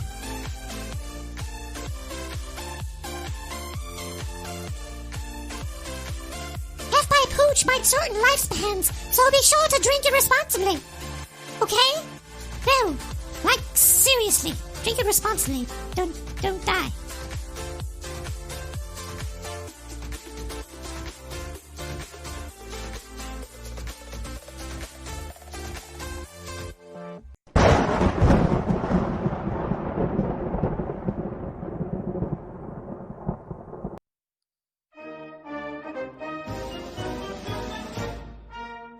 Half-pipe hooch bites certain lifespans, so be sure to drink it responsibly. Okay? No, like seriously, drink it responsibly. Don't die.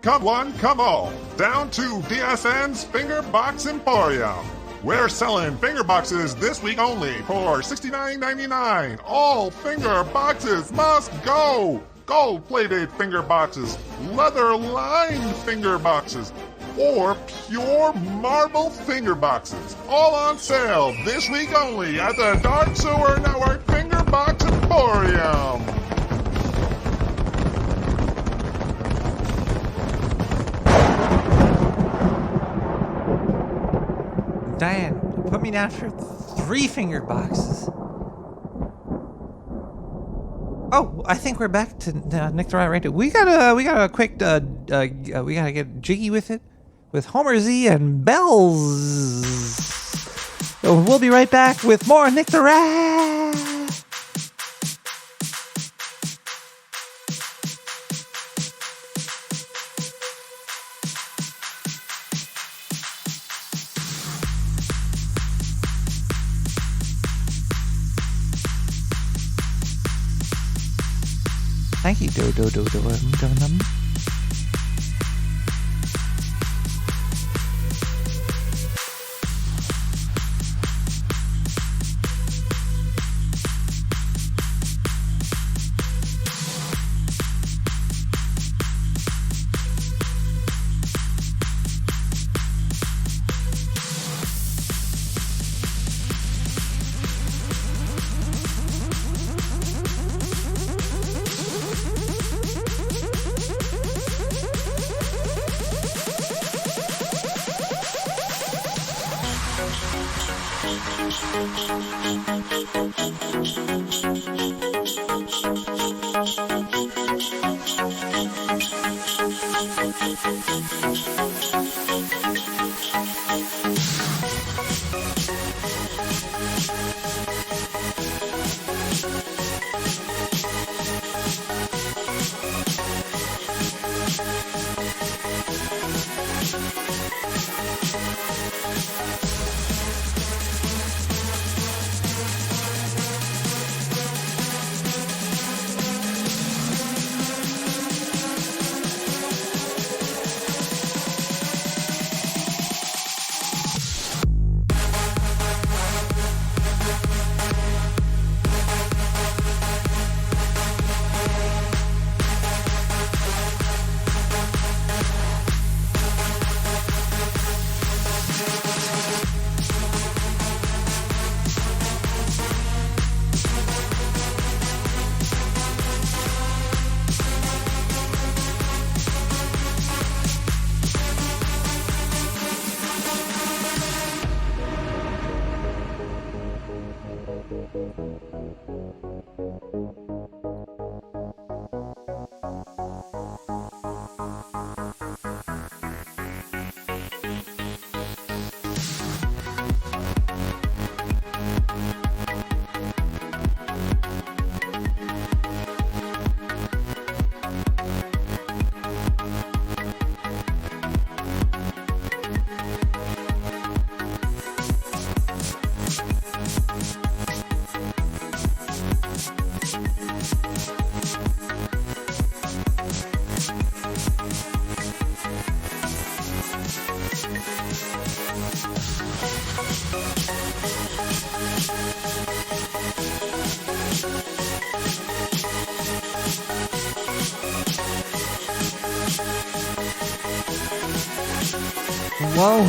Come one, come all, down to DSN's Finger Box Emporium. We're selling finger boxes this week only for $69.99. All finger boxes must go. Gold-plated finger boxes, leather-lined finger boxes, or pure marble finger boxes. All on sale this week only at the Dark Sewer Network Finger Box Emporium. Diane, put me down for 3 finger boxes. Oh, I think we're back to Nick the Rat Radio. We got a quick we gotta get jiggy with it with Homer Z and Bells. So we'll be right back with more Nick the Rat. Thank you, do. Whoa,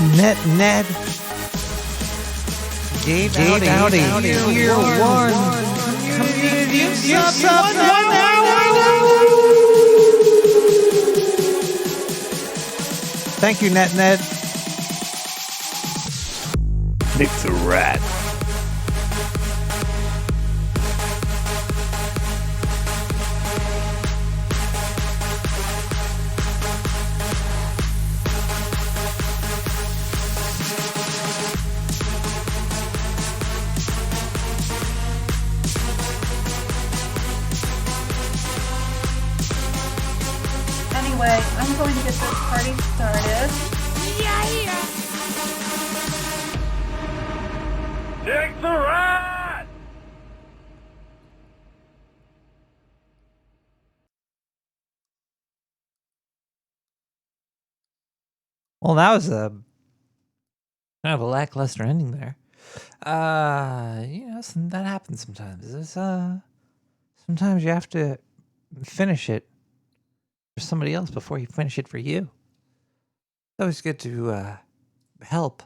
Ned. Gave out a year one. Community sub Thank you, Ned. Nick the Rat. Anyway, I'm going to get this party started. Nick the Rat! Well, that was a kind of a lackluster ending there. That happens sometimes. Sometimes you have to finish it for somebody else before you finish it for you. It's always good to help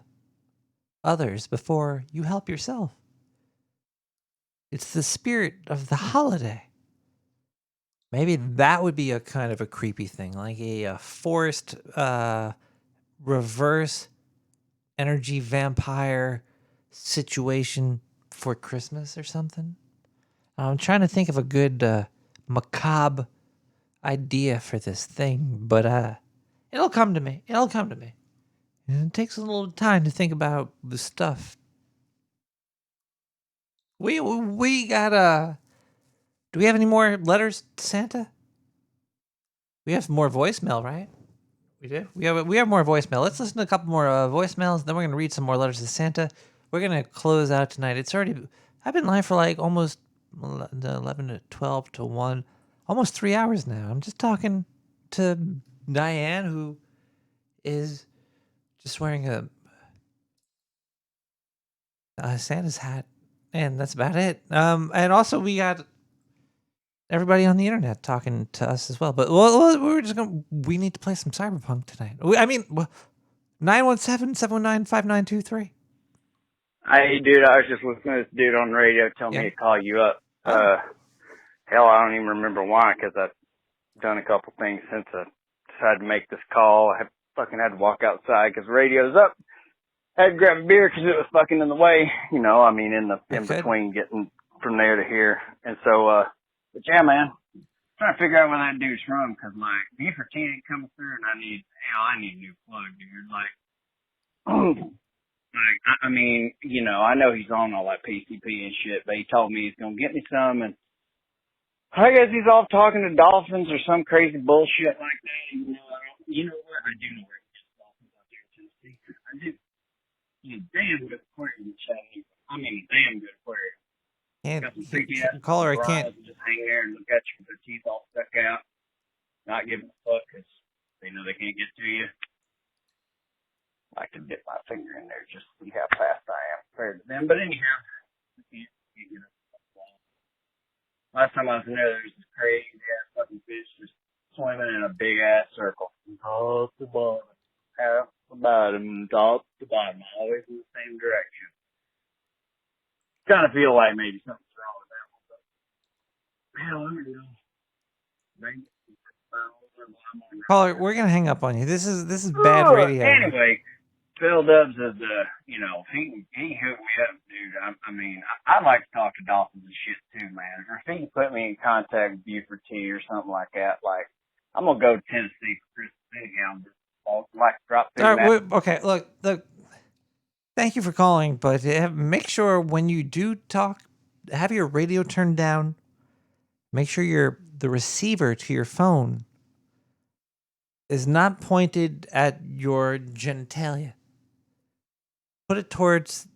others before you help yourself. It's the spirit of the holiday. Maybe that would be a kind of a creepy thing, like a forced reverse energy vampire situation for Christmas or something. I'm trying to think of a good macabre idea for this thing, but it'll come to me. And it takes a little time to think about the stuff. We got do we have any more letters to Santa? We have more voicemail, right? We do. We have more voicemail. Let's listen to a couple more voicemails. Then we're gonna read some more letters to Santa. We're gonna close out tonight. I've been live for like almost 11 to 12 to 1, almost 3 hours now. I'm just talking to Diane, who is just wearing a Santa's hat, and that's about it. And also we got everybody on the internet talking to us as well. But we need to play some Cyberpunk tonight. 917-719-5923. Hey, dude, I was just listening to this dude on the radio tell me to call you up. Hell, I don't even remember why, because I've done a couple things since I decided to make this call. I fucking had to walk outside because the radio's up. had to grab a beer because it was fucking in the way. You know, I mean, in between getting from there to here. And so, but yeah, man, trying to figure out where that dude's from because like B4T ain't coming through, and I need a new plug, dude. Like, I mean, you know, I know he's on all that PCP and shit, but he told me he's gonna get me some, and I guess he's off talking to dolphins or some crazy bullshit like that. You know what? I do know where he gets dolphins out there in Tennessee. I do. He's a damn good aquarium, Chattanooga. I mean, damn good aquarium. Got some freaky ass Caller, I can't. just hang there and look at you with their teeth all stuck out, not giving a fuck because they know they can't get to you. I can dip my finger in there just to see how fast I am compared to them. But anyhow, can't get up. Last time I was in there was this crazy ass fucking fish just swimming in a big ass circle from top to bottom, half the bottom, top to bottom, always in the same direction. Kind of feel like maybe something's wrong with that one, but hell, I don't know. Maybe. Caller, we're gonna hang up on you. This is bad radio. Anyway, Phil Dubs is he hooked me up, dude. I mean, I'd like to talk to dolphins and shit too, man. Or if he can put me in contact with B4T or something like that, like I'm gonna go to Tennessee for Christmas anyhow. I'd like to drop through that. Okay, look. Thank you for calling, but make sure when you do talk, have your radio turned down. Make sure the receiver to your phone is not pointed at your genitalia. Put it towards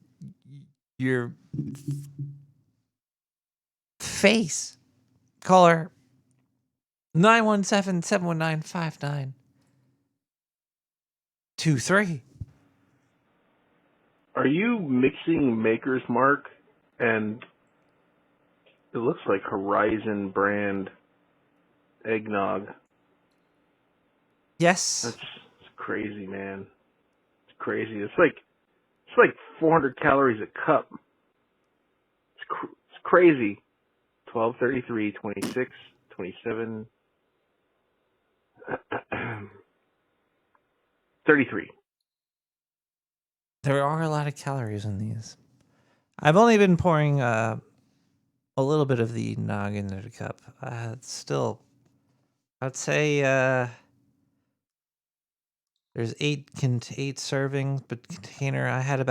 your face. Caller 917-719-5923. Are you mixing Maker's Mark and it looks like Horizon brand eggnog? Yes. That's crazy, man. It's crazy. It's like 400 calories a cup. It's crazy. 12, 33, 26, 27, 33. There are a lot of calories in these. I've only been pouring a little bit of the nog into the cup. It's still, I'd say there's 8 servings, but container. I had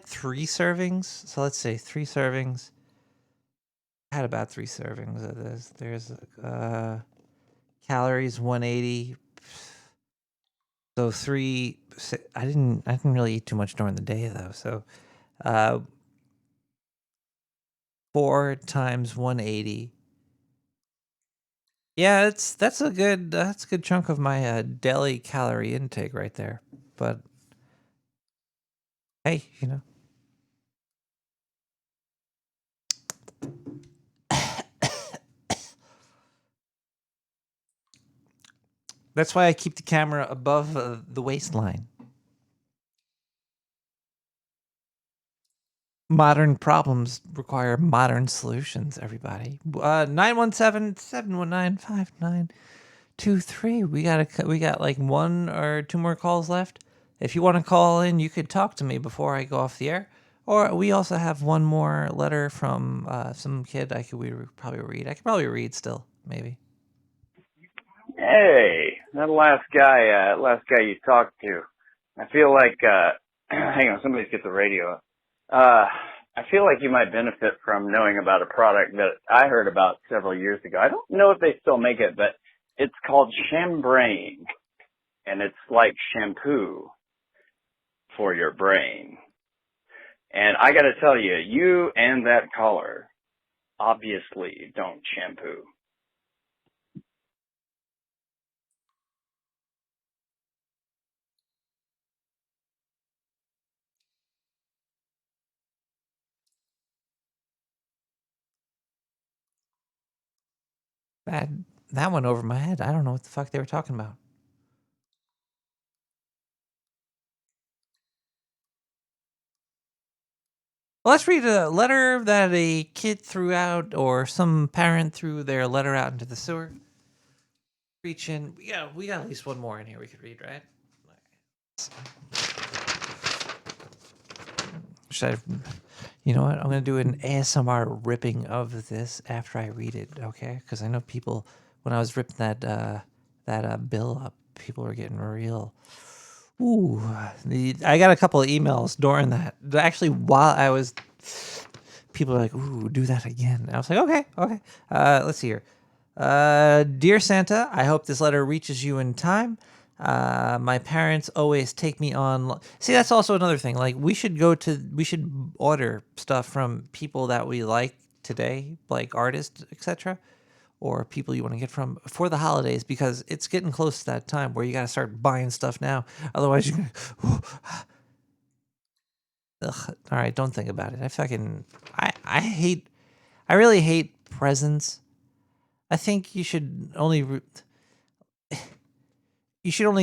3 servings. So let's say 3 servings. I had about 3 servings of this. There's calories 180. So 3. I didn't really eat too much during the day though. So 4 times 180. Yeah, that's a good chunk of my daily calorie intake right there. But hey, you know. That's why I keep the camera above the waistline. Modern problems require modern solutions, everybody. 917-719-5923. We got like 1 or 2 more calls left. If you want to call in, you could talk to me before I go off the air. Or we also have 1 more letter from some kid we probably read. I could probably read still, maybe. Hey, that last guy you talked to. I feel like, hang on, somebody's get the radio. I feel like you might benefit from knowing about a product that I heard about several years ago. I don't know if they still make it, but it's called Chambrain, and it's like shampoo for your brain. And I gotta tell you, you and that caller obviously don't shampoo. That went over my head. I don't know what the fuck they were talking about. Well, let's read a letter that a kid threw out, or some parent threw their letter out into the sewer. Reach in. We got at least 1 more in here we could read, right? Should I? You know what? I'm gonna do an ASMR ripping of this after I read it, okay? Because I know people when I was ripping that bill up, people were getting real. Ooh, I got a couple of emails during that. Actually, while I was, people were like, "Ooh, do that again." I was like, "Okay." Let's see here. Dear Santa, I hope this letter reaches you in time. My parents always take me on. See, that's also another thing. Like, we should order stuff from people that we like today, like artists, etc., or people you want to get from for the holidays, because it's getting close to that time where you got to start buying stuff now. Otherwise, you're gonna. Ugh, all right, don't think about it. I really hate presents. I think you should only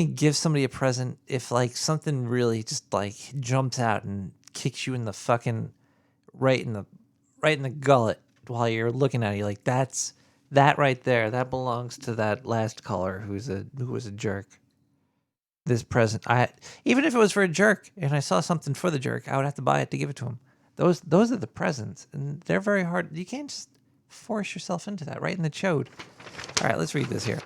give somebody a present if like something really just like jumps out and kicks you in the fucking right in the gullet while you're looking at it. You're like, that right there, that belongs to that last caller who was a jerk. This present, even if it was for a jerk and I saw something for the jerk, I would have to buy it to give it to him. Those are the presents, and they're very hard. You can't just force yourself into that right in the chode. All right, let's read this here.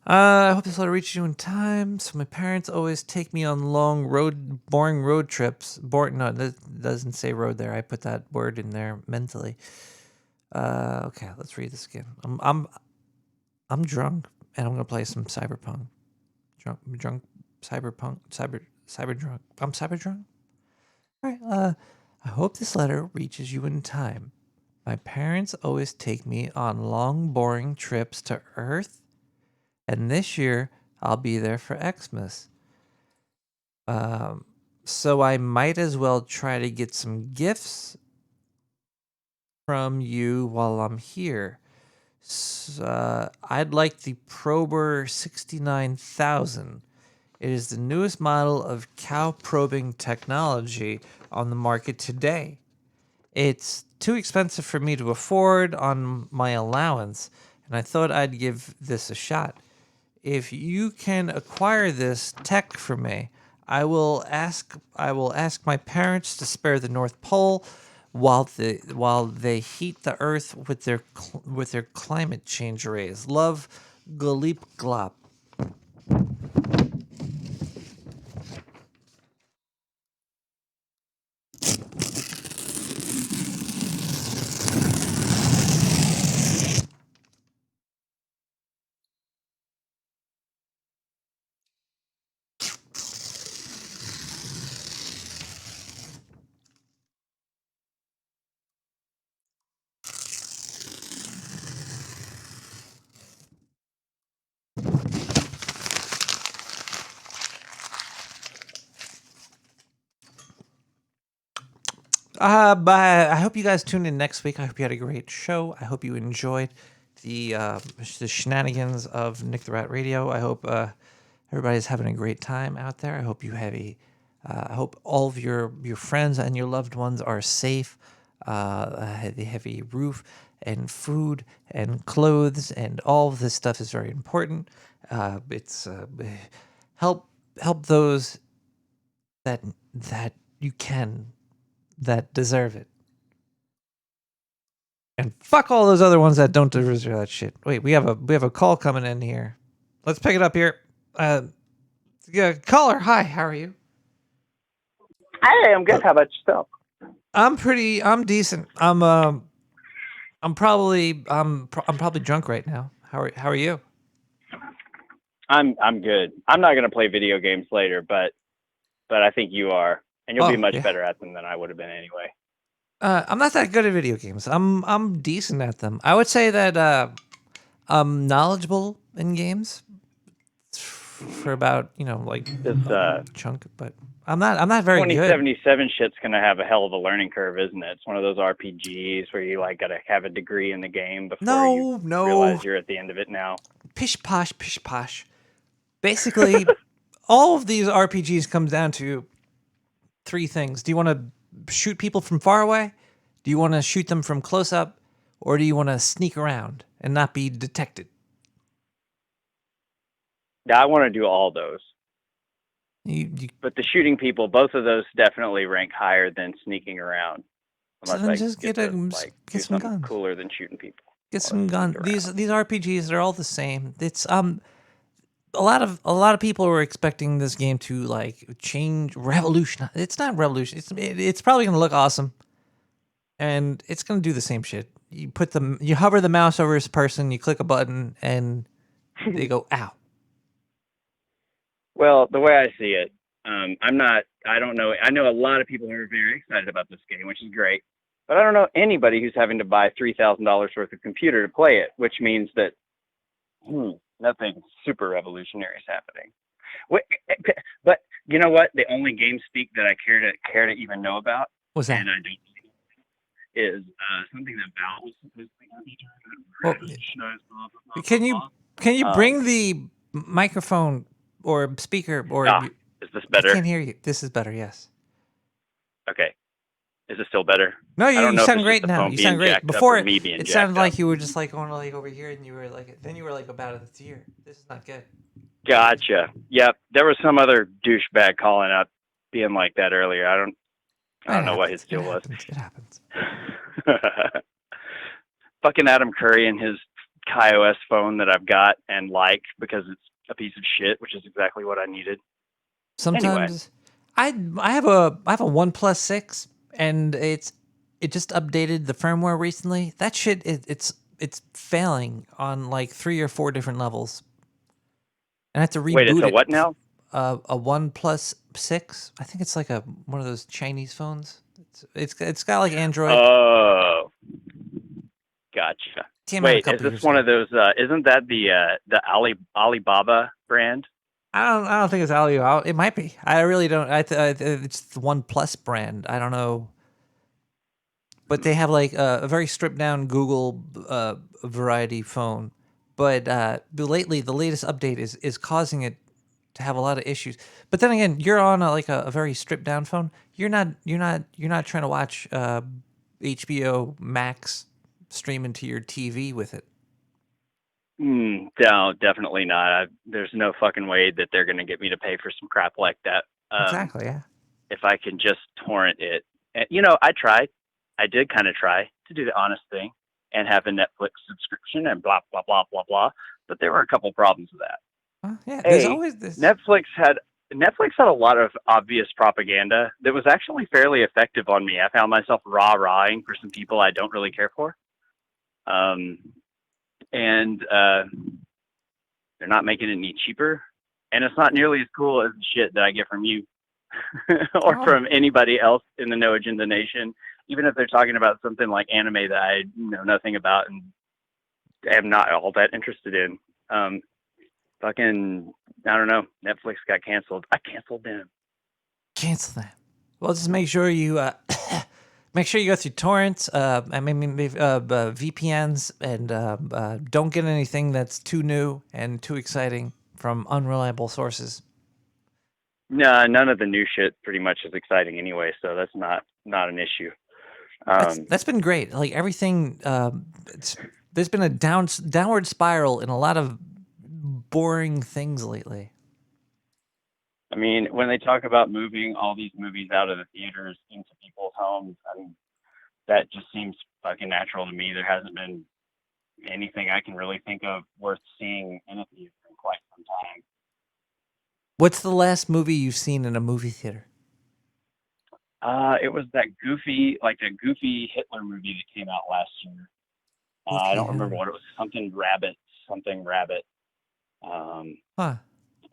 I hope this letter reaches you in time. So my parents always take me on long boring road trips. No, that doesn't say road there. I put that word in there mentally. Okay, let's read this again. I'm drunk, and I'm gonna play some cyberpunk. Drunk, cyberpunk, cyber drunk. I'm cyber drunk. All right. I hope this letter reaches you in time. My parents always take me on long, boring trips to Earth, and this year I'll be there for Xmas. So I might as well try to get some gifts from you while I'm here. I'd like the Prober 69,000. It is the newest model of cow probing technology on the market today. It's too expensive for me to afford on my allowance, and I thought I'd give this a shot. If you can acquire this tech for me, I will ask my parents to spare the North Pole while they heat the Earth with their climate change rays. Love, Gleep Glop. But I hope you guys tune in next week. I hope you had a great show. I hope you enjoyed the shenanigans of Nick the Rat Radio. I hope everybody's having a great time out there. I hope you have I hope all of your friends and your loved ones are safe. They have a roof and food and clothes, and all of this stuff is very important. It's help those that you can, that deserve it. And fuck all those other ones that don't deserve that shit. Wait, we have a call coming in here. Let's pick it up here. Yeah, caller, hi, how are you? Hey, I'm good. How about yourself? I'm decent. I'm probably drunk right now. How are you? I'm good. I'm not gonna play video games later, but I think you are, and you'll be much better at them than I would have been anyway. I'm not that good at video games. I'm decent at them. I would say that I'm knowledgeable in games for about chunk, but I'm not very good. 2077 shit's gonna have a hell of a learning curve, isn't it? It's one of those RPGs where you like gotta have a degree in the game before you realize you're at the end of it now. Pish posh, pish posh. Basically, all of these RPGs comes down to three things. Do you want to shoot people from far away? Do you want to shoot them from close up? Or do you want to sneak around and not be detected? Yeah, I want to do all those. But the shooting people, both of those definitely rank higher than sneaking around. So Unless then I just get get to like do some something guns. cooler than shooting people. Get some guns. These RPGs, they're all the same. It's a lot of people were expecting this game to like change, revolution. It's not revolution. It's probably gonna look awesome, and it's gonna do the same shit. You hover the mouse over this person, you click a button, and they go ow. Well, the way I see it, I don't know. I know a lot of people who are very excited about this game, which is great. But I don't know anybody who's having to buy $3,000 worth of computer to play it, which means that nothing super revolutionary is happening. But you know what? The only game speak that I care to even know about, what's that? And I don't, is something that Valve was supposedly going to be doing. Can you bring the microphone or speaker or? Is this better? I can't hear you. This is better. Yes. Okay. Is it still better? No, I don't you know sound if it's great just the now. phone You being sound great. jacked up Before or me being it jacked sounded up. like you were just like going like over here, and you were like about it here. This is not good. Gotcha. Yep. There was some other douchebag calling up, being like that earlier. I don't know what his deal was. It happens. Fucking Adam Curry and his KaiOS phone that I've got and like because it's a piece of shit, which is exactly what I needed. Sometimes I have a OnePlus 6 and it just updated the firmware recently. That shit it's failing on like 3 or 4 different levels. And I have to reboot it. Wait, it's a what now? A OnePlus 6. I think it's like one of those Chinese phones. It's got like Android. Oh, gotcha. Came out a Wait, couple is years this one ago. of those? Isn't that the Alibaba brand? I don't think it's Alibaba. It might be. I really don't. It's the OnePlus brand. I don't know. But they have like a very stripped down Google variety phone. But lately, the latest update is causing it to have a lot of issues. But then again, you're on a very stripped down phone. You're not trying to watch HBO Max stream into your TV with it. No, definitely not. There's no fucking way that they're going to get me to pay for some crap like that. Exactly, yeah. If I can just torrent it. And, I tried. I did kind of try to do the honest thing and have a Netflix subscription and blah, blah, blah, blah, blah. But there were a couple problems with that. Yeah, there's always this. Netflix had a lot of obvious propaganda that was actually fairly effective on me. I found myself rah-rahing for some people I don't really care for. And they're not making it any cheaper, and it's not nearly as cool as the shit that I get from you or from anybody else in the No Agenda Nation, even if they're talking about something like anime that I know nothing about and am not all that interested in. Fucking, I don't know, Netflix got canceled. I canceled them. Cancel that. Well, just make sure you make sure you go through torrents, VPNs, and don't get anything that's too new and too exciting from unreliable sources. No, none of the new shit pretty much is exciting anyway, so that's not an issue. That's been great. Like everything, there's been a downward spiral in a lot of boring things lately. I mean, when they talk about moving all these movies out of the theaters into people's homes, I mean, that just seems fucking natural to me. There hasn't been anything I can really think of worth seeing in a theater in quite some time. What's the last movie you've seen in a movie theater? It was that goofy Hitler movie that came out last year. I don't remember what it was. Something rabbit.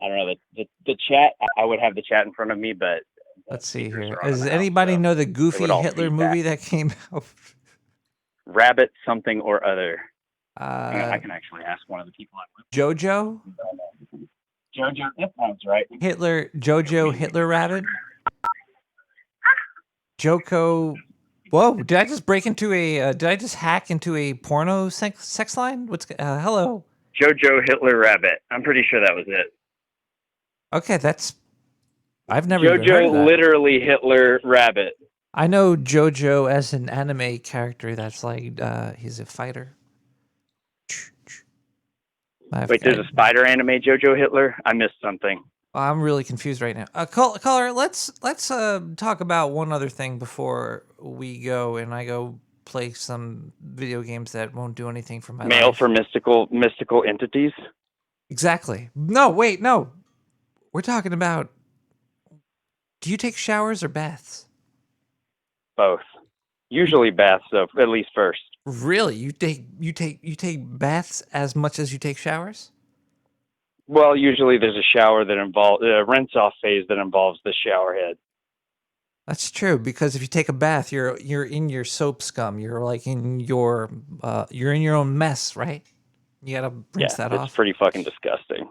I don't know the chat. I would have the chat in front of me, but let's see here. Does anybody know the goofy Hitler movie that came out? Rabbit something or other. I can actually ask one of the people I'm with. Jojo? Jojo, that sounds right. Hitler Rabbit? Joko. Whoa! Did I just break into a? Did I just hack into a porno sex line? What's hello? Jojo Hitler Rabbit. I'm pretty sure that was it. Okay, I've never even heard of that. Jojo literally Hitler Rabbit. I know Jojo as an anime character that's like he's a fighter. Wait, there's a spider anime JoJo Hitler? I missed something. I'm really confused right now. Caller, let's talk about one other thing before we go and I go play some video games that won't do anything for my Mail life. for mystical entities? Exactly. No, wait, no. We're talking about, do you take showers or baths? Both. Usually baths, though, at least first. Really? You take baths as much as you take showers? Well, usually there's a shower that involves a rinse-off phase that involves the shower head. That's true, because if you take a bath, you're in your soap scum. You're like in your own mess, right? You gotta rinse that off. It's pretty fucking disgusting.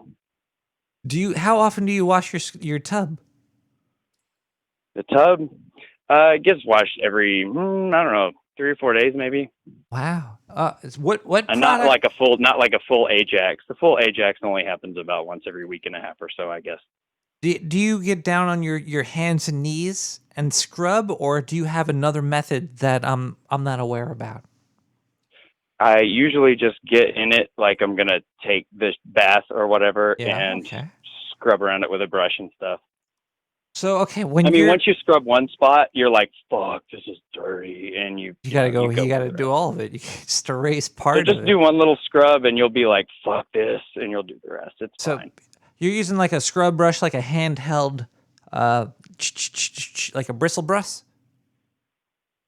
How often do you wash your tub? The tub, it gets washed every I don't know, 3 or 4 days maybe. Wow. What And not like a full Ajax. The full Ajax only happens about once every week and a half or so, I guess. Do you get down on your hands and knees and scrub, or do you have another method that I'm not aware about? I usually just get in it like I'm gonna take this bath or whatever and scrub around it with a brush and stuff. So once you scrub one spot, you're like, "Fuck, this is dirty," and you gotta go. You gotta do all of it. You can't just erase part just of it. do one little scrub, and you'll be like, "Fuck this," and you'll do the rest. It's fine. You're using like a scrub brush, like a handheld, like a bristle brush?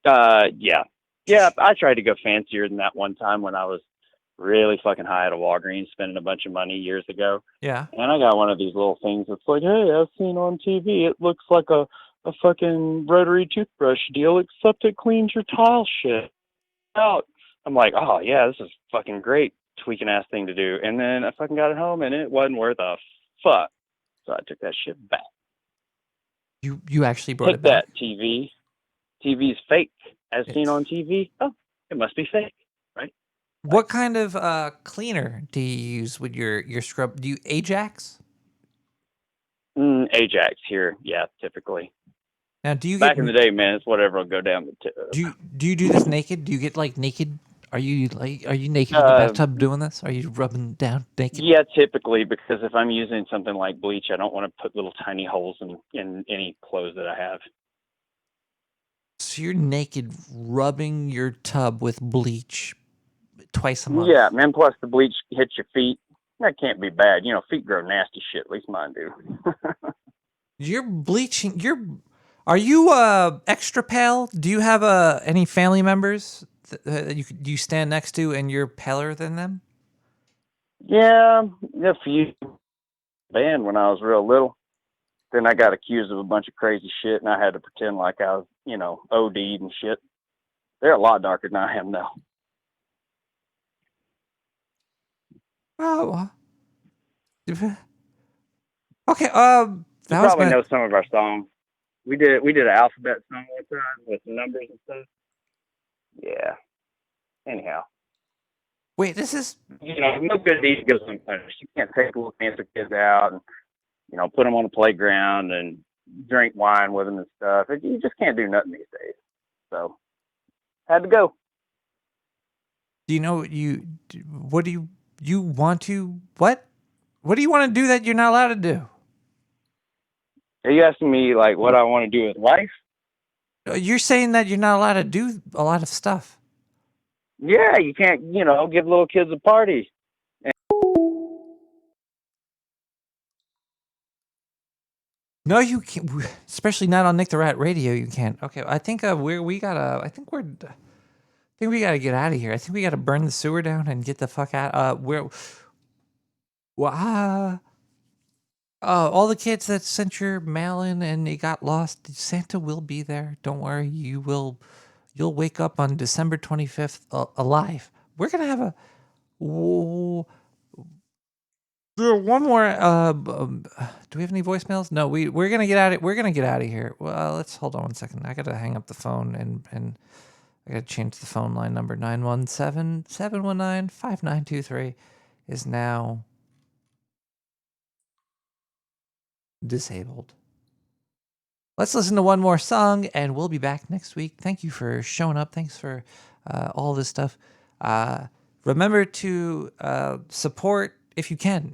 Yeah. I tried to go fancier than that one time when I was really fucking high at a Walgreens, spending a bunch of money years ago. Yeah. And I got one of these little things that's like, "Hey, I've seen on TV. It looks like a fucking rotary toothbrush deal, except it cleans your tile shit out." I'm like, "Oh yeah, this is fucking great, tweaking ass thing to do." And then I fucking got it home, and it wasn't worth a fuck. So I took that shit back. You actually brought Take it back? that, TV. TV's fake, as seen on TV. Oh, it must be fake, right? What kind of cleaner do you use with your scrub? Do you Ajax? Ajax here, yeah, typically. Now, do you Back in the day, man, it's whatever will go down the tip. Do you do this naked? Do you get like naked? Are you naked in the bathtub doing this? Are you rubbing down naked? Yeah, typically, because if I'm using something like bleach, I don't want to put little tiny holes in any clothes that I have. So you're naked rubbing your tub with bleach twice a month? Yeah, man, plus the bleach hits your feet. That can't be bad. You know, feet grow nasty shit. At least mine do. You're bleaching. Are you extra pale? Do you have any family members that you stand next to and you're paler than them? Yeah, a few. Band when I was real little. Then I got accused of a bunch of crazy shit, and I had to pretend like I was, OD'd and shit. They're a lot darker than I am now. Oh. Okay. You probably know some of our songs. We did an alphabet song one time with some numbers and stuff. Yeah. Anyhow. Wait, this is... no good deed goes unpunished. You can't take little cancer kids out and, put them on the playground and drink wine with them and stuff. You just can't do nothing these days. So, had to go. Do you know what do you want to... What do you want to do that you're not allowed to do? Are you asking me, like, what I want to do with life? You're saying that you're not allowed to do a lot of stuff. Yeah, you can't, give little kids a party. No, you can't. Especially not on Nick the Rat Radio. You can't. Okay, I think we gotta get out of here. I think we gotta burn the sewer down and get the fuck out. All the kids that sent your mail in and it got lost, Santa will be there. Don't worry. You'll wake up on December 25th alive. We're gonna have one more. Do we have any voicemails? No, we're gonna get out. We're gonna get out of here. Well, let's hold on one second. I gotta hang up the phone and I gotta change the phone line number. 917-719-5923 is now disabled. Let's listen to one more song and we'll be back next week. Thank you for showing up. Thanks for all this stuff. Remember to support if you can,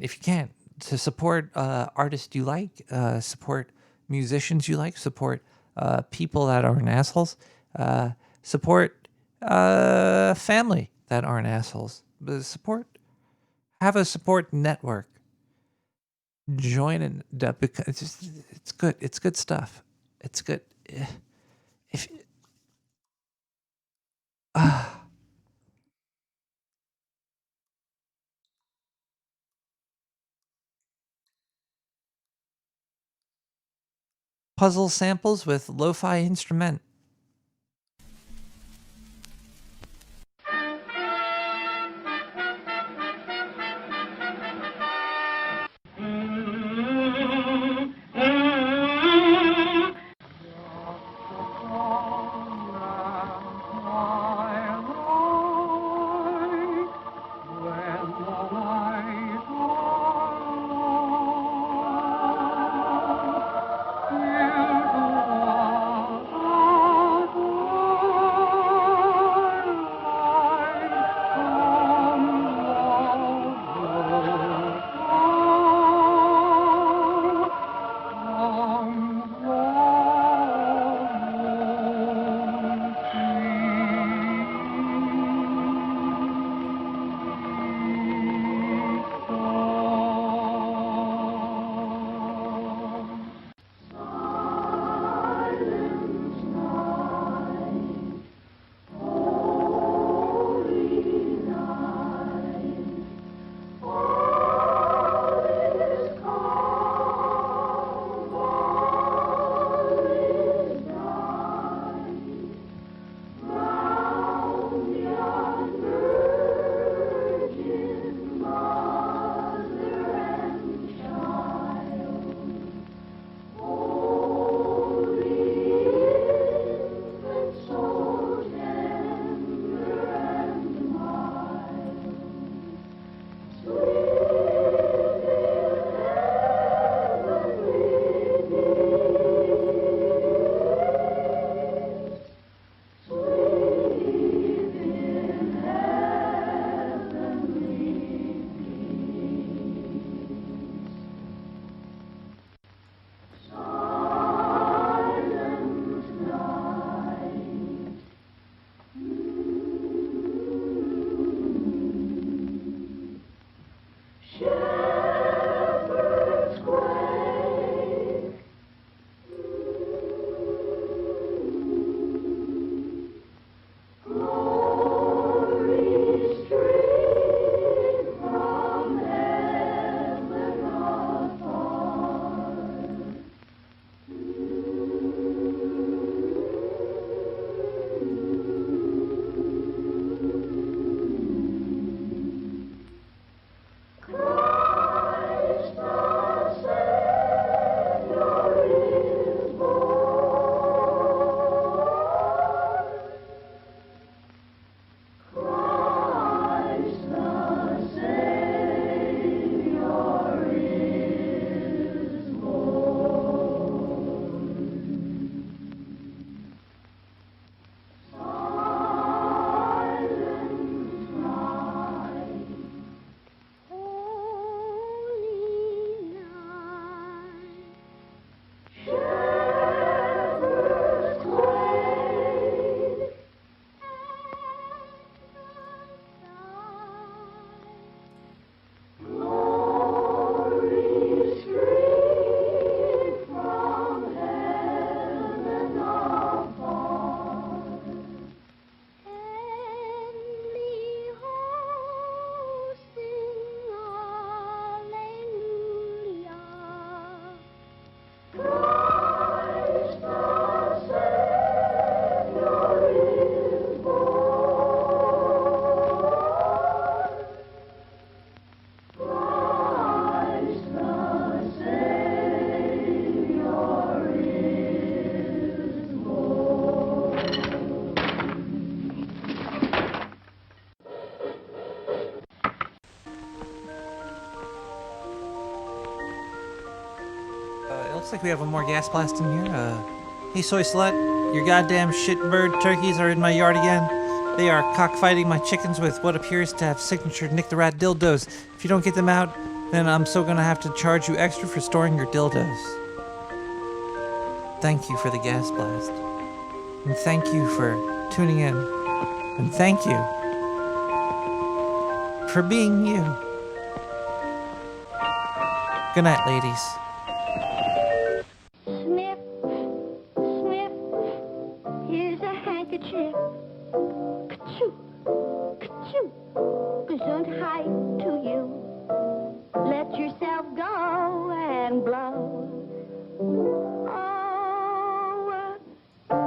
to support artists you like, support musicians you like, support people that aren't assholes, support family that aren't assholes. Have a support network. Join it because it's good. It's good stuff. It's good. If puzzle samples with lo-fi instrument. Looks like we have one more gas blast in here. Hey, soy slut, your goddamn shitbird turkeys are in my yard again. They are cockfighting my chickens with what appears to have signature Nick the Rat dildos. If you don't get them out, then I'm still gonna have to charge you extra for storing your dildos. Thank you for the gas blast. And thank you for tuning in. And thank you for being you. Good night, ladies. Snip, snip, here's a handkerchief. Ka-choo, ka-choo, gesundheit to you. Let yourself go and blow. Oh,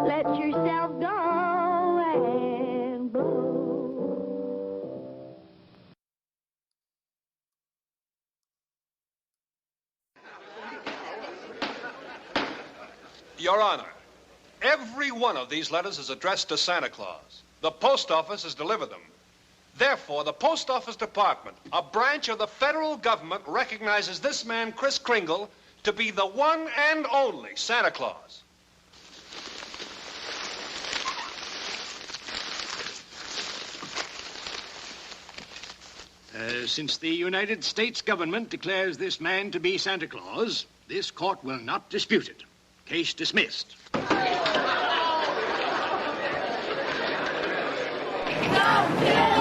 let yourself go and blow. Your Honor, every one of these letters is addressed to Santa Claus. The post office has delivered them. Therefore, the Post Office Department, a branch of the federal government, recognizes this man, Kris Kringle, to be the one and only Santa Claus. Since the United States government declares this man to be Santa Claus, this court will not dispute it. Case dismissed. Go,